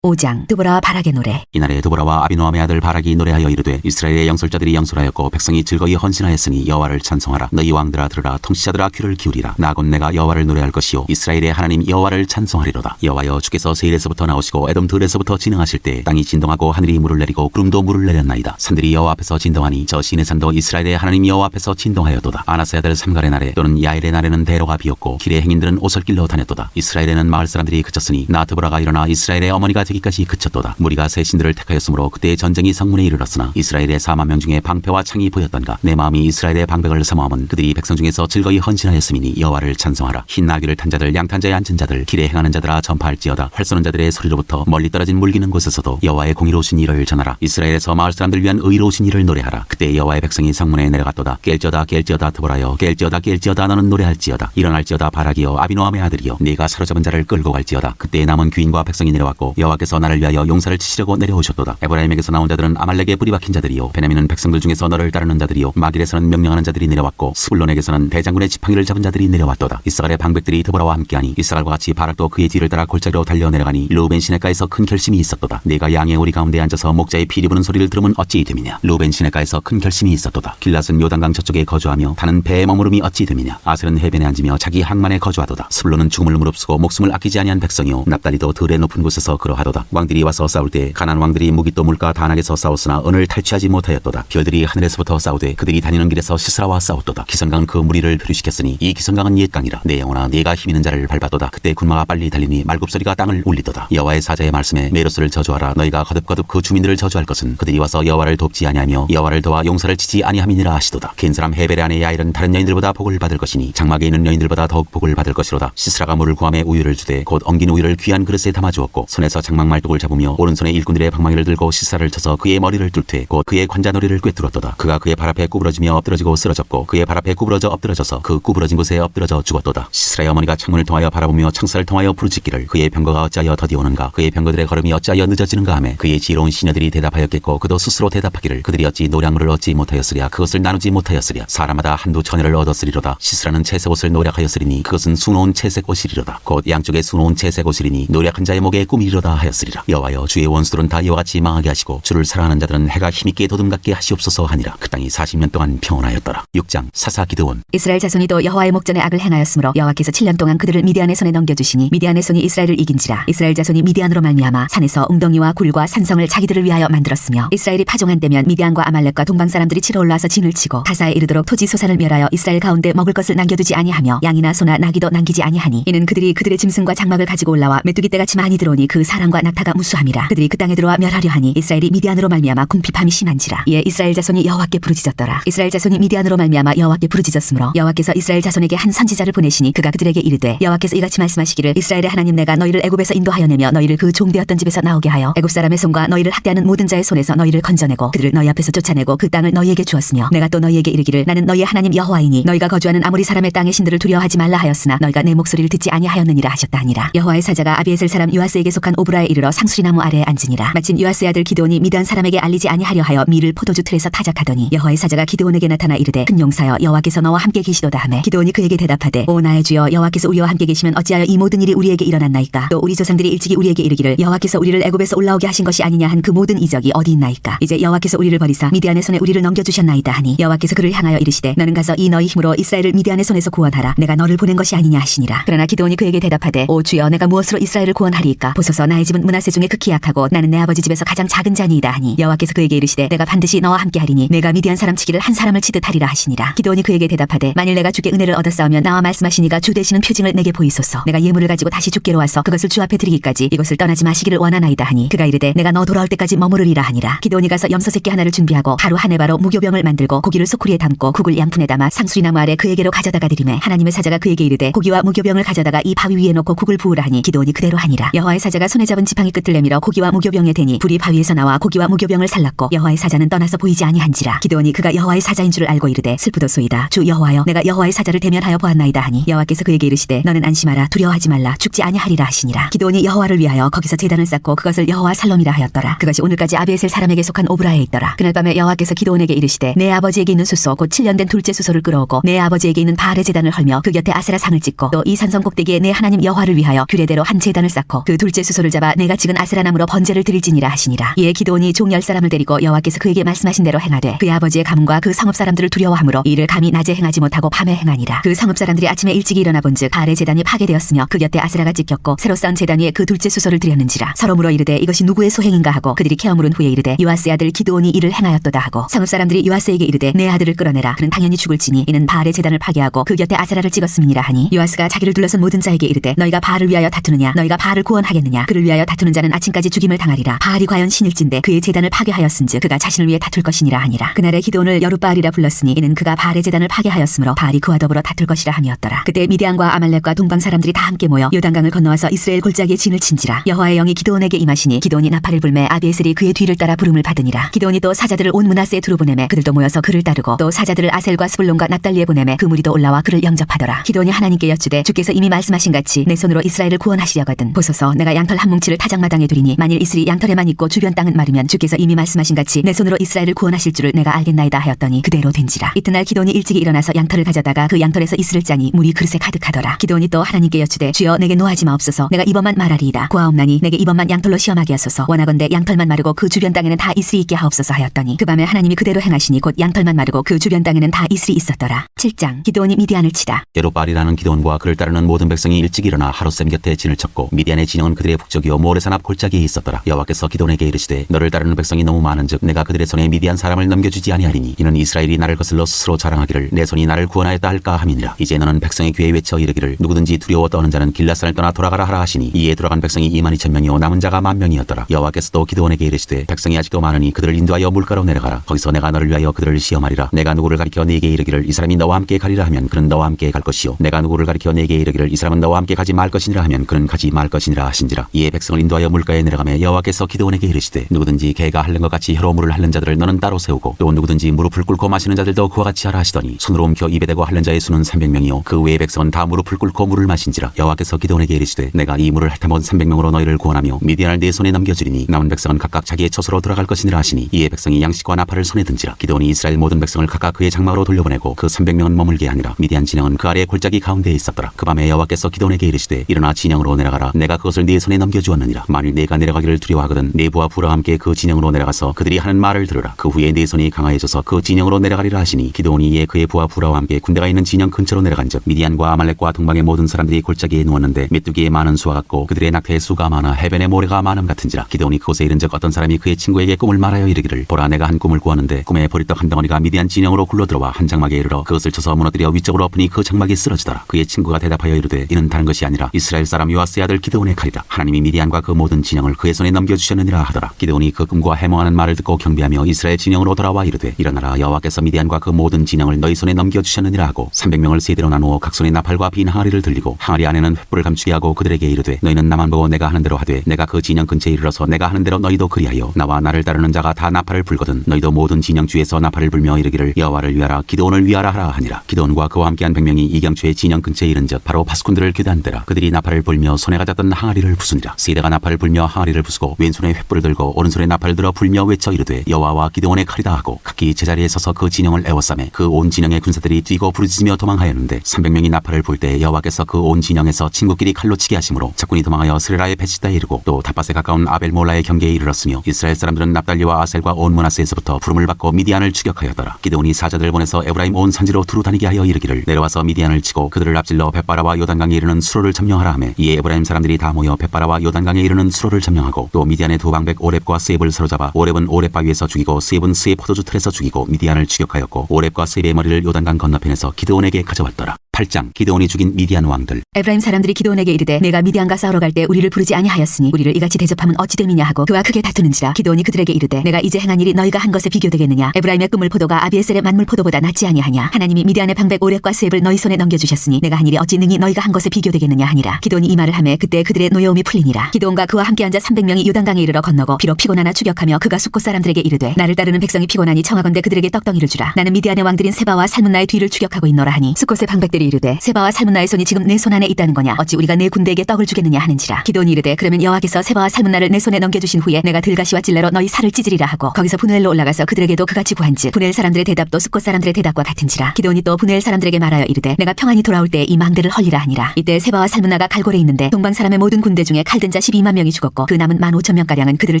5장 드보라와 바락의 노래. 이날에 드보라와 아비노함의 아들 바락이 노래하여 이르되 이스라엘의 영솔자들이 영솔하였고 백성이 즐거이 헌신하였으니 여호와를 찬송하라. 너희 왕들아 들으라. 통치자들아 귀를 기울이라. 나 곧 내가 여호와를 노래할 것이요 이스라엘의 하나님 여호와를 찬송하리로다. 여호와여 주께서 세일에서부터 나오시고 에돔 들에서부터 진흥하실 때 땅이 진동하고 하늘이 물을 내리고 구름도 물을 내렸나이다. 산들이 여호와 앞에서 진동하니 저 시내 산도 이스라엘의 하나님 여호와 앞에서 진동하였도다. 아나스의 아들 삼갈의 날에 또는 야엘의 날에는 대로가 비었고 길의 행인들은 오솔길로 다녔도다. 이스라엘에는 마을 사람들이 그쳤으니 나 드보라가 일어나 이스라엘의 어머니가 되기까지 그쳤도다. 무리가 새 신들을 택하였으므로 그때 전쟁이 성문에 이르렀으나 이스라엘의 40,000명 중에 방패와 창이 보였던가. 내 마음이 이스라엘의 방백을 사모함은 그들이 백성 중에서 즐거이 헌신하였음이니 여호와를 찬송하라. 흰 나귀를 탄 자들 양탄자에 앉은 자들 길에 행하는 자들아 전파할지어다. 활 쏘는 자들의 소리로부터 멀리 떨어진 물기는 곳에서도 여호와의 공의로우신 일을 전하라. 이스라엘에서 마을 사람들 위한 의로우신 일을 노래하라. 그때 여호와의 백성이 성문에 내려갔도다. 깰지어다 깰지어다 드보라여 깰지어다 깰지어다 너는 노래할지어다. 일어날지어다 바락이여 아비노함의 아들이여 네가 사로잡은 자를 끌고 갈지어다. 그때 남은 귀인과 백성이 내려왔고 여호와께서 나를 위하여 용사를 치시려고 내려오셨도다. 에브라임에게서 나온 자들은 아말렉에 뿌리 박힌 자들이요 베냐민은 백성들 중에서 너를 따르는 자들이요 마길에서는 명령하는 자들이 내려왔고 스불론에게서는 대장군의 지팡이를 잡은 자들이 내려왔도다. 이스라엘의 방백들이 드보라와 함께하니 이스라엘과 같이 바락도 그의 뒤를 따라 골짜기로 달려 내려가니 루벤 시내가에서 큰 결심이 있었도다. 네가 양의 오리 가운데 앉아서 목자의 피리 부는 소리를 들으면 어찌 됨이냐. 루벤 시내가에서 큰 결심이 있었도다. 길랏은 요단강 저쪽에 거주하며 타는 배의 머무름이 어찌 됨이냐. 아셀은 해변에 앉으며 자기 항만에 거주하도다. 스불론은 죽음을 무릅쓰고 목숨을 아끼지 아니한 백성이요 납달리도 들의 높은 곳에서 그러하도다. 왕들이 와서 싸울 때 가나안 왕들이 무기또 물가 다낙에서 싸웠으나 은을 탈취하지 못하였도다. 별들이 하늘에서부터 싸우되 그들이 다니는 길에서 시스라와 싸웠도다. 기선강은 그 무리를 표류시켰으니 이 기선강은 옛 강이라. 내 영혼아 네가 힘 있는 자를 밟았도다. 그때 군마가 빨리 달리니 말굽소리가 땅을 울리도다. 여호와의 사자의 말씀에 메로스를 저주하라. 너희가 거듭거듭 그 주민들을 저주할 것은 그들이 와서 여호와를 돕지 아니하며 여호와를 도와 용사를 치지 아니함이니라 하시도다. 겐 사람 헤벨의 아내 야엘은 다른 여인들보다 복을 받을 것이니 장막에 있는 여인들보다 더욱 복을 받을 것이로다. 시스라가 물을 구함에 우유를 주되 곧 엉긴 우유를 귀한 그릇에 담아주었고 손에서 장막 말뚝을 잡으며 오른손에 일꾼들의 방망이를 들고 시스라를 쳐서 그의 머리를 뚫되 곧 그의 관자놀이를 꿰뚫었도다. 그가 그의 발 앞에 구부러지며 엎드러지고 쓰러졌고 그의 발 앞에 구부러져 엎드러져서 그 구부러진 곳에 엎드러져 죽었도다. 시스라의 어머니가 창문을 통하여 바라보며 창살을 통하여 부르짖기를 그의 병거가 어찌하여 더디오는가 그의 병거들의 걸음이 어찌하여 늦어지는가 하매 그의 지혜로운 시녀들이 대답하였겠고 그도 스스로 대답하기를 그들이 어찌 노량물을 얻지 못하였으랴 그것을 나누지 못하였으랴 사람마다 한두 처녀를 얻었으리로다. 시스라는 채색 옷을 노략하였으리니 그것은 수놓은 채색 옷이리로다. 곧 양쪽에 수놓은 채색 옷이리니 노략한 자의 목에 꿈이리로다 하였다. 하였으리라. 여호와여, 주의 원수들은 다 이와 같이 망하게 하시고 주를 사랑하는 자들은 해가 힘있게 돋음같게 하시옵소서 하니라. 그 땅이 40년 동안 평온하였더라. 6장 사사 기드온. 이스라엘 자손이 또 여호와의 목전에 악을 행하였으므로 여호와께서 7년 동안 그들을 미디안의 손에 넘겨주시니 미디안의 손이 이스라엘을 이긴지라. 이스라엘 자손이 미디안으로 말미암아 산에서 웅덩이와 굴과 산성을 자기들을 위하여 만들었으며 이스라엘이 파종한 때면 미디안과 아말렉과 동방 사람들이 치러 올라와서 진을 치고 가사에 이르도록 토지 소산을 멸하여 이스라엘 가운데 먹을 것을 남겨두지 아니하며 양이나 소나 나귀도 남기지 아니하니 이는 그들이 그들의 짐승과 장막을 가지고 올라와 메뚜기 떼같이 많이 들어오니 그 사람과 낙타가 무수함이라. 그들이 그 땅에 들어와 멸하려 하니 이스라엘이 미디안으로 말미암아 궁핍함이 심한지라. 이에 이스라엘 자손이 여호와께 부르짖었더라. 이스라엘 자손이 미디안으로 말미암아 여호와께 부르짖었으므로 여호와께서 이스라엘 자손에게 한 선지자를 보내시니 그가 그들에게 이르되 여호와께서 이같이 말씀하시기를 이스라엘의 하나님 내가 너희를 애굽에서 인도하여 내며 너희를 그 종되었던 집에서 나오게 하여 애굽 사람의 손과 너희를 학대하는 모든 자의 손에서 너희를 건져내고 그들을 너희 앞에서 쫓아내고 그 땅을 너희에게 주었으며 내가 또 너희에게 이르기를 나는 너희의 하나님 여호와이니 너희가 거주하는 아모리 사람의 땅의 신들을 두려워하지 말라 하였으나 너희가 내 목소리를 듣지 아니하였느니라 하셨다 하니라. 여호와의 사자가 아비에셀 사람 요아스에게 속한 오브라에 이르러 상수리나무 아래에 앉으니라. 마침 요아스의 아들 기드온이 미디안 사람에게 알리지 아니하려 하여 밀을 포도주 틀에서 타작하더니 여호와의 사자가 기드온에게 나타나 이르되 큰 용사여 여호와께서 너와 함께 계시도다 하매 기드온이 그에게 대답하되 오 나의 주여 여호와께서 우리와 함께 계시면 어찌하여 이 모든 일이 우리에게 일어났나이까. 또 우리 조상들이 일찍이 우리에게 이르기를 여호와께서 우리를 애굽에서 올라오게 하신 것이 아니냐 한 그 모든 이적이 어디 있나이까. 이제 여호와께서 우리를 버리사 미디안의 손에 우리를 넘겨주셨나이다 하니 여호와께서 그를 향하여 이르시되 너는 가서 이 너희 힘으로 이스라엘을 미디안의 손에서 구원하라. 내가 너를 보낸 것이 아니냐 하시니라. 그러나 기드온이 그에게 대답하되 오 주여 내가 무엇으로 이스라엘을 구원하리이까. 보소서 나의 집은 므낫세 중에 극히 약하고 나는 내 아버지 집에서 가장 작은 자니이다 하니 여호와께서 그에게 이르시되 내가 반드시 너와 함께 하리니 내가 미디안 사람 치기를 한 사람을 치듯 하리라 하시니라. 기드온이 그에게 대답하되 만일 내가 주께 은혜를 얻었사오면 나와 말씀하시니가 주 되시는 표징을 내게 보이소서. 내가 예물을 가지고 다시 주께로 와서 그것을 주 앞에 드리기까지 이곳을 떠나지 마시기를 원하나이다 하니 그가 이르되 내가 너 돌아올 때까지 머무르리라 하니라. 기드온이 가서 염소 새끼 하나를 준비하고 하루 한 해바로 무교병을 만들고 고기를 소쿠리에 담고 국을 양푼에 담아 상수리나무 아래 그에게로 가져다가 드리매 하나님의 사자가 그에게 이르되 고기와 무교병을 가져다가 이 바위 위에 놓고 국을 부으라 하니 기드온이 그대로 하니라. 여호와의 사자가 손에 잡은 지팡이 끝을 내밀어 고기와 무교병에 대니 불이 바위에서 나와 고기와 무교병을 살랐고 여호와의 사자는 떠나서 보이지 아니한지라. 기드온이 그가 여호와의 사자인 줄을 알고 이르되 슬프도소이다. 주 여호와여 내가 여호와의 사자를 대면하여 보았나이다 하니 여호와께서 그에게 이르시되 너는 안심하라 두려워하지 말라 죽지 아니하리라 하시니라. 기드온이 여호와를 위하여 거기서 제단을 쌓고 그것을 여호와 살롬이라 하였더라. 그것이 오늘까지 아비에셀 사람에게 속한 오브라에 있더라. 그날 밤에 여호와께서 기드온에게 이르시되 내 아버지에게 있는 수소 곧 7년 된 둘째 수소를 끌어오고 내 아버지에게 있는 바알의 제단을 헐며 그 곁에 아세라 상을 찍고 또 이 산성 꼭대기에 내 하나님 여호와를 위하여 규례대로 한 제단을 쌓고 그 둘째 수소를 잡아 내가 찍은 아세라 나무로 번제를 드릴지니라 하시니라. 이에 기드온이 종 10사람을 데리고 여호와께서 그에게 말씀하신 대로 행하되 그의 아버지의 가문과 그 성읍 사람들을 두려워하므로 이를 감히 낮에 행하지 못하고 밤에 행하니라. 그 성읍 사람들이 아침에 일찍이 일어나 본즉 바알의 제단이 파괴되었으며 그 곁에 아세라가 찍혔고 새로 쌓은 제단 위에 그 둘째 수소를 드렸는지라. 서로 물어 이르되 이것이 누구의 소행인가 하고 그들이 캐어 물은 후에 이르되 요아스의 아들 기드온이 이를 행하였도다 하고 성읍 사람들이 요아스에게 이르되 내 아들을 끌어내라. 그는 당연히 죽을지니 이는 바알의 제단을 파괴하고 그 곁에 아세라를 찍었음이니라 하니 요아스가 자기를 둘러선 모든 자에게 이르되 너희가 바알을 위하여 다투느냐 너희가 바알을 구원하겠느냐. 그를 위하여 다투는 자는 아침까지 죽임을 당하리라. 바알이 과연 신일진데 그의 제단을 파괴하였은즉 그가 자신을 위해 다툴 것이니라 하니라. 그날에 기드온을 여룻바알이라 불렀으니 이는 그가 바알의 제단을 파괴하였으므로 바알이 그와 더불어 다툴 것이라 함이었더라. 그때 미디안과 아말렉과 동방 사람들이 다 함께 모여 요단강을 건너와서 이스라엘 골짜기에 진을 친지라. 여호와의 영이 기드온에게 임하시니 기드온이 나팔을 불매 아비에셀이 그의 뒤를 따라 부름을 받으니라. 기드온이 또 사자들을 온 므낫세에 두루 보내매 그들도 모여서 그를 따르고 또 사자들을 아셀과 스불론과 납달리에 보내매 그 무리도 올라와 그를 영접하더라. 기드온이 하나님께 여쭈되 주께서 이미 말씀하신 같이 내 손으로 이스라엘을 구원하시려거든 보소서 내가 양털 한 뭉치를 타작마당에 두리니 만일 이슬이 양털에만 있고 주변 땅은 마르면 주께서 이미 말씀하신 같이 내 손으로 이스라엘을 구원하실 줄을 내가 알겠나이다 하였더니 그대로 된지라. 이튿날 기드온이 일찍이 일어나서 양털을 가져다가 그 양털에서 이슬을 짜니 물이 그릇에 가득하더라. 기드온이 또 하나님께 여쭈되 주여 내게 노하지 마옵소서 내가 이번만 말하리이다. 고아옵나니 내게 이번만 양털로 시험하게 하소서. 원하건대 양털만 마르고 그 주변 땅에는 다 이슬이 있게 하옵소서 하였더니 그 밤에 하나님이 그대로 행하시니 곧 양털만 마르고 그 주변 땅에는 다 이슬이 있었더라. 7장 기드온이 미디안을 치다. 여룻바알이라는 기드온과 그를 따르는 모든 백성이 일찍 일어나 하룻샘 곁에 진을 쳤고 미디안의 진영은 그들의 북쪽이요 모레산 앞 골짜기에 있었더라. 여호와께서 기드온에게 이르시되 너를 따르는 백성이 너무 많은즉 내가 그들의 손에 미디안 사람을 넘겨주지 아니하리니 이는 이스라엘이 나를 거슬러 스스로 자랑하기를 내 손이 나를 구원하였다 할까 함이니라. 이제 너는 백성의 귀에 외쳐 이르기를 누구든지 두려워 떠는 자는 길앗산을 떠나 돌아가라 하라 하시니 이에 돌아간 백성이 22,000명이요 남은 자가 10,000명이었더라. 여호와께서 또 기드온에게 이르시되 백성이 아직도 많으니 그들을 인도하여 물가로 내려가라. 거기서 내가 너를 위하여 그들을 시험하리라. 내가 누구를 가리켜 네게 이르기를 이 사람이 너와 함께 가리라 하면 그는 너와 함께 갈 것이요 내가 누구를 가리켜 네게 이르기를 이 사람은 너와 함께 가지 말 것이니라 하면 그는 가지 말 것이니라 하신지라. 이에 백성을 인도하여 물가에 내려가며 여호와께서 기드온에게 이르시되 누구든지 개가 핥는 것 같이 혀로 물을 핥는 자들을 너는 따로 세우고 또 누구든지 무릎을 꿇고 마시는 자들도 그와 같이 하라 하시더니 손으로 움켜 입에 대고 핥는 자의 수는 300명이요 그 외의 백성은 다 무릎을 꿇고 물을 마신지라. 여호와께서 기드온에게 이르시되 내가 이 물을 핥아먹은 300명으로 너희를 구원하며 미디안을 네 손에 넘겨주리니 남은 백성은 각각 자기의 처소로 돌아갈 것이니라 하시니 이에 백성이 양식과 나팔을 손에 든지라. 기드온이 이스라엘 모든 백성을 각각 그의 장막으로 돌려보내고 그 300명은 머물게 하니라. 미디안 진영은 그 아래 골짜기 가운데에 있었더라. 그 밤에 여호와께서 기드온에게 이르시되 일어나 진영으로 내려가라. 내가 그것을 네 손에 넘겨주었 주었느니라. 만일 내가 내려가기를 두려워하거든 내 부하 불과 함께 그 진영으로 내려가서 그들이 하는 말을 들으라. 그 후에 내 손이 강하여져서 그 진영으로 내려가리라 하시니 기드온이 이에 그의 부하 불과 함께 군대가 있는 진영 근처로 내려간즉 미디안과 아말렉과 동방의 모든 사람들이 골짜기에 누웠는데 메뚜기의 많은 수와 같고 그들의 낙타의 수가 많아 해변의 모래가 많음 같은지라. 기드온이 그곳에 이른즉 어떤 사람이 그의 친구에게 꿈을 말하여 이르기를 보라 내가 한 꿈을 꾸었는데 꿈에 보리떡 한 덩어리가 미디안 진영으로 굴러들어와 한 장막에 이르러 그것을 쳐서 무너뜨려 위쪽으로 엎으니 그 장막이 쓰러지더라. 그의 친구가 대답하여 이르되 이는 다른 것이 아니라 이스라엘 사람 요아스의 아들 기드온의 칼이다. 하나님이 미디안과 그 모든 진영을 그의 손에 넘겨주셨느니라 하더라. 기드온이 그 꿈과 해몽하는 말을 듣고 경배하며 이스라엘 진영으로 돌아와 이르되 일어나라 여호와께서 미디안과 그 모든 진영을 너희 손에 넘겨주셨느니라 하고 300명을 세대로 나누어 각 손에 나팔과 빈 항아리를 들리고 항아리 안에는 횃불을 감추게 하고 그들에게 이르되 너희는 나만 보고 내가 하는 대로 하되 내가 그 진영 근처에 이르러서 내가 하는 대로 너희도 그리하여 나와 나를 따르는 자가 다 나팔을 불거든 너희도 모든 진영 주에서 나팔을 불며 이르기를 여호와를 위하라 기드온을 위하라 하라 하니라. 기드온과 그와 함께한 100명이 이경초의 진영 근처에 이른즉 바로 파수꾼들을 교대한대라. 그들이 나팔을 불며 손에 가졌던 항아리를 부수니라. 세대가 나팔을 불며 항아리를 부수고 왼손에 횃불을 들고 오른손에 나팔을 들어 불며 외쳐 이르되 여호와와 기드온의 칼이다 하고 각기 제자리에 서서 그 진영을 에워싸매 그 온 진영의 군사들이 뛰고 부르짖으며 도망하였는데 300명이 나팔을 불 때 여호와께서 그 온 진영에서 친구끼리 칼로 치게 하심으로 적군이 도망하여 스레라의 베시다에 이르고 또 다밧에 가까운 아벨몰라의 경계에 이르렀으며 이스라엘 사람들은 납달리와 아셀과 온 므낫세에서부터 부름을 받고 미디안을 추격하였더라. 기드온이 사자들 보내서 에브라임 온 산지로 두루 다니게 하여 이르기를 내려와서 미디안을 치고 그들을 앞질러 벳바라와 요단강에 이르는 수로를 점령하라 하매 이에 에브라임 사람들이 다 모여 벳바라와 요단강에 이르는 수로를 점령하고 또 미디안의 두 방백 오렙과 스엡을 사로잡아 오렙은 오렙 바위에서 죽이고 스엡은 스엡 포도주 틀에서 죽이고 미디안을 추격하였고 오렙과 스엡의 머리를 요단강 건너편에서 기드온에게 가져왔더라. 8장 기드온이 죽인 미디안 왕들. 에브라임 사람들이 기드온에게 이르되 내가 미디안과 싸우러 갈 때 우리를 부르지 아니하였으니 우리를 이같이 대접하면 어찌 됨이냐 하고 그와 크게 다투는지라. 기드온이 그들에게 이르되 내가 이제 행한 일이 너희가 한 것에 비교되겠느냐. 에브라임의 그물 포도가 아비에셀의 만물 포도보다 낫지 아니하냐. 하나님이 미디안의 방백 오렙과 스엡을 너희 손에 넘겨주셨으니 내가 한 일이 어찌 능히 너희가 한 것에 비교되겠느냐 하니라. 기드온이 이 말을 하매 그때 그들의 노여움이 풀리니라. 기드온과 그와 함께 앉아 300명이 요단강에 이르러 건너고 비록 피곤하나 추격하며 그가 숫곳 사람들에게 이르되 나를 따르는 백성이 피곤하니 청하건대 그들에게 떡덩이를 주라. 나는 미디안의 왕들인 세바와 살문나의 뒤를 추격하고 있노라 하니 숫곳의 방백들이 이르되 세바와 살문나의 손이 지금 내 손 안에 있다는 거냐. 어찌 우리가 내 군대에게 떡을 주겠느냐 하는지라. 기드온이 이르되 그러면 여호와께서 세바와 살문나를 내 손에 넘겨주신 후에 내가 들가시와 찔레로 너희 살을 찢으리라 하고 거기서 분우엘로 올라가서 그들에게도 그같이 구한즉 분우엘 사람들의 대답도 숫곳 사람들의 대답과 같은지라. 기드온이 또 분우엘 사람들에게 말하여 이르되 내가 평안히 돌아올 때 이 망대를 헐리라 하니라. 이때 세바와 살문나가 갈골에 있는데 동방 사람의 모든 군대 중에 칼든 자 12만 명이 죽었고 그 남은 15,000명가량은 그들을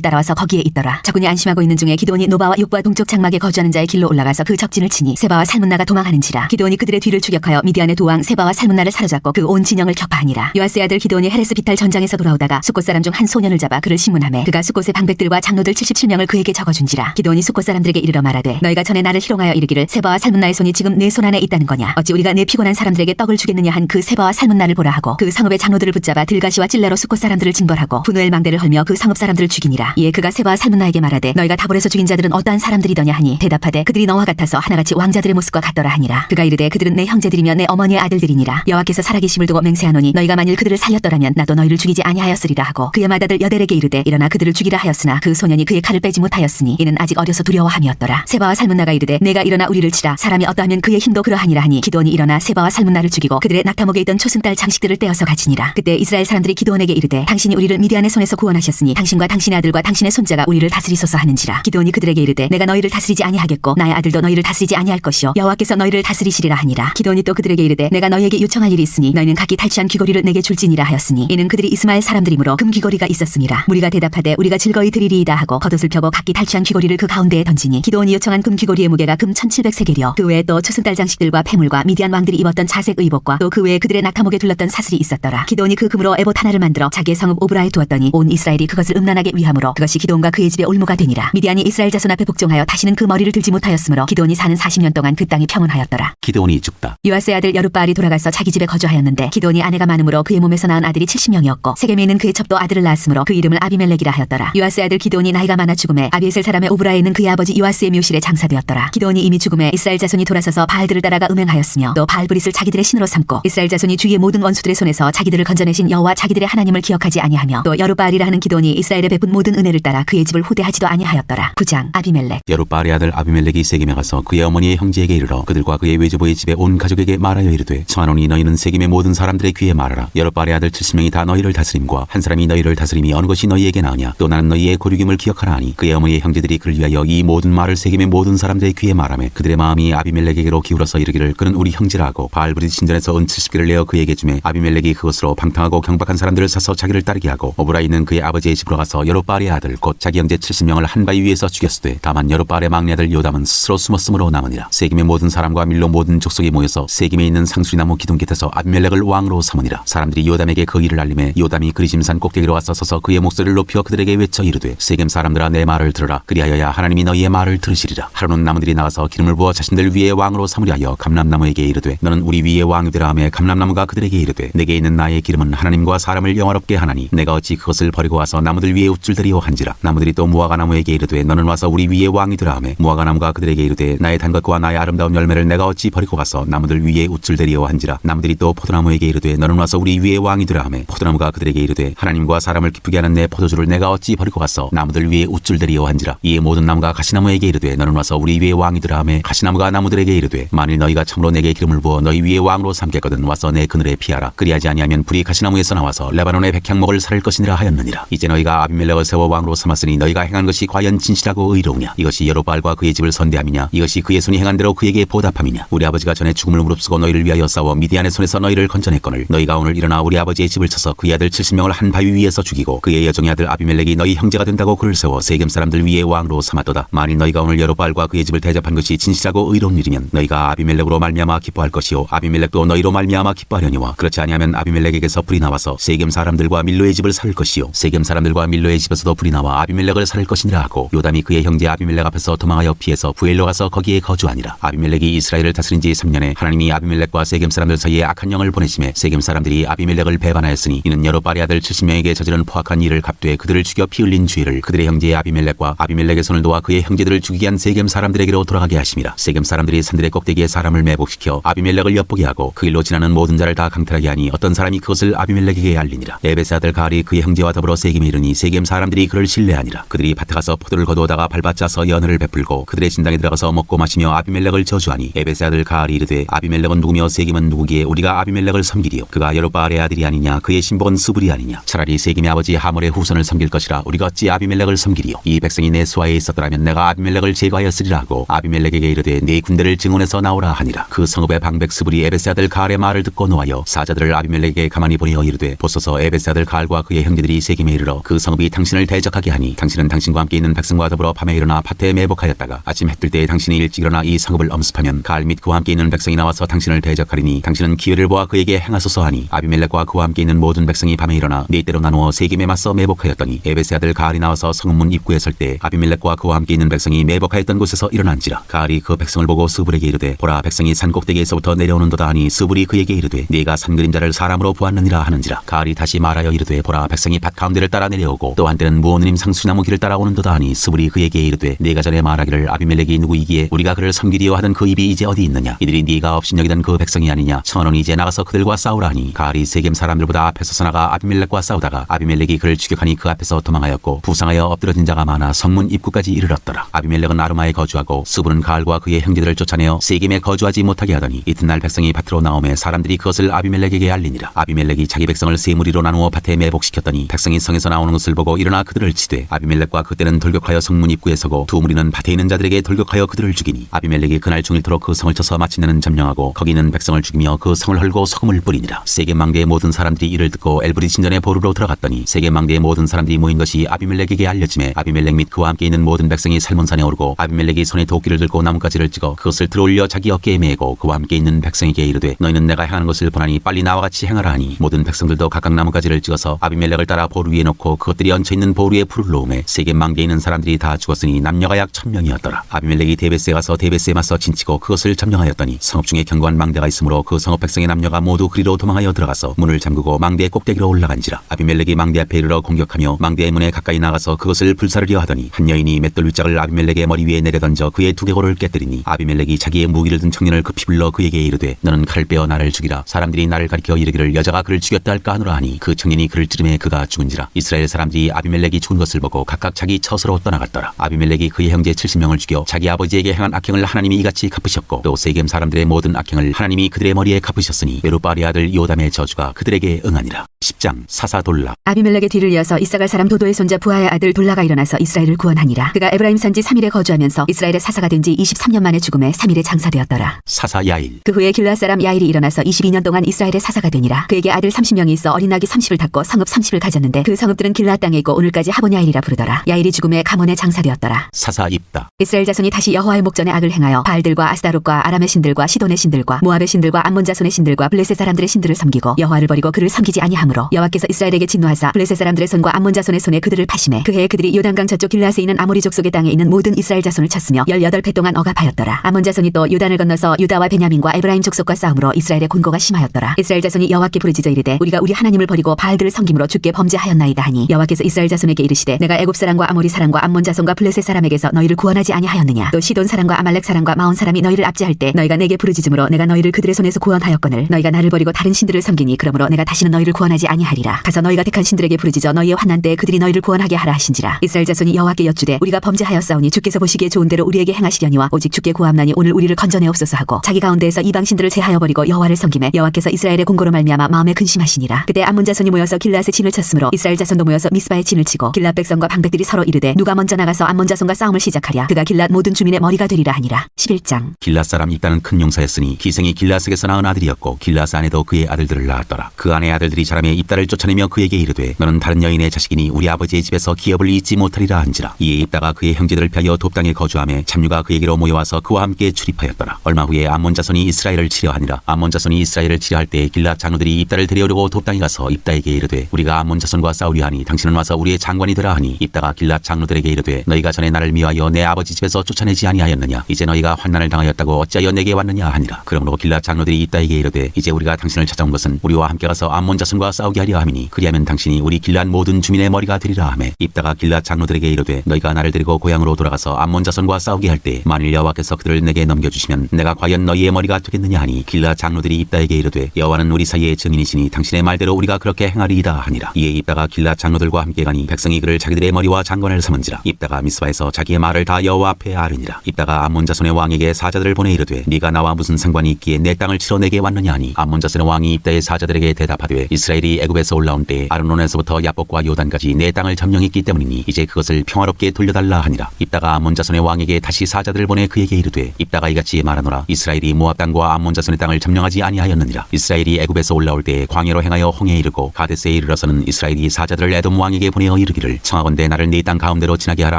따라와서 거기에 있더라. 적군이 안심하고 있는 중에 기드온이 노바와 욕과 동쪽 장막에 거주하는 자의 길로 올라가서 그 적진을 치니 세바와 살문나가 도망하는지라. 기드온이 그들의 뒤를 추격하여 미디안의 두 왕 세바와 살문나를 사로잡고 그 온 진영을 격파하니라. 요아스의 아들 기드온이 헤레스 비탈 전장에서 돌아오다가 숫곳 사람 중 한 소년을 잡아 그를 신문하매 그가 숫곳의 방백들과 장로들 77명을 그에게 적어준지라. 기드온이 숫곳 사람들에게 이르러 말하되 너희가 전에 나를 희롱하여 이르기를 세바와 살문나의 손이 지금 내 손 안에 있다는 거냐. 어찌 우리가 내 피곤한 사람들에게 떡을 주겠느냐 한 그 세바와 살문나를 보라 하고 그 성읍의 장로들을 붙잡아 들가시와 찔레로 숫곳 사람들을 징벌하고 분우엘 망대를 헐며 그 성읍 사람들을 죽이니라. 이에 그가 세바와 살문나에게 말하되 너희가 다볼에서 죽인 자들은 어떠한 사람들이더냐 하니 대답하되 그들이 너와 같아서 하나같이 왕자들의 모습과 같더라 하니라. 그가 이르되 그들은 내 형제들이며 내 어머니의 아들들이니라. 여호와께서 살아계심을 두고 맹세하노니 너희가 만일 그들을 살렸더라면 나도 너희를 죽이지 아니하였으리라 하고 그의 맏아들 여델에게 이르되 일어나 그들을 죽이라 하였으나 그 소년이 그의 칼을 빼지 못하였으니 이는 아직 어려서 두려워함이었더라. 세바와 살문나가 이르되 내가 일어나 우리를 치라. 사람이 어떠하면 그의 힘도 그러하니라 하니 기드온이 일어나 세바와 살문나를 죽이고 그들의 낙타목에 있던 초승달 장식들을 떼어서 가지니라. 그때 이스라엘 사람들이 기드온에게 이르되 당신이 우리를 미디안의 손에서 구원하셨으니 당신과 당신의 아들과 당신의 손자가 우리를 다스리소서 하는지라. 기드온이 그들에게 이르되 내가 너희를 다스리지 아니하겠고 나의 아들도 너희를 다스리지 아니할 것이요 여호와께서 너희를 다스리시리라 하니라. 기드온이 또 그들에게 이르되 내가 너희에게 요청할 일이 있으니 너희는 각기 탈취한 귀고리를 내게 줄지니라 하였으니 이는 그들이 이스마엘 사람들이므로 금 귀고리가 있었음이라. 무리가 대답하되 우리가 즐거이 드리리이다 하고 겉옷을 펴고 각기 탈취한 귀고리를 그 가운데에 던지니 기드온이 요청한 금 귀고리의 무게가 금 1700세겔이요 그 외에 또 초승달 장식들과 폐물과 미디안 왕들이 입었던 자색 의복과 또 그 외에 그들의 낙타목에 둘렀던 사슬이 있었더라. 기드온이 그 금으로 에봇 하나를 만들어 자기의 성읍 오브라에 두었더니 온 이스라엘이 그것을 음란하게 위함으로 그것이 기드온과 그의 집의 올무가 되니라. 미디안이 이스라엘 자손 앞에 복종하여 다시는 그 머리를 들지 못하였으므로 기드온이 사는 40년 동안 그 땅이 평온하였더라. 기드온이 죽다. 요아스의 아들 여룻바알이 돌아가서 자기 집에 거주하였는데 기드온이 아내가 많으므로 그의 몸에서 낳은 아들이 70명이었고 세겜에 있는 그의 첩도 아들을 낳았으므로 그 이름을 아비멜렉이라 하였더라. 요아스의 아들 기드온이 나이가 많아 죽음에 아비에셀 사람의 오브라에 있는 그의 아버지 요아스의 묘실에 장사되었더라. 기드온이 이미 죽음에 이스라엘 자손이 돌아서서 바알들을 따라가 음행하였으며 또 바알브릿을 자기들의 신으로 삼고 이스라엘 자손이 주위의 모든 원수들의 손에서 자기들을 건져내신 여호와 자기들의 하나님을 기억하지 아니하며 또 여룻바알이라 하는 기드온이 이스라엘에 베푼 모든 은혜를 따라 그의 집을 후대하지도 아니하였더라. 9장 아비멜렉. 여룻바알의 아들 아비멜렉이 세겜에 가서 그의 어머니의 형제에게 이르러 그들과 그의 외조부의 집에 온 가족에게 말하여 이르되 청하노니 너희는 세겜의 모든 사람 사람들의 귀에 말하라. 여룻바알의 아들 70명이 다 너희를 다스림과 한 사람이 너희를 다스림이 어느 것이 너희에게 나으냐. 또 나는 너희의 고륙임을 기억하라 하니 그의 어머니의 형제들이 그를 위하여 이 모든 말을 세겜의 모든 사람들의 귀에 말하며 그들의 마음이 아비멜렉에게로 기울어서 이르기를 그는 우리 형제라 하고 바알브릿 신전에서 은 70개를 내어 그에게 주매 아비멜렉이 그것으로 방탕하고 경박한 사람들을 사서 자기를 따르게 하고 오브라 있는 그의 아버지의 집으로 가서 여룻바알의 아들 곧 자기 형제 70명을 한 바위 위에서 죽였으되 다만 여룻바알의 막내 아들 요담은 스스로 숨었으므로 남으니라. 세겜의 모든 사람과 밀로 모든 족속이 모여서 세겜에 있는 상수리나무 기둥 곁에서 아비멜렉을 왕으로 삼으니라. 사람들이 요담에게 그 일을 알림해 요담이 그리심산 꼭대기로 와서 서서 그의 목소리를 높여 그들에게 외쳐 이르되 세겜 사람들아 내 말을 들으라. 그리하여야 하나님이 너희의 말을 들으시리라. 하루는 나무들이 나가서 기름을 부어 자신들 위에 왕으로 삼으려 하여 감람나무에게 이르되 너는 우리 위에 왕이 되라 하매 감람나무가 그들에게 이르되 내게 있는 나의 기름은 하나님과 사람을 영화롭게 하나니 내가 어찌 그것을 버리고 와서 나무들 위에 우쭐대리오 한지라. 나무들이 또 무화과나무에게 이르되 너는 와서 우리 위에 왕이 되라 하매 무화과나무가 그들에게 이르되 나의 단 것과 나의 아름다운 열매를 내가 어찌 버리고 가서 나무들 위에 우쭐대리오 한지라. 나무들이 또 포도나무에게 이르되 너는 와서 우리 위에 왕이 되라 하매 포도나무가 그들에게 이르되 하나님과 사람을 기쁘게 하는 내 포도주를 내가 어찌 버리고 가서 나무들 위에 우쭐대리오 한지라. 이에 모든 나무가 가시나무에게 이르되 너는 와서 우리 위에 왕이 되라 하매 가시나무가 나무들에게 이르되 만일 너희가 참으로 내게 기름을 부어 너희 위에 왕으로 삼겠거든 와서 내 그늘에 피하라. 그리하지 아니하면 불이 가시나무에서 나와서 레바논의 백향목을 살을 것이니라 하였느니라. 이제 너희가 아비멜렉을 세워 왕으로 삼았으니 너희가 행한 것이 과연 진실하고 의로우냐. 이것이 여룻바알과 그의 집을 선대함이냐. 이것이 그의 손이 행한 대로 그에게 보답함이냐. 우리 아버지가 전에 죽음을 무릅쓰고 너희를 위하여 싸워 미디안의 손에서 너희를 건져냈거늘 너희가 오늘 일어나 우리 아버지의 집을 쳐서 그의 아들 70명을 한 바위 위에서 죽이고 그의 여종의 아들 아비멜렉이 너희 형제가 된다고 그를 세워 세겜 사람들 위에 왕으로 삼았도다. 만일 너희가 오늘 여룻바알과 그의 집을 대접한 것이 진실하고 의로운 일이면 너희가 아비멜렉으로 말미암아 기뻐할 것이요 아비멜렉도 너희로 말미암아 기뻐하려니와 그렇지 아니하면 아비멜렉에게서 불이 나와서 세겜 사람들과 밀로의 집을 살을 것이요 세겜 사람들과 밀로의 집에서도 불이 나와 아비멜렉을 살을 것이니라 하고 요담이 그의 형제 아비멜렉 앞에서 도망하여 피해서 부엘로 가서 거기에 거주하니라. 아비멜렉이 이스라엘을 다스린 지 3년에 하나님이 아비멜렉과 세겜 사람들 사이에 악한 영을 보내심에 세겜 사람들이 아비멜렉을 배반하였으니 이는 여룻바알의 아들 70명에게 저지른 포악한 일을 갚되 그들을 죽여 피 흘린 죄를 그들의 형제 아비멜렉과 아비멜렉의 손을 놓아 그의 형제들을 죽이게 한 세겜 사람들에게로 돌아가게 하심이라. 세겜 사람들이 산들의 꼭대기에 사람을 매복시켜 아비멜렉을 엿보게 하고 그 일로 지나는 모든 자를 다 강탈하게 하니 어떤 사람이 그것을 아비멜렉에게 알리니라. 에베스 아들 가알이 그의 형제와 더불어 세겜에 이르니 세겜 사람들이 그를 신뢰하니라. 그들이 밭에 가서 포도를 거두어다가 밟아짜서 연회를 베풀고 그들의 진당에 들어가서 먹고 마시며 아비멜렉을 저주하니 에베스 아들 가알이 이르되 아비멜렉은 누구며 세겜은 누구기에 우리가 아비멜렉을 섬기리요. 그가 여룻바알의 아들이 아니냐. 그의 신복은 스불이 아니냐. 차라리 세겜의 아버지 하몰의 후손을 섬길 것이라 우리가 어찌 아비멜렉을 섬기리요. 이 백성이 내 수하에 있었더라면 내가 아비멜렉을 제거하였으리라 하고 아비멜렉에게 이르되 네 군대를 증원해서 나오라 하니라. 그 성읍의 방백 스불이 에베스 아들 가알의 말을 듣고 노하여 사자들을 아비멜렉에게 가만히 보내어 이르되 보소서 에베스 아들 가알과 그의 형제들이 세겜에 이르러 그 성읍이 당신을 대적하게 하니 당신은 당신과 함께 있는 백성과 더불어 밤에 일어나 밭에 매복하였다가 아침 해뜰 때에 당신이 일찍 일어나 이 성읍을 엄습하면 가알 및 그와 함께 있는 백성이 나와서 당신을 대적하리니 당신은 기회를 보아 그에게 행하소서 하니 아비멜렉과 그와 함께 있는 모든 백성이 밤에 일어나 네 때로 나누어 세겜에 맞서 매복하였더니 에베스 아들 가알이 나와서 성읍문 입구에 설 때 아비멜렉과 그와 함께 있는 백성이 매복하였던 곳에서 일어난지라. 가알이 그 백성을 보고 스불에게 이르되 보라 백성이 산 꼭대기에서부터 내려오는도다 하니 스불이 그에게 이르되 네가 산 그림자를 사람으로 보았느니라 하는지라. 가알이 다시 말하여 이르되 보라 백성이 밭 가운데를 따라 내려오고 또 한때는 무오느님 상수나무 길을 따라 오는도다 하니 스불이 그에게 이르되 네가 전에 말하기를 아비멜렉이 누구이기에 우리가 그를 섬기리요 하던 그 입이 이제 어디 있느냐. 이들이 네가 업신여기던 그 백성이 아니냐. 천원이 이제 나가서 그들과 싸우라 하니 가알이 세겜 사람들보다 앞에 서서 나가 아비멜렉과 싸우다가 아비멜렉이 그를 추격하니 그 앞에서 도망하였고 부상하여 엎드러진 자가 많아 성문 입구까지 이르렀더라. 아비멜렉은 아르마에 거주하고 스불은 가알과 그의 형제들을 쫓아내어 세겜에 거주하지 못하게 하더니 이튿날 백성이 밭으로 나오매 사람들이 그것을 아비멜렉에게 알리니라. 아비멜렉이 자기 백성을 세 무리로 나누어 밭에 매복시켰더니 백성이 성에서 나오는 것을 보고 일어나 그들을 치되 아비멜렉과 그때는 돌격하여 성문 입구에 서고 두 무리는 밭에 있는 자들에게 돌격하여 그들을 죽이니 아비멜렉이 그날 중일토록 그 성을 쳐서 마침내는 점령하고 거기 있는 백성을 죽이며 그 성을 헐고 소금을 뿌리니라. 세겜 망대의 모든 사람들이 이를 듣고 엘브릿 신전의 보루로 들어갔더니 세겜 망대의 모든 사람들이 모인 것이 아비멜렉에게 알려지매 아비멜렉 및 그와 함께 있는 모든 백성이 살몬산에 오르고 아비멜렉이 손에 도끼를 들고 나뭇가지를 찍어 그것을 들어올려 자기 어깨에 메고 그와 함께 있는 백성에게 이르되 너희는 내가 행하는 것을 보나니 빨리 나와 같이 행하라 하니 모든 백성들도 각각 나뭇가지를 찍어서 아비멜렉을 따라 보루 위에 놓고 그것들이 얹혀있는 보루에 불을 놓음에 세겜 망대에 있는 사람들이 다 죽었으니 남녀가 약 1000명이었더라. 아비멜렉이 데베스에 가서 데베스에 맞서 진치고 그것을 점령하였더니 성읍 중에 견고한 망대가 있으므로 그 성읍 백성의 남녀가 모두 그리로 도망하여 들어가서 문을 잠그고 망대의 꼭대기로 올라간지라. 아비멜렉이 망대 앞에 이르러 공격하며 망대의 문에 가까이 나가서 그것을 불사르려 하더니 한 여인이 맷돌 윗짝을 아비멜렉의 머리 위에 내려던져 그의 두개골을 깨뜨리니 아비멜렉이 자기의 무기를 든 청년을 급히 불러 그에게 이르되 너는 칼을 빼어 나를 죽이라. 사람들이 나를 가리켜 이르기를 여자가 그를 죽였다 할까 하노라 하니 그 청년이 그를 찌르매 그가 죽은지라. 이스라엘 사람들이 아비멜렉이 죽은 것을 보고 각각 자기 처소로 떠나갔더라. 아비멜렉이 그의 형제 70명을 죽여 자기 아버지에게 행한 악행을 하나님이 이같이 갚으셨고 또 세겜 사람들의 모든 악행을 하나님이 그들의 머리에 갚으셨으니 여룻바알 부알의 아들 요담의 저주가 그들에게 응하니라. 10장 사사돌락. 아비멜렉의 뒤를 이어서 이사갈 사람 도도의 손자 부하의 아들 돌라가 일어나서 이스라엘을 구원하니라. 그가 에브라임 산지 3일에 거주하면서 이스라엘의 사사가 된 지 23년 만에 죽음에 3일에 장사되었더라. 사사 야일. 그 후에 길앗 사람 야일이 일어나서 22년 동안 이스라엘의 사사가 되니라. 그에게 아들 30명이 있어 어린 아기 30을 낳고 성읍 30을 가졌는데 그 성읍들은 길앗 땅에 있고 오늘까지 하본 야일이라 부르더라. 야일이 죽음에 가몬에 장사되었더라. 사사 입다. 이스라엘 자손이 다시 여호와의 목전에 악을 행하여 바알들과 아스다롯과 아람의 신들과 시돈의 신들과 모압의 신들과 암몬 자손의 신들과 블레셋 사람들의 신들을 섬기고 여호와를 버리고 그를 섬기지 아니하므로 여호와께서 이스라엘에게 진노하사 블레셋 사람들의 손과 암몬 자손의 손에 그들을 파심해 그 해에 그들이 요단강 저쪽 길라앗에 있는 아모리 족속의 땅에 있는 모든 이스라엘 자손을 쳤으며 18배 동안 억압하였더라. 암몬 자손이 또 요단을 건너서 유다와 베냐민과 에브라임 족속과 싸움으로 이스라엘의 곤고가 심하였더라. 이스라엘 자손이 여호와께 부르짖어 이르되 우리가 우리 하나님을 버리고 바알들을 섬김으로 주께 범죄하였나이다 하니 여호와께서 이스라엘 자손에게 이르시되 내가 애굽 사람과 아모리 사람과 암몬 자손과 블레셋 사람에게서 너희를 구원하지 아니하였느냐. 또 시돈 사람과 아말렉 사람과 마온 사람이 너희를 압제할 때 너희가 내게 부르짖음으로 내가 너희를 그들의 손에서 구원하였거늘 너희가 나를 버리고 다른 신들을 섬기니 그러므로 내가 다시는 너희를 구원하지 아니하리라. 가서 너희가 택한 신들에게 부르짖어 너희의 환난 때에 그들이 너희를 구원하게 하라 하신지라. 이스라엘 자손이 여호와께 여쭈되 우리가 범죄하였사오니 주께서 보시기에 좋은 대로 우리에게 행하시려니와 오직 주께 구함나니 오늘 우리를 건져내옵소서 하고 자기 가운데에서 이방 신들을 제하여 버리고 여호와를 섬김에 여호와께서 이스라엘의 공고로 말미암아 마음에 근심하시니라. 그때 암몬 자손이 모여서 길라앗에 진을 쳤으므로 이스라엘 자손도 모여서 미스바에 진을 치고 길랏 백성과 방백들이 서로 이르되 누가 먼저 나가서 암몬 자손과 싸움을 시작하랴. 그가 길랏 모든 주민의 머리가 되리라 하니라. 11장. 길랏 사람 입다는 큰 용사였으니 기생이 길라스에서 낳은 아들이었고 길라스 안에도 그의 아들들을 낳았더라. 그 아내 아들들이 자람의 입다를 쫓아내며 그에게 이르되 너는 다른 여인의 자식이니 우리 아버지의 집에서 기업을 잊지 못하리라 한지라. 이에 입다가 그의 형제들을 피하여 돕당에 거주하며 참류가 그에게로 모여와서 그와 함께 출입하였더라. 얼마 후에 암몬 자손이 이스라엘을 치려하니라. 암몬 자손이 이스라엘을 치려할 때 길랏 장로들이 입다를 데려오려고 돕당에 가서 입다에게 이르되 우리가 암몬 자손과 싸우려 하니 당신은 와서 우리의 장관이 되라 하니 입다가 길랏 장로들에게 이르되 너희가 전에 나를 미워하여 내 아버지 집에서 쫓아내지 아니하였느냐. 이제 너희가 환난을 당하였다고 어찌하여 내게 왔느냐 하니라. 그러므로 길랏 장로들이 입다에게 이르되 이제 우리가 당신을 찾아온 것은 우리와 함께 가서 암몬 자손과 싸우게 하려 함이니 그리하면 당신이 우리 길랏 모든 주민의 머리가 되리라 하매 입다가 길랏 장로들에게 이르되 너희가 나를 데리고 고향으로 돌아가서 암몬 자손과 싸우게 할 때 만일 여호와께서 그들을 내게 넘겨주시면 내가 과연 너희의 머리가 되겠느냐 하니 길랏 장로들이 입다에게 이르되 여호와는 우리 사이의 증인이시니 당신의 말대로 우리가 그렇게 행하리이다 하니라. 이에 입다가 길랏 장로들과 함께 가니 백성이 그를 자기들의 머리와 장관을 삼은지라. 입다가 미스바에서 자기의 말을 다 여호와 앞에 아뢰니라. 입다가 암몬 자손의 왕에게 사자들을 보내 이르되 네가 나와 무슨 상관이 있기에 내 땅을 치러 내게 왔느냐 하니 암몬 자손의 왕이 입다의 사자들에게 대답하되 이스라엘이 애굽에서 올라온 때 아르논에서부터 야복과 요단까지 내 땅을 점령했기 때문이니 이제 그것을 평화롭게 돌려달라 하니라. 입다가 암몬 자손의 왕에게 다시 사자들을 보내 그에게 이르되 입다가 이같이 말하노라. 이스라엘이 모압 땅과 암몬 자손의 땅을 점령하지 아니하였느니라. 이스라엘이 애굽에서 올라올 때 광야로 행하여 홍해에 이르고 가데스에 이르러서는 이스라엘이 사자들을 에돔 왕에게 보내어 이르기를 청하건대 나를 네 땅 가운데로 지나게 하라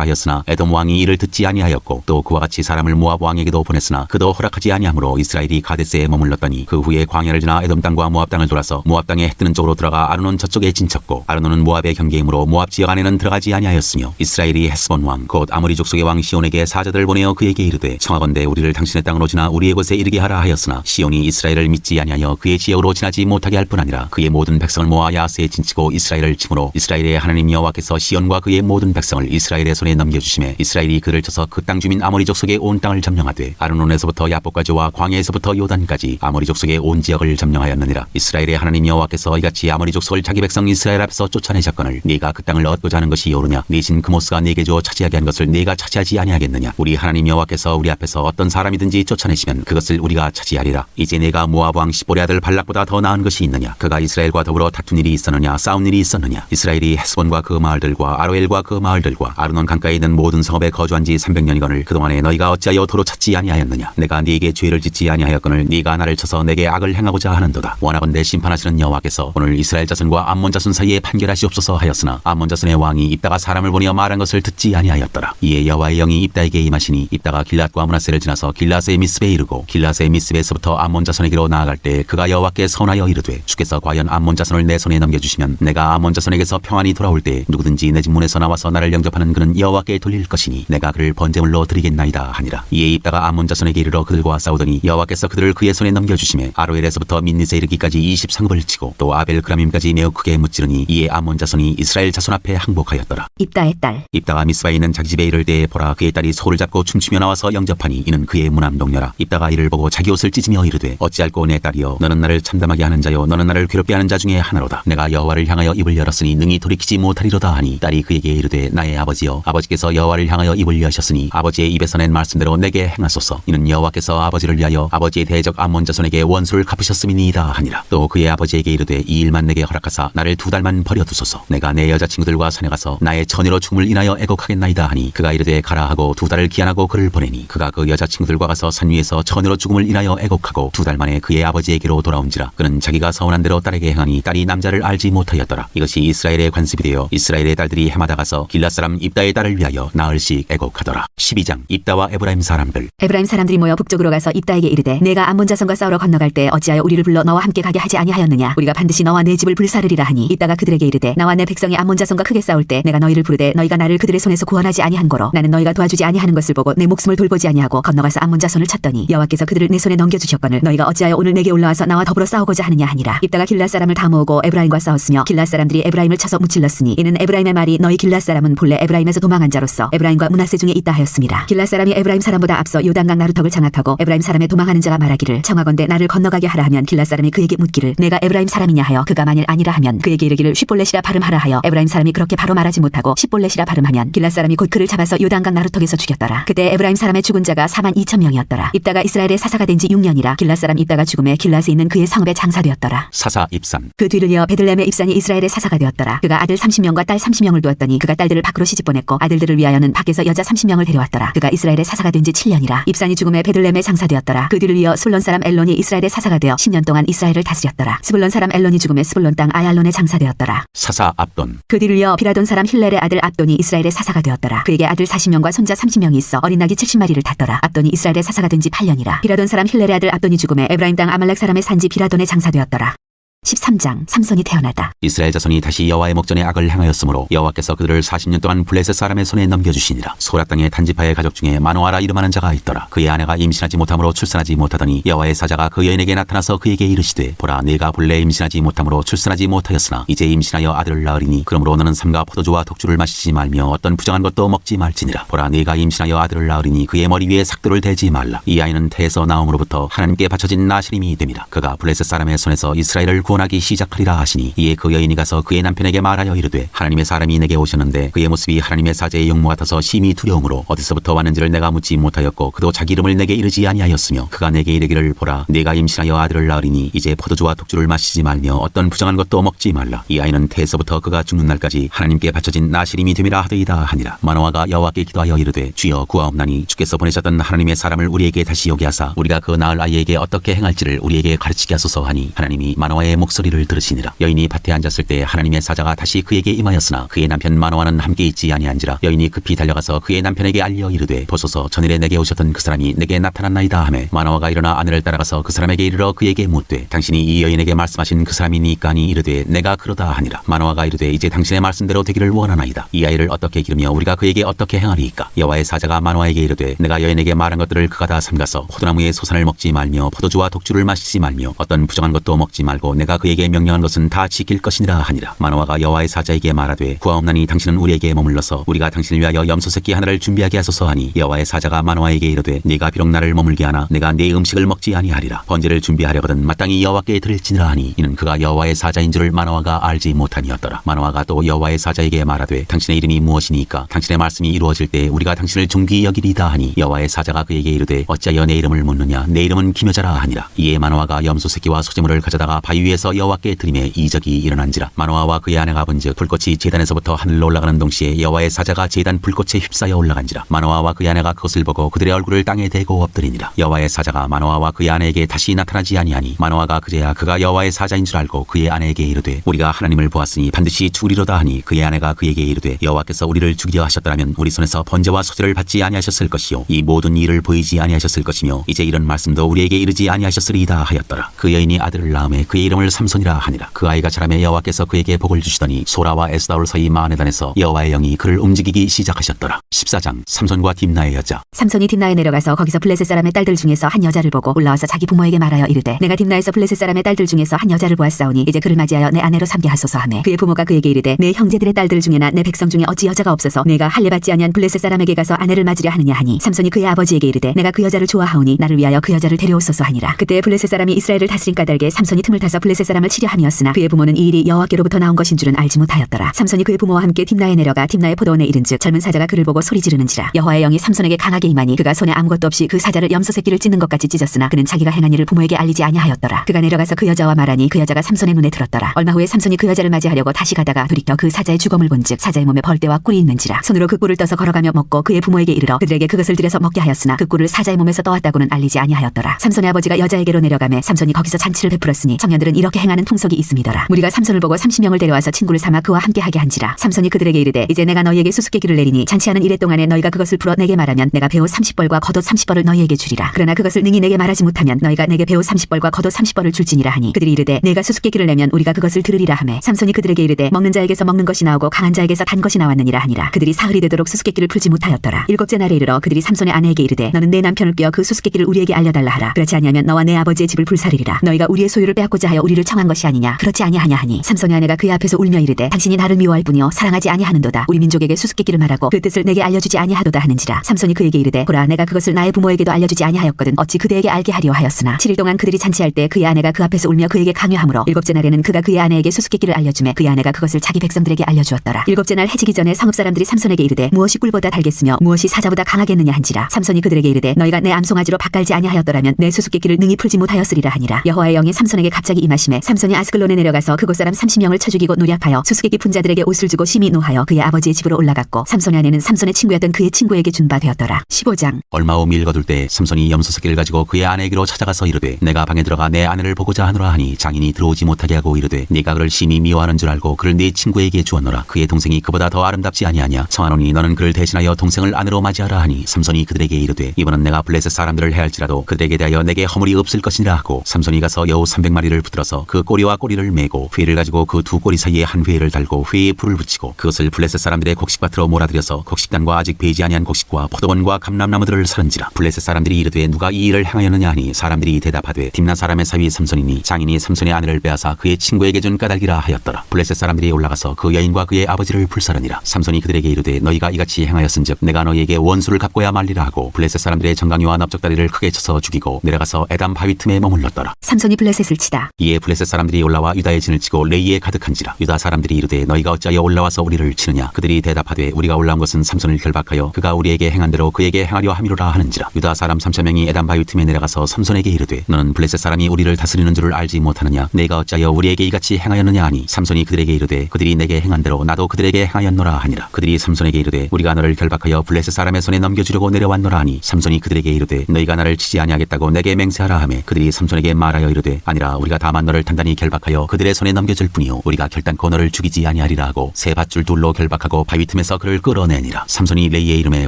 하였으나 에돔 왕이 이를 듣지 아니하였고 또 그와 같이 사람을 모압 왕에게도 보냈으나 그도 허락하지 아니하므로 이스라엘이 가데스에 머물렀더니 그 후에 광야를 지나 에돔 땅과 모압 땅을 돌아서 모압 땅에 해 뜨는 쪽으로 들어가 아르논 저쪽에 진쳤고 아르논은 모압의 경계이므로 모압 지역 안에는 들어가지 아니하였으며 이스라엘이 헤스본 왕 곧 아모리 족속의 왕 시온에게 사자들을 보내어 그에게 이르되 청하건대 우리를 당신의 땅으로 지나 우리의 곳에 이르게 하라 하였으나 시온이 이스라엘을 믿지 아니하여 그의 지역으로 지나지 못하게 할 뿐 아니라 그의 모든 백성을 모아 야스에 진치고 이스라엘을 치므로 이스라엘의 하나님 여호와께서 시온과 그의 모든 백성을 이스라엘의 손에 넘겨주시매 이스라엘이 그를 쳐서 그 땅 주민 아모리 족속의 온 땅을 점령하되 아르논에서부터 야복까지와 광야에서부터 요단까지 아모리 족속의 온 지역을 점령하였느니라. 이스라엘의 하나님 여호와께서 이같이 아모리 족속을 자기 백성 이스라엘 앞에서 쫓아내셨거늘 네가 그 땅을 얻고자 하는 것이 옳으냐. 네 신 그모스가 네게 주어 차지하게 한 것을 네가 차지하지 아니하겠느냐. 우리 하나님 여호와께서 우리 앞에서 어떤 사람이든지 쫓아내시면 그것을 우리가 차지하리라. 이제 네가 모압 왕 시보의 아들 발락보다 더 나은 것이 있느냐. 그가 이스라엘과 더불어 다툰 일이 있었느냐 싸운 일이 있었느냐. 이스라엘이 헤스본과 그 마을들과 아로엘과 그 마을들과 아르논 강가에 있는 모든 성읍에 거주한 지 300년이거늘 그동안에 너희가 어찌하여 도로 찾지 아니하였느냐. 내가 네게 죄를 짓지 아니하였거늘 네가 나를 쳐서 내게 악을 행하고자 하는도다. 원하건대 심판하시는 여호와께서 오늘 이스라엘 자손과 암몬 자손 사이에 판결하시옵소서 하였으나 암몬 자손의 왕이 입다가 사람을 보내어 말한 것을 듣지 아니하였더라. 이에 여호와의 영이 입다에게 임하시니 입다가 길랏과 므낫세를 지나서 길랏의 미스베에 이르고 길랏의 미스베에서부터 암몬 자손에게로 나아갈 때 그가 여호와께 선하여 이르되 주께서 과연 암몬 자손을 내 손에 넘겨주시면 내가 암몬 자손에게서 평안히 돌아올 때 누구든지 내 집 문에서 나와서 나를 영접하는 그는 여호와께 돌릴 것이니 내가 그를 번제물로 드리겠나이다 하니라. 이에 입다가 암몬 자손에게 이르러 그들과 싸우더니 여호와께서 그들을 그의 손에 넘겨주시매 아로엘에서부터 민니세 이르기까지 20상급을 치고 또 아벨 그라밈까지 매우 크게 무찌르니 이에 암몬 자손이 이스라엘 자손 앞에 항복하였더라. 입다의 딸. 입다가 미스바에 있는 자기 집에 이를 때에 보라 그의 딸이 소를 잡고 춤추며 나와서 영접하니 이는 그의 무남 동료라. 입다가 이를 보고 자기 옷을 찢으며 이르되 어찌할꼬 내 딸이여 너는 나를 참담하게 하는 자요 너는 나를 괴롭게 하는 자 중에 하나로다. 내가 여호와를 향하여 입을 열었으니 능히 돌이키지 못하리로다 하니 딸이 그에게 이르되 나의 아버지여 아버지께서 여호와를 향하여 입을 여셨으니 아버지의 입에서 낸 말씀대로 내게 행하소서. 이는 여호와께서 아버지를 위하여 아버지의 대적 암몬 자손에게 원수를 갚으셨음이니이다 하니라. 또 그의 아버지에게 이르되 이 일만 내게 허락하사 나를 2달만 버려두소서. 내가 내 여자친구들과 산에 가서 나의 처녀로 죽음을 인하여 애곡하겠나이다 하니 그가 이르되 가라 하고 2달을 기한하고 그를 보내니 그가 그 여자친구들과 가서 산 위에서 처녀로 죽음을 인하여 애곡하고 2달 만에 그의 아버지에게로 돌아온지라. 그는 자기가 서운한 대로 딸에게 행하니 딸이 남자를 알지 못하였더라. 이것이 이스라엘의 관습이 되어 이스라엘의 딸들이 해마다 가서 길앗 사람 입다의 딸을 위하여 나흘씩 애곡하더라. 12장 입다와 에브라임 사람들. 에브라임 사람들이 모여 북쪽으로 가서 입다에게 이르되 내가 암몬 자손과 싸우러 건너갈 때 어찌하여 우리를 불러 너와 함께 가게 하지 아니하였느냐. 우리가 반드시 너와 내 집을 불사르리라 하니 입다가 그들에게 이르되 나와 내 백성이 암몬 자손과 크게 싸울 때 내가 너희를 부르되 너희가 나를 그들의 손에서 구원하지 아니한 거로 나는 너희가 도와주지 아니하는 것을 보고 내 목숨을 돌보지 아니하고 건너가서 암몬 자손을 쳤더니 여호와께서 그들을 내 손에 넘겨주셨거늘 너희가 어찌하여 오늘 내게 올라와서 나와 더불어 싸우고자 하느냐 하니라. 입다가 길앗 사람을 다 모으고 에브라임과 싸웠으며 길앗 사람들이 에브라임을 쳐서 무찔렀으니 이는 에브라임의 말이 너희 길앗 사람은 본래 에브라임에서 도망한 자로서 에브라임과 므낫세 중에 있다 하였습니다. 길앗 사람이 에브라임 사람보다 앞서 요단강 나루턱을 장악하고 에브라임 사람의 도망하는 자가 말하기를 청하건대 나를 건너가게 하라 하면 길앗 사람이 그에게 묻기를 내가 에브라임 사람이냐 하여 그가 만일 아니라 하면 그에게 이르기를 쉿볼렛이라 발음하라 하여 에브라임 사람이 그렇게 바로 말하지 못하고 쉿볼렛이라 발음하면 길앗 사람이 곧 그를 잡아서 요단강 나루턱에서 죽였더라. 그때 에브라임 사람의 죽은 자가 42,000명이었더라. 입다가 이스라엘의 사사가 된 지 6년이라 길앗 사람 입다가 죽음에 길앗에 있는 그의 성읍에 장사되었더라. 사사 입산. 그 뒤를 이어 베들레헴의 입산이 이스라엘의 사사가 되었더라. 그가 아들 30명과 딸 30명을 두었더니 그가 딸들을 밖으로 시집 보냈고 아들들을 위하여는 밖에서 여자 30명을 데려왔더라. 그가 이스라엘의 사사가 된 지 7년이라. 입산이 죽음에 베들레헴에 장사되었더라. 그 뒤를 이어 스불론 사람 엘론이 이스라엘의 사사가 되어 10년 동안 이스라엘을 다스렸더라. 스불론 사람 엘론이 죽음에 스불론 땅 아얄론에 장사되었더라. 사사 압돈. 그 뒤를 이어 비라돈 사람 힐렐의 아들 압돈이 이스라엘의 사사가 되었더라. 그에게 아들 40명과 손자 30명이 있어 어린 낙이 70마리를 탔더라. 압돈이 이스라엘의 사사가 된 지 8년이라. 비라돈 사람 힐렐의 아들 압돈이 죽음에 에브라임 땅 아말렉 사람의 산지 비라돈에 장사되었더라. 13장 삼손이 태어나다. 이스라엘 자손이 다시 여호와의 목전에 악을 행하였으므로 여호와께서 그들을 40년 동안 블레셋 사람의 손에 넘겨주시니라. 소라 땅의 단지파의 가족 중에 마노아라 이름하는 자가 있더라. 그의 아내가 임신하지 못함으로 출산하지 못하더니 여호와의 사자가 그 여인에게 나타나서 그에게 이르시되 보라 네가 본래 임신하지 못함으로 출산하지 못하였으나 이제 임신하여 아들을 낳으리니 그러므로 너는 삼가 포도주와 독주를 마시지 말며 어떤 부정한 것도 먹지 말지니라. 보라 네가 임신하여 아들을 낳으리니 그의 머리 위에 삭도를 대지 말라. 이 아이는 태에서 나옴으로부터 하나님께 바쳐진 나시림이 됨이라. 그가 블레셋 사람의 손에서 이스라엘을 구원하기 시작하리라 하시니 이에 그 여인이 가서 그의 남편에게 말하여 이르되 하나님의 사람이 내게 오셨는데 그의 모습이 하나님의 사제의 용모 같아서 심히 두려움으로 어디서부터 왔는지를 내가 묻지 못하였고 그도 자기 이름을 내게 이르지 아니하였으며 그가 내게 이르기를 보라 네가 임신하여 아들을 낳으리니 이제 포도주와 독주를 마시지 말며 어떤 부정한 것도 먹지 말라. 이 아이는 태에서부터 그가 죽는 날까지 하나님께 바쳐진 나시림이 됨이라 하더이다 하니라. 마노아가 여호와께 기도하여 이르되 주여 구하옵나니 주께서 보내셨던 하나님의 사람을 우리에게 다시 오게 하사 우리가 그 낳을 아이에게 어떻게 행할지를 우리에게 가르치게 하소서 하니 하나님이 마노아의 목소리를 들으시니라. 여인이 밭에 앉았을 때 하나님의 사자가 다시 그에게 임하였으나 그의 남편 마노아는 함께 있지 아니한지라. 여인이 급히 달려가서 그의 남편에게 알려 이르되 보소서 전일에 내게 오셨던 그 사람이 내게 나타났나이다 하매 마노아가 일어나 아내를 따라가서 그 사람에게 이르러 그에게 묻되 당신이 이 여인에게 말씀하신 그 사람이니까 하니 이르되 내가 그러다 하니라. 마노아가 이르되 이제 당신의 말씀대로 되기를 원하나이다. 이 아이를 어떻게 기르며 우리가 그에게 어떻게 행하리이까. 여호와의 사자가 마노아에게 이르되 내가 여인에게 말한 것들을 그가 다 삼가서 포도나무의 소산을 먹지 말며 포도주와 독주를 마시지 말며 어떤 부정한 것도 먹지 말고 내가 그에게 명령한 것은 다 지킬 것이니라 하니라. 마노아가 여호와의 사자에게 말하되 구하옵나니 당신은 우리에게 머물러서 우리가 당신을 위하여 염소 새끼 하나를 준비하게 하소서 하니 여호와의 사자가 마노아에게 이르되 네가 비록 나를 머물게 하나 내가 네 음식을 먹지 아니하리라. 번제를 준비하려거든 마땅히 여호와께 드릴지니라 하니 이는 그가 여호와의 사자인 줄을 마노아가 알지 못함이었더라. 마노아가 또 여호와의 사자에게 말하되 당신의 이름이 무엇이니까 당신의 말씀이 이루어질 때 우리가 당신을 존귀히 여기리다 하니 여호와의 사자가 그에게 이르되 어찌하여 내 이름을 묻느냐 내 이름은 기묘자라 하니라. 이에 마노아가 염소 새끼와 소재물을 가져다가 바위 위에서 여호와께 드림에 이적이 일어난지라. 마노아와 그의 아내가 본즉 불꽃이 제단에서부터 하늘로 올라가는 동시에 여호와의 사자가 제단 불꽃에 휩싸여 올라간지라. 마노아와 그의 아내가 그것을 보고 그들의 얼굴을 땅에 대고 엎드리니라. 여호와의 사자가 마노아와 그의 아내에게 다시 나타나지 아니하니 마노아가 그제야 그가 여호와의 사자인 줄 알고 그의 아내에게 이르되 우리가 하나님을 보았으니 반드시 죽으리로다 하니 그의 아내가 그에게 이르되 여호와께서 우리를 죽이려 하셨더라면 우리 손에서 번제와 소제를 받지 아니하셨을 것이요 이 모든 일을 보이지 아니하셨을 것이며 이제 이런 말씀도 우리에게 이르지 아니하셨으리이다 하였더라. 그 여인이 아들을 낳음에 그의 이름을 이름을 삼손이라 하니라. 그 아이가 자라매 여호와께서 그에게 복을 주시더니 소라와 에스다올 사이 마하네단에서 여호와의 영이 그를 움직이기 시작하셨더라. 14장 삼손과 딥나의 여자. 삼손이 딥나에 내려가서 거기서 블레셋 사람의 딸들 중에서 한 여자를 보고 올라와서 자기 부모에게 말하여 이르되 내가 딥나에서 블레셋 사람의 딸들 중에서 한 여자를 보았사오니 이제 그를 맞이하여 내 아내로 삼게 하소서 하매 그의 부모가 그에게 이르되 내 형제들의 딸들 중에나 내 백성 중에 어찌 여자가 없어서 내가 할례 받지 아니한 블레셋 사람에게 가서 아내를 맞으려 하느냐 하니 삼손이 그의 아버지에게 이르되 내가 그 여자를 좋아하오니 나를 위하여 그 여자를 데려오소서 하니라. 그때 블레셋 사람이 이스라엘을 다스린 까닭에 삼손이 틈을 타서 블레셋 사람을 치려 함이었으나 그의 부모는 이 일이 여호와께로부터 나온 것인 줄은 알지 못하였더라. 삼손이 그의 부모와 함께 딥나에 내려가 딥나의 포도원에 이른즉 젊은 사자가 그를 보고 소리 지르는지라. 여호와의 영이 삼손에게 강하게 임하니 그가 손에 아무것도 없이 그 사자를 염소 새끼를 찢는 것 같이 찢었으나 그는 자기가 행한 일을 부모에게 알리지 아니하였더라. 그가 내려가서 그 여자와 말하니 그 여자가 삼손의 눈에 들었더라. 얼마 후에 삼손이 그 여자를 맞이하려고 다시 가다가 돌이켜 그 사자의 주검을 본즉 사자의 몸에 벌떼와 꿀이 있는지라. 손으로 그 꿀을 떠서 걸어가며 먹고 그의 부모에게 이르러 그들에게 그것을 들여서 먹게 하였으나 그 꿀을 사자의 몸에서 떠왔다고는 알리지 아니하였더라. 삼손의 아버지가 여자에게로 내려가매 삼손이 거기서 잔치를 베풀었으니 청년들은 이렇게 행하는 풍속이 있음이더라. 무리가 삼손을 보고 30명을 데려와서 친구를 삼아 그와 함께하게 한지라. 삼손이 그들에게 이르되 이제 내가 너희에게 수수께끼를 내리니 잔치하는 이래 동안에 너희가 그것을 풀어 내게 말하면 내가 배우 30벌과 겉옷 30벌을 너희에게 주리라. 그러나 그것을 능히 내게 말하지 못하면 너희가 내게 배우 30벌과 겉옷 30벌을 줄지니라 하니 그들이 이르되 내가 수수께끼를 내면 우리가 그것을 들으리라 하매 삼손이 그들에게 이르되 먹는 자에게서 먹는 것이 나오고 강한 자에게서 단 것이 나왔느니라 하니라. 그들이 사흘이 되도록 수수께끼를 풀지 못하였더라. 일곱째 날에 이르러 그들이 삼손의 아내에게 이르되 너는 내 남편을 꿰어 그 수수께끼를 우리에게 알려달라 하라. 그렇지 아니하면 너와 내 아버지의 집을 불사르리라. 너희가 우리의 소유를 빼앗고자 하여 우리를 청한 것이 아니냐. 그렇지 아니하냐 하니 삼손의 아내가 그의 앞에서 울며 이르되 당신이 나를 미워할 뿐이요 사랑하지 아니하는도다. 우리 민족에게 수수께끼를 말하고 그 뜻을 내게 알려주지 아니하도다 하는지라. 삼손이 그에게 이르되 보라 내가 그것을 나의 부모에게도 알려주지 아니하였거든 어찌 그대에게 알게 하려 하였으나 7일 동안 그들이 잔치할 때 그의 아내가 그 앞에서 울며 그에게 강요하므로 일곱째 날에는 그가 그의 아내에게 수수께끼를 알려주매 그의 아내가 그것을 자기 백성들에게 알려주었더라. 일곱째 날 해지기 전에 성읍 사람들이 삼손에게 이르되 무엇이 꿀보다 달겠으며 무엇이 사자보다 강하겠느냐 한지라. 삼손이 그들에게 이르되 너희가 내 암송아지로 밭갈지 아니하였더라면 내 수수께끼를 능히 풀지 못하였으리라 하니라. 여호와의 영이 삼손에게 갑자기 임하심에 삼손이 아스글론에 내려가서 그곳 사람 30명을 쳐 죽이고 노략하여 수수께끼 푼 자들에게 옷을 주고 심히 노하여 그의 아버지의 집으로 올라갔고 삼손의 아내는 삼손의 친구였던 그의 친구에게 준 바 되었더라. 15장. 얼마 후 밀거둘 때 삼손이 염소 새끼를 가지고 그의 아내에게로 찾아가서 이르되 내가 방에 들어가 내 아내를 보고자 하노라 하니 장인이 들어오지 못하게 하고 이르되 네가 그를 심히 미워하는 줄 알고 그를 네 친구에게 주었노라. 그의 동생이 그보다 더 아름답지 아니하냐. 청하노니 너는 그를 대신하여 동생을 아내로 맞이하라 하니 삼손이 그들에게 이르되 이번은 내가 블레셋 사람들을 해할지라도 그들에게 대하여 내게 허물이 없을 것이니라 하고 삼손이 가서 여우 300마리를 붙들어서 그 꼬리와 꼬리를 메고 회를 가지고 그 두 꼬리 사이에 한 회를 달고 회에 불을 붙이고 그것을 블레셋 사람들의 곡식밭으로 몰아들여서 곡식단과 아직 배지 아니한 곡식과 포도원과 감람나무들을 살은지라. 블레셋 사람들이 이르되 누가 이 일을 행하였느냐 하니 사람들이 대답하되 딥나 사람의 사위 삼손이니 장인이 삼손의 아내를 빼앗아 그의 친구에게 준 까닭이라 하였더라. 블레셋 사람들이 올라가서 그 여인과 그의 아버지를 불사르니라. 삼손이 그들에게 이르되 너희가 이같이 행하였은즉 내가 너희에게 원수를 갚고야 말리라 하고 블레셋 사람들의 정강이와 납작다리를 크게 쳐서 죽이고 내려가서 에담 바위 틈에 머물렀더라. 삼손이 블레셋을 치다. 이에 블레셋 사람들이 올라와 유다의 진을 치고 레이에 가득한지라. 유다 사람들이 이르되 너희가 어찌하여 올라와서 우리를 치느냐. 그들이 대답하되 우리가 올라온 것은 삼손을 결박하여 그가 우리에게 행한 대로 그에게 행하려 함이로라 하는지라. 유다 사람 3,000명이 에담 바위 틈에 내려가서 삼손에게 이르되 너는 블레셋 사람이 우리를 다스리는 줄을 알지 못하느냐. 내가 어찌하여 우리에게 이같이 행하였느냐 하니 삼손이 그들에게 이르되 그들이 내게 행한 대로 나도 그들에게 행하였노라 하니라. 그들이 삼손에게 이르되 우리가 너를 결박하여 블레셋 사람의 손에 넘겨주려고 내려왔노라 하니 삼손이 그들에게 이르되 너희가 나를 치지 아니하겠다고 내게 맹세하라 하매 그들이 삼손에게 말하여 이르되 아니라 우리가 다만 너를 단단히 결박하여 그들의 손에 넘겨줄 뿐이요 우리가 결단코 너를 죽이지 아니하리라 하고 새 밧줄 둘로 결박하고 바위 틈에서 그를 끌어내니라. 삼손이 레이의 이름에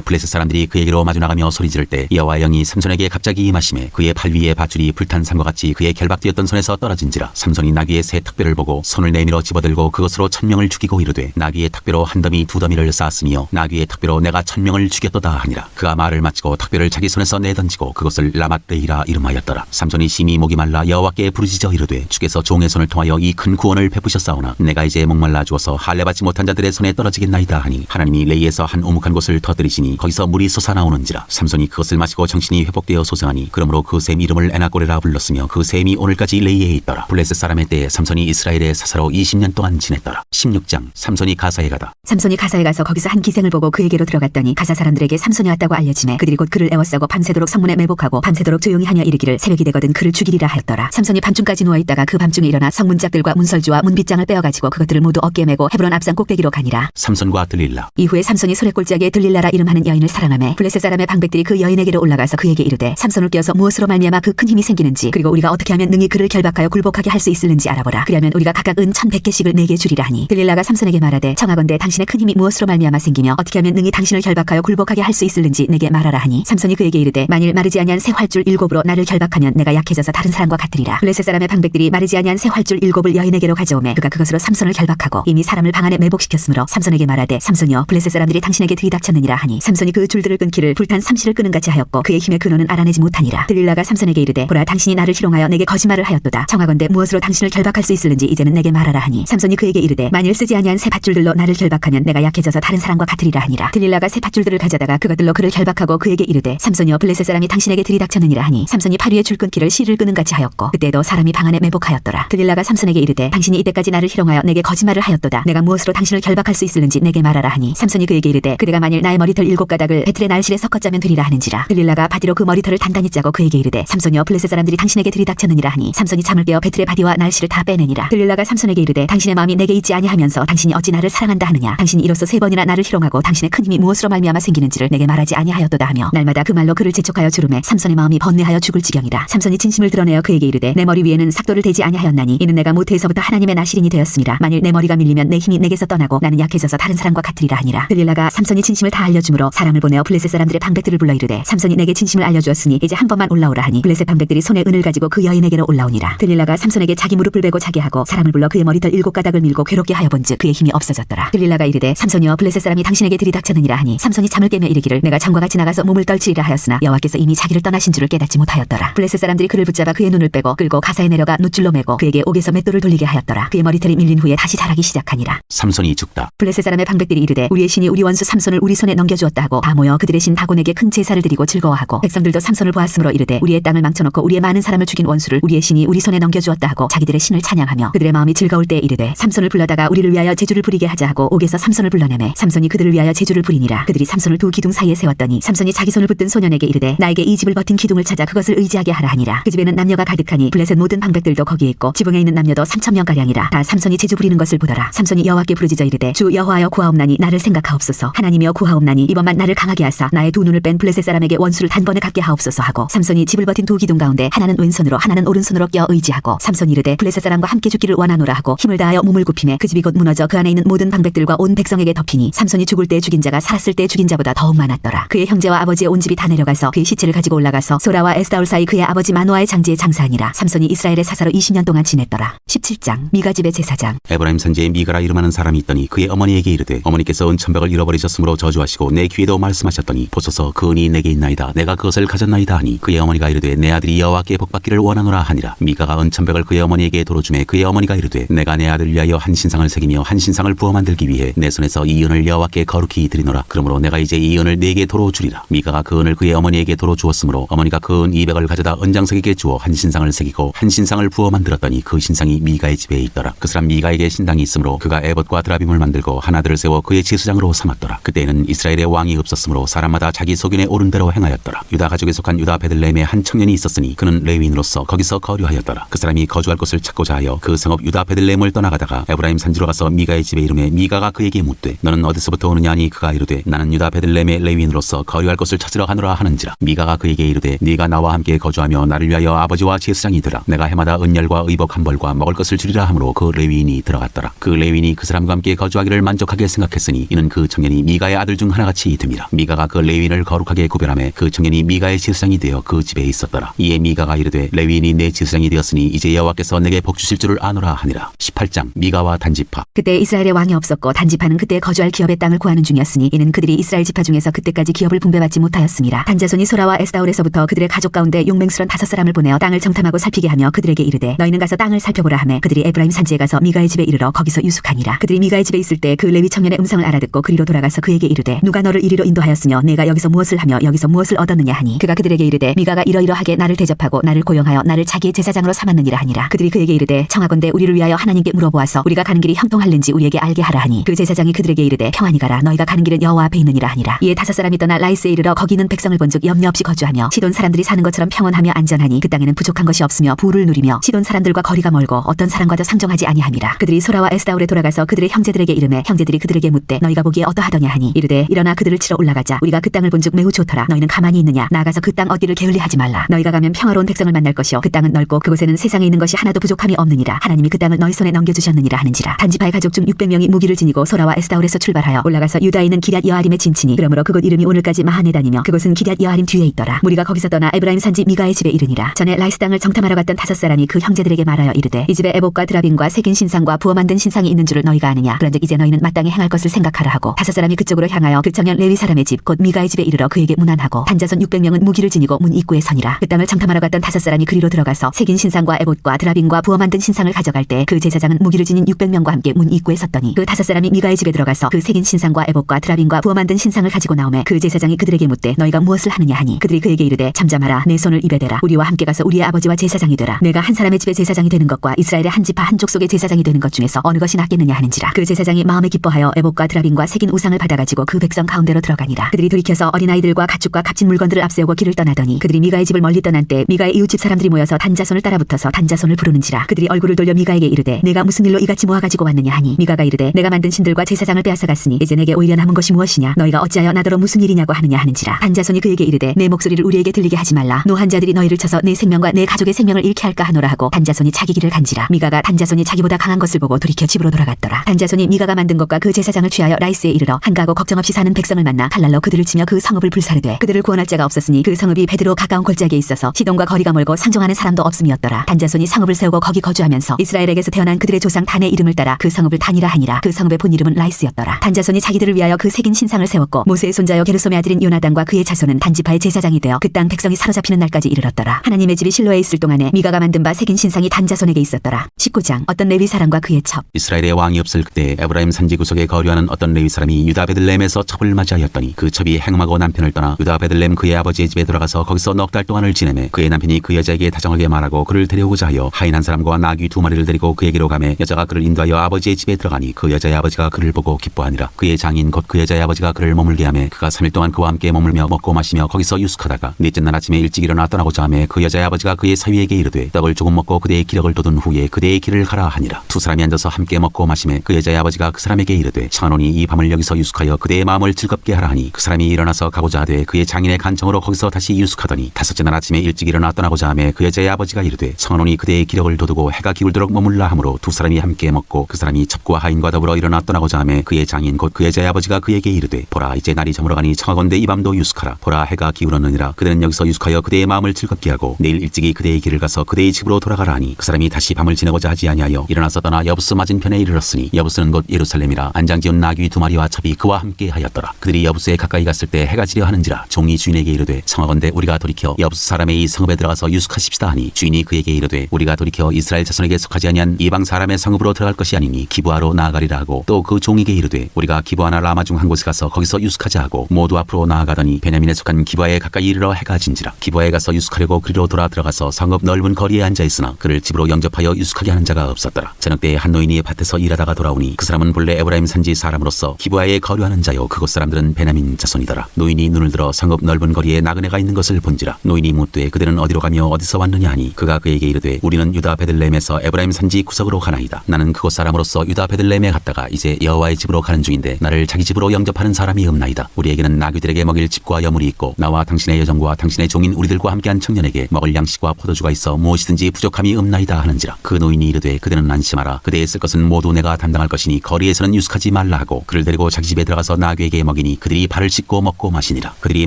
블레셋 사람들이 그에게로 마주 나가며 소리 지를 때 여호와의 영이 삼손에게 갑자기 임하심에 그의 팔 위에 밧줄이 불탄 삼과 같이 그의 결박되었던 손에서 떨어진지라. 삼손이 나귀의 새 턱뼈를 보고 손을 내밀어 집어들고 그것으로 1,000명을 죽이고 이르되 나귀의 턱뼈로 한 더미 두 더미를 쌓았으며 나귀의 턱뼈로 내가 1,000명을 죽였도다 하니라. 그가 말을 마치고 턱뼈를 자기 손에서 내던지고 그것을 라맛레이라 이름하였더라. 삼손이 심히 목이 말라 여호와께 부르짖어 이르되 주께서 종의 손을 통하여 이 큰 구원을 베푸셨사오나 내가 이제 목말라 죽어서 할례받지 못한 자들의 손에 떨어지겠나이다 하니 하나님이 레이에서 한 우묵한 곳을 터뜨리시니 거기서 물이 솟아나오는지라. 삼손이 그것을 마시고 정신이 회복되어 소생하니 그러므로 그 샘 이름을 에나꼬레라 불렀으며 그 샘이 오늘까지 레이에 있더라. 블레셋 사람의 때에 삼손이 이스라엘의 사사로 20년 동안 지냈더라. 16장. 삼손이 가사에 가다. 삼손이 가사에 가서 거기서 한 기생을 보고 그에게로 들어갔더니 가사 사람들에게 삼손이 왔다고 알려지매 그들이 곧 그를 애워싸고 밤새도록 성문에 매복하고 밤새도록 조용히 하며 이르기를 새벽이 되거든 그를 죽이리라 하였더라. 삼손이 밤중까지 누워있다가 그 밤중에 일어나 성문짝들과 문설주와 문빗장을 빼어가지고 그것들을 모두 어깨에 메고 헤브론 앞산 꼭대기로 가니라. 삼손과 들릴라. 이후에 삼손이 소래골짜기에 들릴라라 이름하는 여인을 사랑하매 블레셋 사람의 방백들이 그 여인에게로 올라가서 그에게 이르되 삼손을 껴서 무엇으로 말미암아 그 큰 힘이 생기는지 그리고 우리가 어떻게 하면 능히 그를 결박하여 굴복하게 할 수 있을는지 알아보라. 그러면 우리가 각각 은 1,100개씩을 내게 주리라 하니 들릴라가 삼손에게 말하되 청하건대 당신의 큰 힘이 무엇으로 말미암아 생기며 어떻게 하면 능히 당신을 결박하여 굴복하게 할 수 있을는지 내게 말하라 하니 삼손이 그에게 이르되 만일 마르지 아니한 새 활줄 7으로 나를 결박하면 내가 약해져서 다른 사람과 같으리라. 블레셋 사람의 방백들이 방백들이 마르지 아니한 새 활줄 7을 여인에게로 가져오매 그가 그것으로 삼손을 결박하고 이미 사람을 방 안에 매복시켰으므로 삼손에게 말하되 삼손이여 블레셋 사람들이 당신에게 들이닥쳤느니라 하니 삼손이 그 줄들을 끊기를 불탄 삼시를 끄는 같이 하였고 그의 힘의 근원은 알아내지 못하니라. 들릴라가 삼손에게 이르되 보라 당신이 나를 희롱하여 내게 거짓말을 하였도다. 청하건대 무엇으로 당신을 결박할 수 있을는지 이제는 내게 말하라 하니 삼손이 그에게 이르되 만일 쓰지 아니한 새 밧줄들로 나를 결박하면 내가 약해져서 다른 사람과 같으리라 하니라. 들릴라가 새 밧줄들을 가져다가 그것들로 그를 결박하고 그에게 이르되 삼손이여 블레셋 사람이 당신에게 들이닥쳤느니라 하니 삼손이 팔 위에 줄 끊기를 실을 끄는 같이 하였고 그때도 사람이 방 안에 매복하였더라. 들릴라가 삼손에게 이르되 당신이 이때까지 나를 희롱하여 내게 거짓말을 하였도다. 내가 무엇으로 당신을 결박할 수 있을는지 내게 말하라 하니 삼손이 그에게 이르되 그대가 만일 나의 머리털 7가닥을 배틀의 날실에 섞어 짜면 되리라 하는지라. 들릴라가 바디로 그 머리털을 단단히 짜고 그에게 이르되 삼손이여 블레셋 사람들이 당신에게 들이닥쳤느니라 하니 삼손이 잠을 깨어 배틀의 바디와 날실을 다 빼내니라. 들릴라가 삼손에게 이르되 당신의 마음이 내게 있지 아니하면서 당신이 어찌 나를 사랑한다 하느냐. 당신이 이로써 3번이나 나를 희롱하고 당신의 큰 힘이 무엇으로 말미암아 생기는지를 내게 말하지 아니하였도다 하며 날마다 그 말로 그를 재촉하여 주름에 삼손의 마음이 번뇌하여 죽을 지경이라. 삼손이 진심을 드러내어 그에게 이르되 내 머리 위에는 삭도를 대지 아니하였나니 이는 내가 모태에서부터 하나님의 나시린이 되었음이라. 만일 내 머리가 밀리면 내 힘이 내게서 떠나고 나는 약해져서 다른 사람과 같으리라 하니라. 들릴라가 삼손이 진심을 다 알려주므로 사람을 보내어 블레셋 사람들의 방백들을 불러 이르되 삼손이 내게 진심을 알려주었으니 이제 한 번만 올라오라 하니 블레셋 방백들이 손에 은을 가지고 그 여인에게로 올라오니라. 들릴라가 삼손에게 자기 무릎을 베고 자게 하고 사람을 불러 그의 머리털 7가닥을 밀고 괴롭게 하여 본즉 그의 힘이 없어졌더라. 들릴라가 이르되 삼손이여 블레셋 사람이 당신에게 들이닥쳤느니라 하니 삼손이 잠을 깨며 이르기를 내가 잠과 같이 나가서 몸을 떨치리라 하였으나 여호와께서 이미 자기를 떠나신 줄을 깨닫지 못하였더라. 블레셋 사람들이 그를 붙잡아 그의 눈을 빼고 끌고 가사에 내려가 놋줄로 매고 그에게 옥에서 맷돌을 돌리게 하였더라. 그의 머리털이 밀린 후에 다시 자라기 시작하니라. 삼손이 죽다. 블레셋 사람의 방백들이 이르되 우리의 신이 우리 원수 삼손을 우리 손에 넘겨주었다 하고 다 모여 그들의 신 다곤에게 큰 제사를 드리고 즐거워하고 백성들도 삼손을 보았으므로 이르되 우리의 땅을 망쳐놓고 우리의 많은 사람을 죽인 원수를 우리의 신이 우리 손에 넘겨주었다 하고 자기들의 신을 찬양하며 그들의 마음이 즐거울 때에 이르되 삼손을 불러다가 우리를 위하여 제주를 부리게 하자 하고 옥에서 삼손을 불러내매 삼손이 그들을 위하여 제주를 부리니라. 그들이 삼손을 두 기둥 사이에 세웠더니 삼손이 자기 손을 붙든 소년에게 이르되 나에게 이 집을 버틴 기둥을 찾아 그것을 의지하게 하라 하니라. 그 집에는 남녀가 가득하니 블레셋 모든 방백들도 거기에 있고 지붕에 있는 남녀도 3,000명가량이라. 다 삼손이 제주 부리는 것을 보더라. 삼손이 여호와께 부르짖어 이르되 주 여호와여 구하옵나니 나를 생각하옵소서. 하나님이여 구하옵나니 이번만 나를 강하게 하사 나의 두 눈을 뺀 블레셋 사람에게 원수를 단번에 갖게 하옵소서 하고 삼손이 집을 버틴 두 기둥 가운데 하나는 왼손으로 하나는 오른손으로 껴 의지하고 삼손이 이르되 블레셋 사람과 함께 죽기를 원하노라 하고 힘을 다하여 몸을 굽히매 그 집이 곧 무너져 그 안에 있는 모든 방백들과 온 백성에게 덮이니 삼손이 죽을 때 죽인 자가 살았을 때 죽인 자보다 더욱 많았더라. 그의 형제와 아버지의 온 집이 다 내려가서 그의 시체를 가지고 올라가서 소라와 에스다올 사이 그의 아버지 마노아의 장지에 장사하니라. 삼손이 이스라엘의 사사로 20년 동안 지냈더라. 17장 미가 집의 제사장. 에브라임 선지에 미가라 이름하는 사람이 있더니 그의 어머니에게 이르되 어머니께서 은천백을 잃어버리셨으므로 저주하시고 내 귀에도 말씀하셨더니 보소서 그 은이 내게 있나이다. 내가 그것을 가졌나이다 하니 그의 어머니가 이르되 내 아들이 여호와께 복받기를 원하노라 하니라. 미가가 은천백을 그의 어머니에게 도로주매 그의 어머니가 이르되 내가 내 아들 위하여 한 신상을 새기며 한 신상을 부어 만들기 위해 내 손에서 이 은을 여호와께 거룩히 드리노라. 그러므로 내가 이제 이 은을 네게 도로 주리라. 미가가 그 은을 그의 어머니에게 도로 주었으므로 어머니가 그 은 200을 가져다 은장색에게 주어 한 신상을 새기고 한 신상을 부어 만들었더니 그 신상이 미가의 집에 있더라. 그 사람 미가에게 신당이 있으므로 그가 에봇과 드라빔을 만들고 하나들을 세워 그의 제수장으로 삼았더라. 그때에는 이스라엘의 왕이 없었으므로 사람마다 자기 소견에 오른 대로 행하였더라. 유다 가족에 속한 유다 베들레헴에 한 청년이 있었으니 그는 레위인으로서 거기서 거류하였더라. 그 사람이 거주할 곳을 찾고자 하여 그 성읍 유다 베들레헴을 떠나가다가 에브라임 산지로 가서 미가의 집에 이르매 미가가 그에게 묻되 너는 어디서부터 오느냐 하니 그가 이르되 나는 유다 베들레헴의 레위인으로서 거류할 곳을 찾으러 가노라 하는지라. 미가가 그에게 이르되 네가 나와 함께 거주하며 나를 위하여 아버지와 제사장이 되라. 내가 해마다 은열과 의복 한 벌과 먹을 것을 주리라 하므로 그 레위인이 들어갔더라. 그 레위인이 그 사람과 함께 거주하기를 만족하게 생각했으니 이는 그 청년이 미가의 아들 중 하나같이 됨이라. 미가가 그 레위인을 거룩하게 구별하매 그 청년이 미가의 제사장이 되어 그 집에 있었더라. 이에 미가가 이르되 레위인이 내 제사장이 되었으니 이제 여호와께서 내게 복 주실 줄을 아노라 하니라. 18장 미가와 단지파. 그때 이스라엘의 왕이 없었고 단지파는 그때 거주할 기업의 땅을 구하는 중이었으니 이는 그들이 이스라엘 지파 중에서 그때까지 기업을 분배받지 못하였음이라. 단자손이 소라와 에스다올에서부터 그들의 가족 가운데 용맹스런 5사람을 보내어 땅을 정탐하고 살피게 하며 그들에게 이르되 너희는 가서 땅을 살펴보라 하매 그들이 에브라임 산지에 가서 미가의 집에 이르러 거기서 유숙하니라. 그들이 미가의 집에 있을 때 그 레위 청년의 음성을 알아듣고 그리로 돌아가서 그에게 이르되 누가 너를 이리로 인도하였으며 내가 여기서 무엇을 하며 여기서 무엇을 얻었느냐 하니 그가 그들에게 이르되 미가가 이러이러하게 나를 대접하고 나를 고용하여 나를 자기의 제사장으로 삼았느니라 하니라. 그들이 그에게 이르되 청하건대 우리를 위하여 하나님께 물어보아서 우리가 가는 길이 형통할는지 우리에게 알게 하라 하니 그 제사장이 그들에게 이르되 평안히 가라. 너희가 가는 길은 여호와 앞에 있느니라 하니라. 이에 5사람이 떠나 라이스에 이르러 거기 있는 백성을 본즉 염려 없이 거주하며 시돈 사람들이 사는 것처럼 평온하며 안전하니 그 땅에는 부족한 것이 없으며 부를 누리며 시돈 사람들과 거리가 멀고 어떤 사람과도 상종하지 아니함이라. 그들이 소라와 에스다올에 돌아가서 그들의 형제들에게 이르매 형제들이 그들에게 묻되 너희가 보기에 어떠하더냐 하니 이르되 일어나 그들을 치러 올라가자. 우리가 그 땅을 본즉 매우 좋더라. 너희는 가만히 있느냐. 나가서 그 땅 얻기를 게을리하지 말라. 너희가 가면 평화로운 백성을 만날 것이요 그 땅은 넓고 그곳에는 세상에 있는 것이 하나도 부족함이 없느니라. 하나님이 그 땅을 너희 손에 넘겨주셨느니라 하는지라. 단지파의 가족 중 600명이 무기를 지니고 소라와 에스다올에서 출발하여 올라가서 유다에 있는 기럇 여아림에 진치니 그러므로 그곳 이름이 오늘까지 마하네다니며 그곳은 기럇 여아림 뒤에 있더라. 무리가 거기서 떠나 에브라임 산지 미가의 집에 이르니라. 전에 라이스 땅을 정탐하러 갔던 5사람이 그 그 형제들에게 말하여 이르되 이 집에 에봇과 드라빔과 새긴 신상과 부어 만든 신상이 있는 줄을 너희가 아느냐. 그런즉 이제 너희는 마땅히 행할 것을 생각하라 하고 5사람이 그쪽으로 향하여 그 청년 레위 사람의 집 곧 미가의 집에 이르러 그에게 문안하고 단자손 600명은 무기를 지니고 문 입구에 서니라. 그 땅을 정탐하러 갔던 5사람이 그리로 들어가서 새긴 신상과 에봇과 드라빔과 부어 만든 신상을 가져갈 때 그 제사장은 무기를 지닌 600명과 함께 문 입구에 섰더니 그 5사람이 미가의 집에 들어가서 그 새긴 신상과 에봇과 드라빔과 부어 만든 신상을 가지고 나오매 그 제사장이 그들에게 묻되 너희가 무엇을 하느냐 하니 그들이 그에게 이르되 잠잠하라. 내 손을 입에 대라. 우리와 함께 가서 우리의 아버지와 제사장이 되라. 내가 한 사람의 집에 제사장이 되는 것과 이스라엘의 한 지파 한 족속의 제사장이 되는 것 중에서 어느 것이 낫겠느냐 하는지라. 그 제사장이 마음에 기뻐하여 에봇과 드라빔과 새긴 우상을 받아가지고 그 백성 가운데로 들어가니라. 그들이 돌이켜서 어린아이들과 가축과 값진 물건들을 앞세우고 길을 떠나더니 그들이 미가의 집을 멀리 떠난 때 미가의 이웃집 사람들이 모여서 단자손을 따라붙어서 단자손을 부르는지라. 그들이 얼굴을 돌려 미가에게 이르되 내가 무슨 일로 이같이 모아가지고 왔느냐 하니 미가가 이르되 내가 만든 신들과 제사장을 빼앗아갔으니 이제 내게 오히려 남은 것이 무엇이냐. 너희가 어찌하여 나더러 무슨 일이냐고 하느냐 하는지라. 단자손이 그에게 이르되 내 목소리를 우리에게 들리게 하지 말라. 노한 자들이 너희를 쳐서 내 생명과 내 가족의 생명을 잃게 할까 하노라 하고 단자손이 자기 길을 간지라. 미가가 단자손이 자기보다 강한 것을 보고 돌이켜 집으로 돌아갔더라. 단자손이 미가가 만든 것과 그 제사장을 취하여 라이스에 이르러 한가하고 걱정 없이 사는 백성을 만나 칼날로 그들을 치며 그 성읍을 불사르되 그들을 구원할 자가 없었으니 그 성읍이 베드로 가까운 골짜기에 있어서 시돈과 거리가 멀고 상종하는 사람도 없음이었더라. 단자손이 성읍을 세우고 거기 거주하면서 이스라엘에게서 태어난 그들의 조상 단의 이름을 따라 그 성읍을 단이라 하니라. 그 성읍의 본 이름은 라이스였더라. 단자손이 자기들을 위하여 그 새긴 신상을 세웠고 모세의 손자여 게르솜의 아들인 요나단과 그의 자손은 단지파의 제사장이 되어 그 땅 백성이 사로잡히는 날까지 이르렀더라. 하나님의 집이 실로에 있을 동안에 미가가 만든 바 새긴 신상이 단자손에게 있었더라. 19장. 어떤 레위 사람과 그의 첩. 이스라엘의 왕이 없을 그때 에브라임 산지 구석에 거류하는 어떤 레위 사람이 유다 베들레헴에서 첩을 맞이하였더니 그 첩이 행음하고 남편을 떠나 유다 베들레헴 그의 아버지의 집에 들어가서 거기서 넉 달 동안을 지내매 그의 남편이 그 여자에게 다정하게 말하고 그를 데려오고자 하여 하인 한 사람과 나귀 2마리를 데리고 그에게로 가매 여자가 그를 인도하여 아버지의 집에 들어가니 그 여자의 아버지가 그를 보고 기뻐하니라. 그의 장인 곧 그 여자의 아버지가 그를 머물게 하매 그가 3일 동안 그와 함께 머물며 먹고 마시며 거기서 유숙하다가 넷째 날 아침에 일찍 일어나 떠나고자 하매 그 여자의 아버지가 그의 사위에게 이르되 떡을 조금 먹고 그대의 기력을 돋운 후에 그대의 길을 가라 하니라. 두 사람이 앉아서 함께 먹고 마시매 그 여자의 아버지가 그 사람에게 이르되 청하노니 이 밤을 여기서 유숙하여 그대의 마음을 즐겁게 하라 하니 그 사람이 일어나서 가고자 하되 그의 장인의 간청으로 거기서 다시 유숙하더니 다섯째 날 아침에 일찍 일어나 떠나고자 하매 그 여자의 아버지가 이르되 청하노니 그대의 기력을 돋우고 해가 기울도록 머물라 하므로 두 사람이 함께 먹고 그 사람이 첩과 하인과 더불어 일어나 떠나고자 하매 그의 장인 곧 그 여자의 아버지가 그에게 이르되 보라 이제 날이 저물어가니 청하건대 이 밤도 유숙하라. 보라 해가 기울었느니라. 그대는 여기서 유숙하여 그대의 마음을 즐겁게 하고 내일 일찍이 그대의 길을 가서 그대의 집으로 돌아가라 하니 그 사람이 다시 밤을 지내고자 하지 아니하여 일어나서 떠나 여부스 맞은편에 이르렀으니 여부스는 곧 예루살렘이라. 안장지은 나귀 2마리와 첩이 그와 함께 하였더라. 그들이 여부스에 가까이 갔을 때 해가 지려 하는지라. 종이 주인에게 이르되 청하건대 우리가 돌이켜 여부스 사람의 이 성읍에 들어가서 유숙하십시다 하니 주인이 그에게 이르되 우리가 돌이켜 이스라엘 자손에게 속하지 아니한 이방 사람의 성읍으로 들어갈 것이 아니니 기브아로 나아가리라 하고 또 그 종에게 이르되 우리가 기브아나 라마 중 한 곳에 가서 거기서 유숙하자 하고 모두 앞으로 나아가더니 베냐민에 속한 기브아에 가까이 이르러 해가 진지라. 기브아에 가서 유숙하려고 그리로 돌아 들어가서 성읍 넓은 거리에 앉아 있으나 그를 집으로 영접하여 유숙하게 하는 자가 없었더라. 저녁 때에 한 노인이 밭에서 일하다가 돌아오니 그 사람은 본래 에브라임 산지 사람으로서 기브아에 거류하는 자요 그곳 사람들은 베냐민 자손이더라. 노인이 눈을 들어 성읍 넓은 거리에 나그네가 있는 것을 본지라. 노인이 묻되 그들은 어디로 가며 어디서 왔느냐 하니 그가 그에게 이르되 우리는 유다 베들레헴에서 에브라임 산지 구석으로 가나이다. 나는 그곳 사람으로서 유다 베들레헴에 갔다가 이제 여호와의 집으로 가는 중인데 나를 자기 집으로 영접하는 사람이 없나이다. 우리에게는 나귀들에게 먹일 집과 여물이 있고 나와 당신의 여종과 당신의 종인 우리들과 함께한 청년에게 먹을 양식과 포도주가 있어 무엇이든지 부족함이 없나이다 하는지라. 그 노인이 이르되 그대는 안심하라. 그대의 쓸 것은 모두 내가 담당할 것이니 거리에서는 유숙하지 말라 하고 그를 데리고 자기 집에 들어가서 나귀에게 먹이니 그들이 발을 씻고 먹고 마시니라. 그들이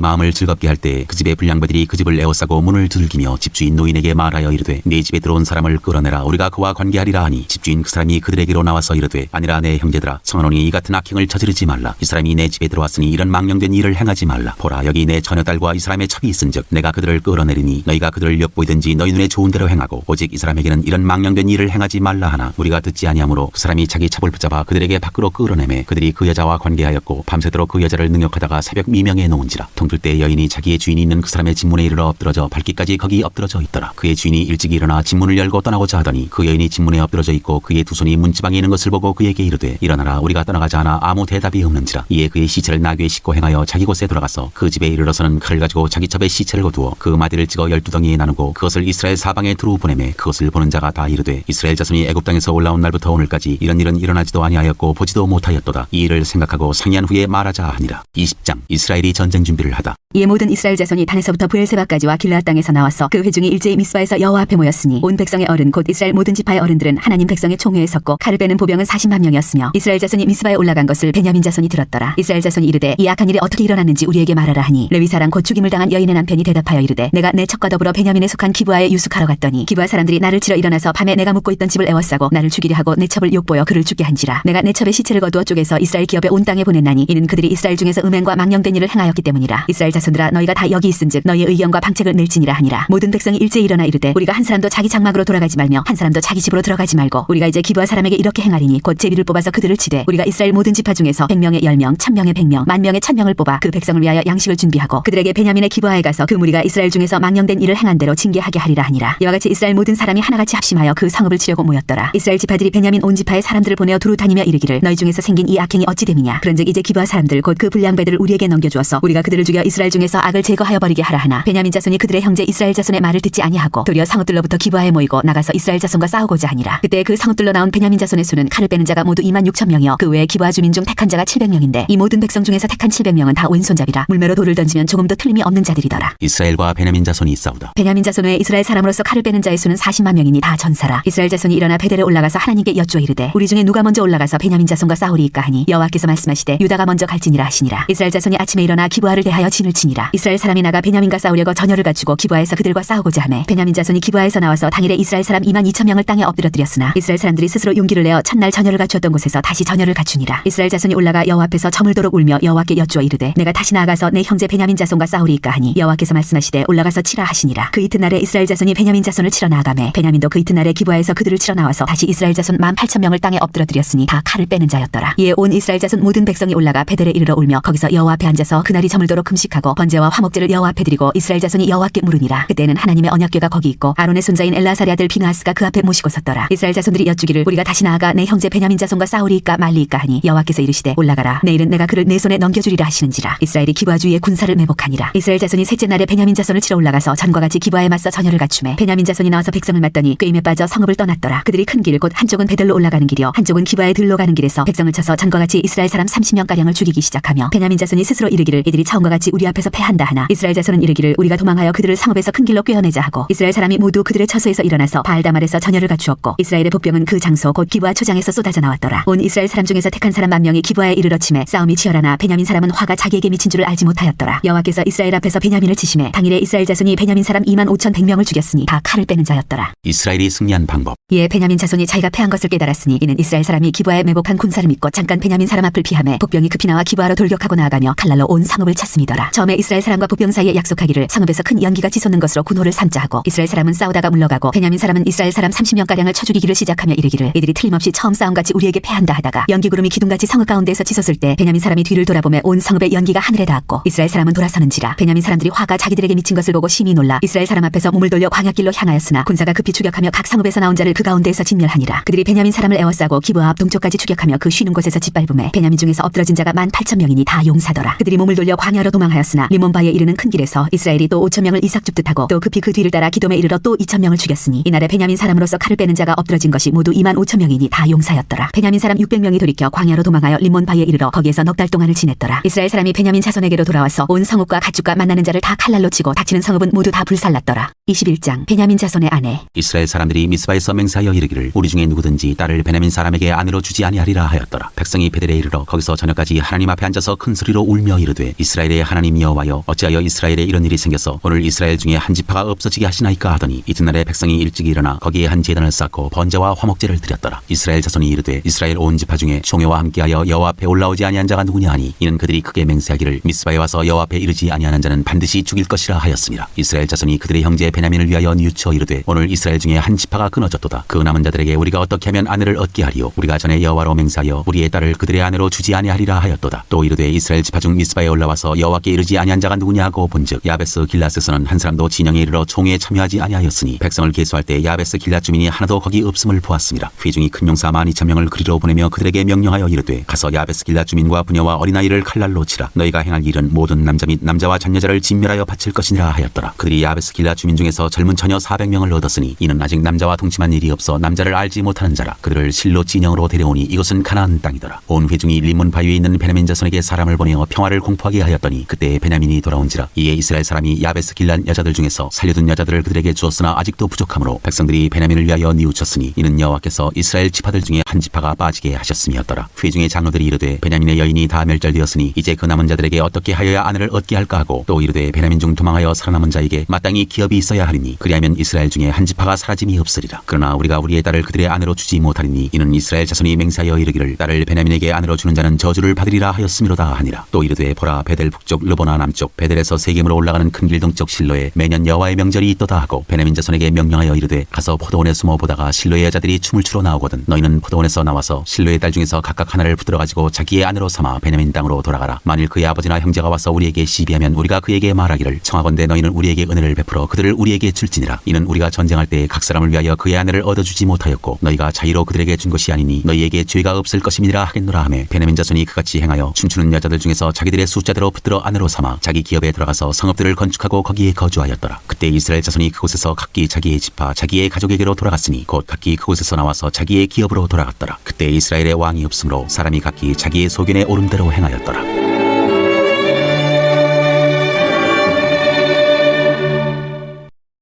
마음을 즐겁게 할 때 그 집의 불량배들이 그 집을 에워싸고 문을 두들기며 집주인 노인에게 말하여 이르되 네 집에 들어온 사람을 끌어내라. 우리가 그와 관계하리라 하니 집주인 그 사람이 그들에게로 나와서 이르되 아니라 내 형제들아 청하노니 이 같은 악행을 저지르지 말라. 이 사람이 내 집에 들어왔으니 이런 망령된 일을 행하지 말라. 보라 여기 내 처녀딸과 이 사람의 첩이 있은즉 내가 그들을 끌어내리니 너희가 그들을 엿보이든지 너희 눈에 좋은 대로 행하고 오직 이 사람에게는 이런 망령된 일을 행하지 말라 하나 우리가 듣지 아니하므로 그 사람이 자기 첩을 붙잡아 그들에게 밖으로 끌어내매 그들이 그 여자와 관계하였고 밤새도록 그 여자를 능욕하다가 새벽 미명에 놓은지라. 동틀 때 여인이 자기의 주인이 있는 그 사람의 집문에 이르러 엎드러져 밟기까지 거기 엎드러져 있더라. 그의 주인이 일찍 일어나 집문을 열고 떠나고자 하더니 그 여인이 집문에 엎드러져 있고 그의 두 손이 문지방에 있는 것을 보고 그에게 이르되 일어나라 우리가 떠나가자 하나 아무 대답이 없는지라. 이에 그의 시체를 나귀에 싣고 행하여 자기 곳에 들어가서 그 집에 이르러서는 칼을 가지고 자기 첩의 시체를 거두어 그 마디를 찍어 12덩이에 나누고 그것을 이스라엘 사방에 두루 보내매 그것을 보는 자가 다 이르되 이스라엘 자손이 애굽 땅에서 올라온 날부터 오늘까지 이런 일은 일어나지도 아니하였고 보지도 못하였도다. 이 일을 생각하고 상의한 후에 말하자 하니라. 20장. 이스라엘이 전쟁 준비를 하다. 이에 모든 이스라엘 자손이 단에서부터 부엘세바까지와 길르앗 땅에서 나와서 그 회중이 일제히 미스바에서 여호와 앞에 모였으니 온 백성의 어른 곧 이스라엘 모든 지파의 어른들은 하나님 백성의 총회에 섰고 칼을 빼는 보병은 40만 명이었으며 이스라엘 자손이 미스바에 올라간 것을 베냐민 자손이 들었더라. 이스라엘 자손이 이르되 이 악한 일이 어떻게 일어났는지 우리에게 말하라 하니 레위 사람 곧 죽임을 당한 여인의 남편이 대답하여 이르되 내가 내 첩과 더불어 베냐민에 속한 기브아에 유숙하러 갔더니 기브아 기브아 사람들이 나를 치러 일어나서 밤에 내가 묵고 있던 집을 에워싸고 나를 죽이려 하고 내 첩을 욕보여 그를 죽게 한지라. 내가 내 첩의 시체를 거두어 쪼개서 이스라엘 기업에 온 땅에 보냈나니 이는 그들이 이스라엘 중에서 음행과 망령된 일을 행하였기 때문이라. 이스라엘 자손들아 너희가 다 여기 있은즉 너희의 의견과 방책을 낼지니라 하니라. 모든 백성이 일제히 일어나 이르되 우리가 한 사람도 자기 장막으로 돌아가지 말며 한 사람도 자기 집으로 들어가지 말고 우리가 이제 기브아 사람에게 이렇게 행하리니 곧 제비를 뽑아서 그들을 치되 우리가 이스라엘 모든 지파 중에서 100명의 10명 1000명의 100명 10,000명의 1000명을 뽑아 그 백성을 위하여 양식을 준비하고 그들에게 베냐민의 기브아에 가서 그 무리가 이스라엘 중에서 망령된 일을 행한 대로 징계하게 하리라 하니라. 이와 같이 이스라엘 모든 사람이 하나같이 합심하여 그 성읍을 치려고 모였더라. 이스라엘 지파들이 베냐민 온 지파의 사람들을 보내어 두루 다니며 이르기를 너희 중에서 생긴 이 악행이 어찌 됨이냐. 그런즉 이제 기브아 사람들 곧 그 불량배들을 우리에게 넘겨주어서 우리가 그들을 죽여 이스라엘 중에서 악을 제거하여 버리게 하라 하나 베냐민 자손이 그들의 형제 이스라엘 자손의 말을 듣지 아니하고 도리어 성읍들로부터 기브아에 모이고 나가서 이스라엘 자손과 싸우고자 하니라. 그때 그 성읍들로 나온 베냐민 자손의 수는 칼을 빼는 자가 모두 26,000명이요 그 외에 기브아 주민 중 택한 자가 700명인데 이 모든 백성 중에서 택한 700명은 다 왼손잡이라 물매로 돌을 던지면 조금도 틀림이 없는 자들이더라. 이스라엘과 베냐민 자손이 싸우다. 베냐민 자손 외에 이스라엘 사람으로서 칼을 빼는 자의 수는 40만 명이니 다 전사라. 이스라엘 자손이 일어나 베델에 올라가서 하나님께 여쭈어 이르되 우리 중에 누가 먼저 올라가서 베냐민 자손과 싸우리이까 하니 여호와께서 말씀하시되 유다가 먼저 갈지니라 하시니라. 이스라엘 자손이 아침에 일어나 기브아를 대하여 진을 치니라. 이스라엘 사람이 나가 베냐민과 싸우려고 전열을 갖추고 기브아에서 그들과 싸우고자 하매 베냐민 자손이 기브아에서 나와서 당일에 이스라엘 사람 22,000명을 땅에 엎드려뜨렸으나 이스라엘 사람들이 스스로 용기를 내어 첫날 전열을 갖추었던 곳에서 다시 전열을 갖추니라. 이스라엘 자손이 올라가 여호와 앞에서 저물도록 울며 여호와께 여쭈어 이르되 내가 다시 나아가서 내 형제 베냐민 자손과 싸우리이까 하니 여호와께서 말씀하시되 올라가서 치라 하시니라. 그 이튿날에 이스라엘 자손이 베냐민 자손을 치러 나아가매 베냐민도 그 이튿날에 기브아에서 그들을 치러 나와서 다시 이스라엘 자손 18,000명을 땅에 엎드려뜨렸으니 다 칼을 빼는 자였더라. 이에 온 이스라엘 자손 모든 백성이 올라가 베델에 이르러 울며 거기서 여호와 앞에 앉아서 그날이 저물도록 금식하고 번제와 화목제를 여호와 앞에 드리고 이스라엘 자손이 여호와께 물으니라. 그때는 하나님의 언약궤가 거기 있고 아론의 손자인 엘라사리 아들 비느하스가 그 앞에 모시고 섰더라. 이스라엘 자손들이 여쭈기를 우리가 다시 나아가 내 형제 베냐민 자손과 싸우리이까 말리이까 하니 여호와께서 이르시되 올라가라. 내일은 내가 그를 내 손에 넘겨주리라 하시는지라. 이스라엘이 기브아 주위에 군사를 매복하니라. 이스라엘 자손이 셋째 날에 베냐민 자손을 치러 올라가서 전과 같이 기브아에 맞서 전열을 갖추매 베냐민 자손이 나와서 백성을 맞더니 꾀임에 빠져 성읍을 떠났더라. 그들이 큰 길 곧 한쪽은 베델로 올라가는 길이요 한쪽은 기브아에 들로 가는 길에서 백성을 쳐서 전과 같이 이스라엘 사람 30명가량을 죽이기 시작하며 베냐민 자손이 스스로 이르기를 이들이 처음과 같이 우리 앞에서 패한다 하나 이스라엘 자손은 이르기를 우리가 도망하여 그들을 성읍에서 큰 길로 꿰어내자 하고 이스라엘 사람이 모두 그들의 처소에서 일어나서 바알다말에서 전열을 갖추었고 이스라엘의 복병은 그 장소 곧 기브아 초장에서 쏟아져 나왔더라. 온 이스라엘 사람 중에서 택한 사람 10,000명이 기브아에 이르러 치매 싸움이 치열하나 베냐민 사람은 화가 자기에게 미친 줄을 알지 못하였더라. 여호와께서 이스라엘 앞에서 베냐민을 치심에 당일에 이스라엘 자손이 베냐민 사람 25,100명을 죽였으니 다 칼을 빼는 자였더라. 이스라엘이 승리한 방법. 이에 베냐민 자손이 자기가 패한 것을 깨달았으니 이는 이스라엘 사람이 기브아에 매복한 군사를 믿고 잠깐 베냐민 사람 앞을 피하매 복병이 급히 나와 기브아로 돌격하고 나아가며 칼날로 온 성읍을 쳤음이더라. 처음에 이스라엘 사람과 복병 사이에 약속하기를 성읍에서 큰 연기가 치솟는 것으로 군호를 삼자 하고 이스라엘 사람은 싸우다가 물러가고 베냐민 사람은 이스라엘 사람 30명가량을 쳐 죽이기를 시작하며 이르기를 이들이 틀림없이 처음 싸움같이 우리에게 패한다 하다가 연기구름이 기둥같이 성읍 가운데에서 치솟을 때 베냐민 사람이 뒤를 돌아보매 온 성읍의 연기가 하늘에 닿았고 이스라엘 사람은 돌아서는지라. 베냐민 사람들이 화가 자기들에게 미친 것을 보고 심히 놀라 이스라엘 사람 앞에서 몸을 돌려 광야길로 향하였으나 군사가 급히 추격하며 각 성읍에서 나온 자를 그 가운데에서 진멸하니라. 그들이 베냐민 사람을 에워싸고 기브아 앞 동쪽까지 추격하며 그 쉬는 곳에서 짓밟음에 베냐민 중에서 엎드러진 자가 18,000명이니 다 용사더라. 그들이 몸을 돌려 광야로 도망하였으나 리몬바에 이르는 큰 길에서 이스라엘이 또 5,000명을 이삭 줍듯 하고 또 급히 그 뒤를 따라 기돔에 이르러 또 2,000명을 죽였으니 이날에 베냐민 사람으로서 칼을 빼는 자가 엎드러진 것이 모두 25,000명이니 다 용사였더라. 베냐민 사람 600명이 돌이켜 광야로 도망하여 리몬바에 이르러 거기에서 넉 달 동안을 지냈더라. 이스라엘 사람이 베냐민 자손에게로 돌아와서 온 성읍과 가축과 만나는 자를 다 칼날로 치고 다치는 성읍은 모두 다 불살랐더라. 21장 베냐민 자손의 아내. 이스라엘 사람들이 미스바에서 맹세하여 이르기를 우리 중에 누구든지 딸을 베냐민 사람에게 아내로 주지 아니하리라 하였더라. 백성이 베델에 이르러 거기서 저녁까지 하나님 앞에 앉아서 큰 소리로 울며 이르되 이스라엘의 하나님 여호와여 어찌하여 이스라엘에 이런 일이 생겨서 오늘 이스라엘 중에 한 지파가 없어지게 하시나이까 하더니 이튿날에 백성이 일찍 일어나 거기에 한 제단을 쌓고 번제와 화목제를 드렸더라. 이스라엘 자손이 이르되 이스라엘 온 지파 중에 총회와 함께하여 여호와 앞에 올라오지 아니한 자가 누구냐 하니 이는 그들이 크게 맹세하기를 미스바에 와서 여호와 앞에 이르지 아니하는 자는 반드시 죽일 것이라 하였습니다. 이스라엘 자손이 그들의 형제 베냐민을 위하여 뉘우쳐 이르되 오늘 이스라엘 중에 한 지파가 끊어졌도다. 그 남은 자들에게 우리가 어떻게 하면 아내를 얻게 하리요. 우리가 전에 여호와로 맹세하여 우리의 딸을 그들의 아내로 주지 아니하리라 하였도다. 또 이르되 이스라엘 지파 중 미스바에 올라와서 여호와께 이르지 아니한 자가 누구냐 하고 본즉 야베스 길앗에서는 한 사람도 진영에 이르러 총회에 참여하지 아니하였으니 백성을 계수할 때 야베스 길앗 주민이 하나도 거기 없음을 보았습니다. 회중이 큰 용사 12,000명을 그리로 보내며 그들에게 명령하여 이르되 가서 야베스 길앗 주민과 부녀와 어린아이를 칼날로 치라. 너희가 행할 일은 모든 남자 및 남자와 전여자를 진멸하여 바칠 것이니라 하였더라. 그들이 야베스 길앗 주민 중에서 젊은 처녀 400명을 얻었으니 이는 아직 남자와 동침한 일이 없어 남자를 알지 못하는 자라. 그들을 실로 진영으로 데려오니 이것은 가나안 땅이더라. 온 회중이 리몬 바위에 있는 베냐민 자손에게 사람을 보내어 평화를 공포하게 하였더니 그때 베냐민이 돌아온지라. 이에 이스라엘 사람이 야베스 길앗 여자들 중에서 살려둔 여자들을 그들에게 주었으나 아직도 부족하므로 백성들이 베냐민을 위하여 뉘우쳤으니 이는 여호와께서 이스라엘 지파들 중에 한 지파가 빠지게 하셨음이었더라. 회중의 장로들이 이르되 베냐민의 여인이 다 멸절되었으니 이제 그 남은 자들에게 어떻게 하여야 아내를 얻게 할까 하고 또 이르되 베냐민 중 도망하여 살아남은 자에게 마땅히 기업이 있어야 하리니 그리하면 이스라엘 베냐민 중에 한 지파가 사라짐이 없으리라. 그러나 우리가 우리의 딸을 그들의 아내로 주지 못하리니 이는 이스라엘 자손이 맹세하여 이르기를 딸을 베냐민에게 아내로 주는 자는 저주를 받으리라 하였음이로다 하니라. 또 이르되 보라 베델 북쪽 르보나 남쪽 베델에서 세겜으로 올라가는 큰 길 동쪽 실로에 매년 여호와의 명절이 있도다 하고 베냐민 자손에게 명령하여 이르되 가서 포도원에 숨어 보다가 실로의 여자들이 춤을 추러 나오거든 너희는 포도원에서 나와서 실로의 딸 중에서 각각 하나를 붙들어 가지고 자기의 아내로 삼아 베냐민 땅으로 돌아가라. 만일 그의 아버지나 형제가 와서 우리에게 시비하면 우리가 그에게 말하기를 청하건대 너희는 우리에게 은혜를 베풀어 그들을 우리에게 줄지니라. 이는 우리가 전쟁할 때에 각 사람을 위하여 그의 아내를 얻어주지 못하였고 너희가 자의로 그들에게 준 것이 아니니 너희에게 죄가 없을 것임이니라 하겠노라 하매 베냐민 자손이 그같이 행하여 춤추는 여자들 중에서 자기들의 숫자대로 붙들어 아내로 삼아 자기 기업에 들어가서 성읍들을 건축하고 거기에 거주하였더라. 그때 이스라엘 자손이 그곳에서 각기 자기의 지파 자기의 가족에게로 돌아갔으니 곧 각기 그곳에서 나와서 자기의 기업으로 돌아갔더라. 그때 이스라엘의 왕이 없으므로 사람이 각기 자기의 소견에 오른 대로 행하였더라.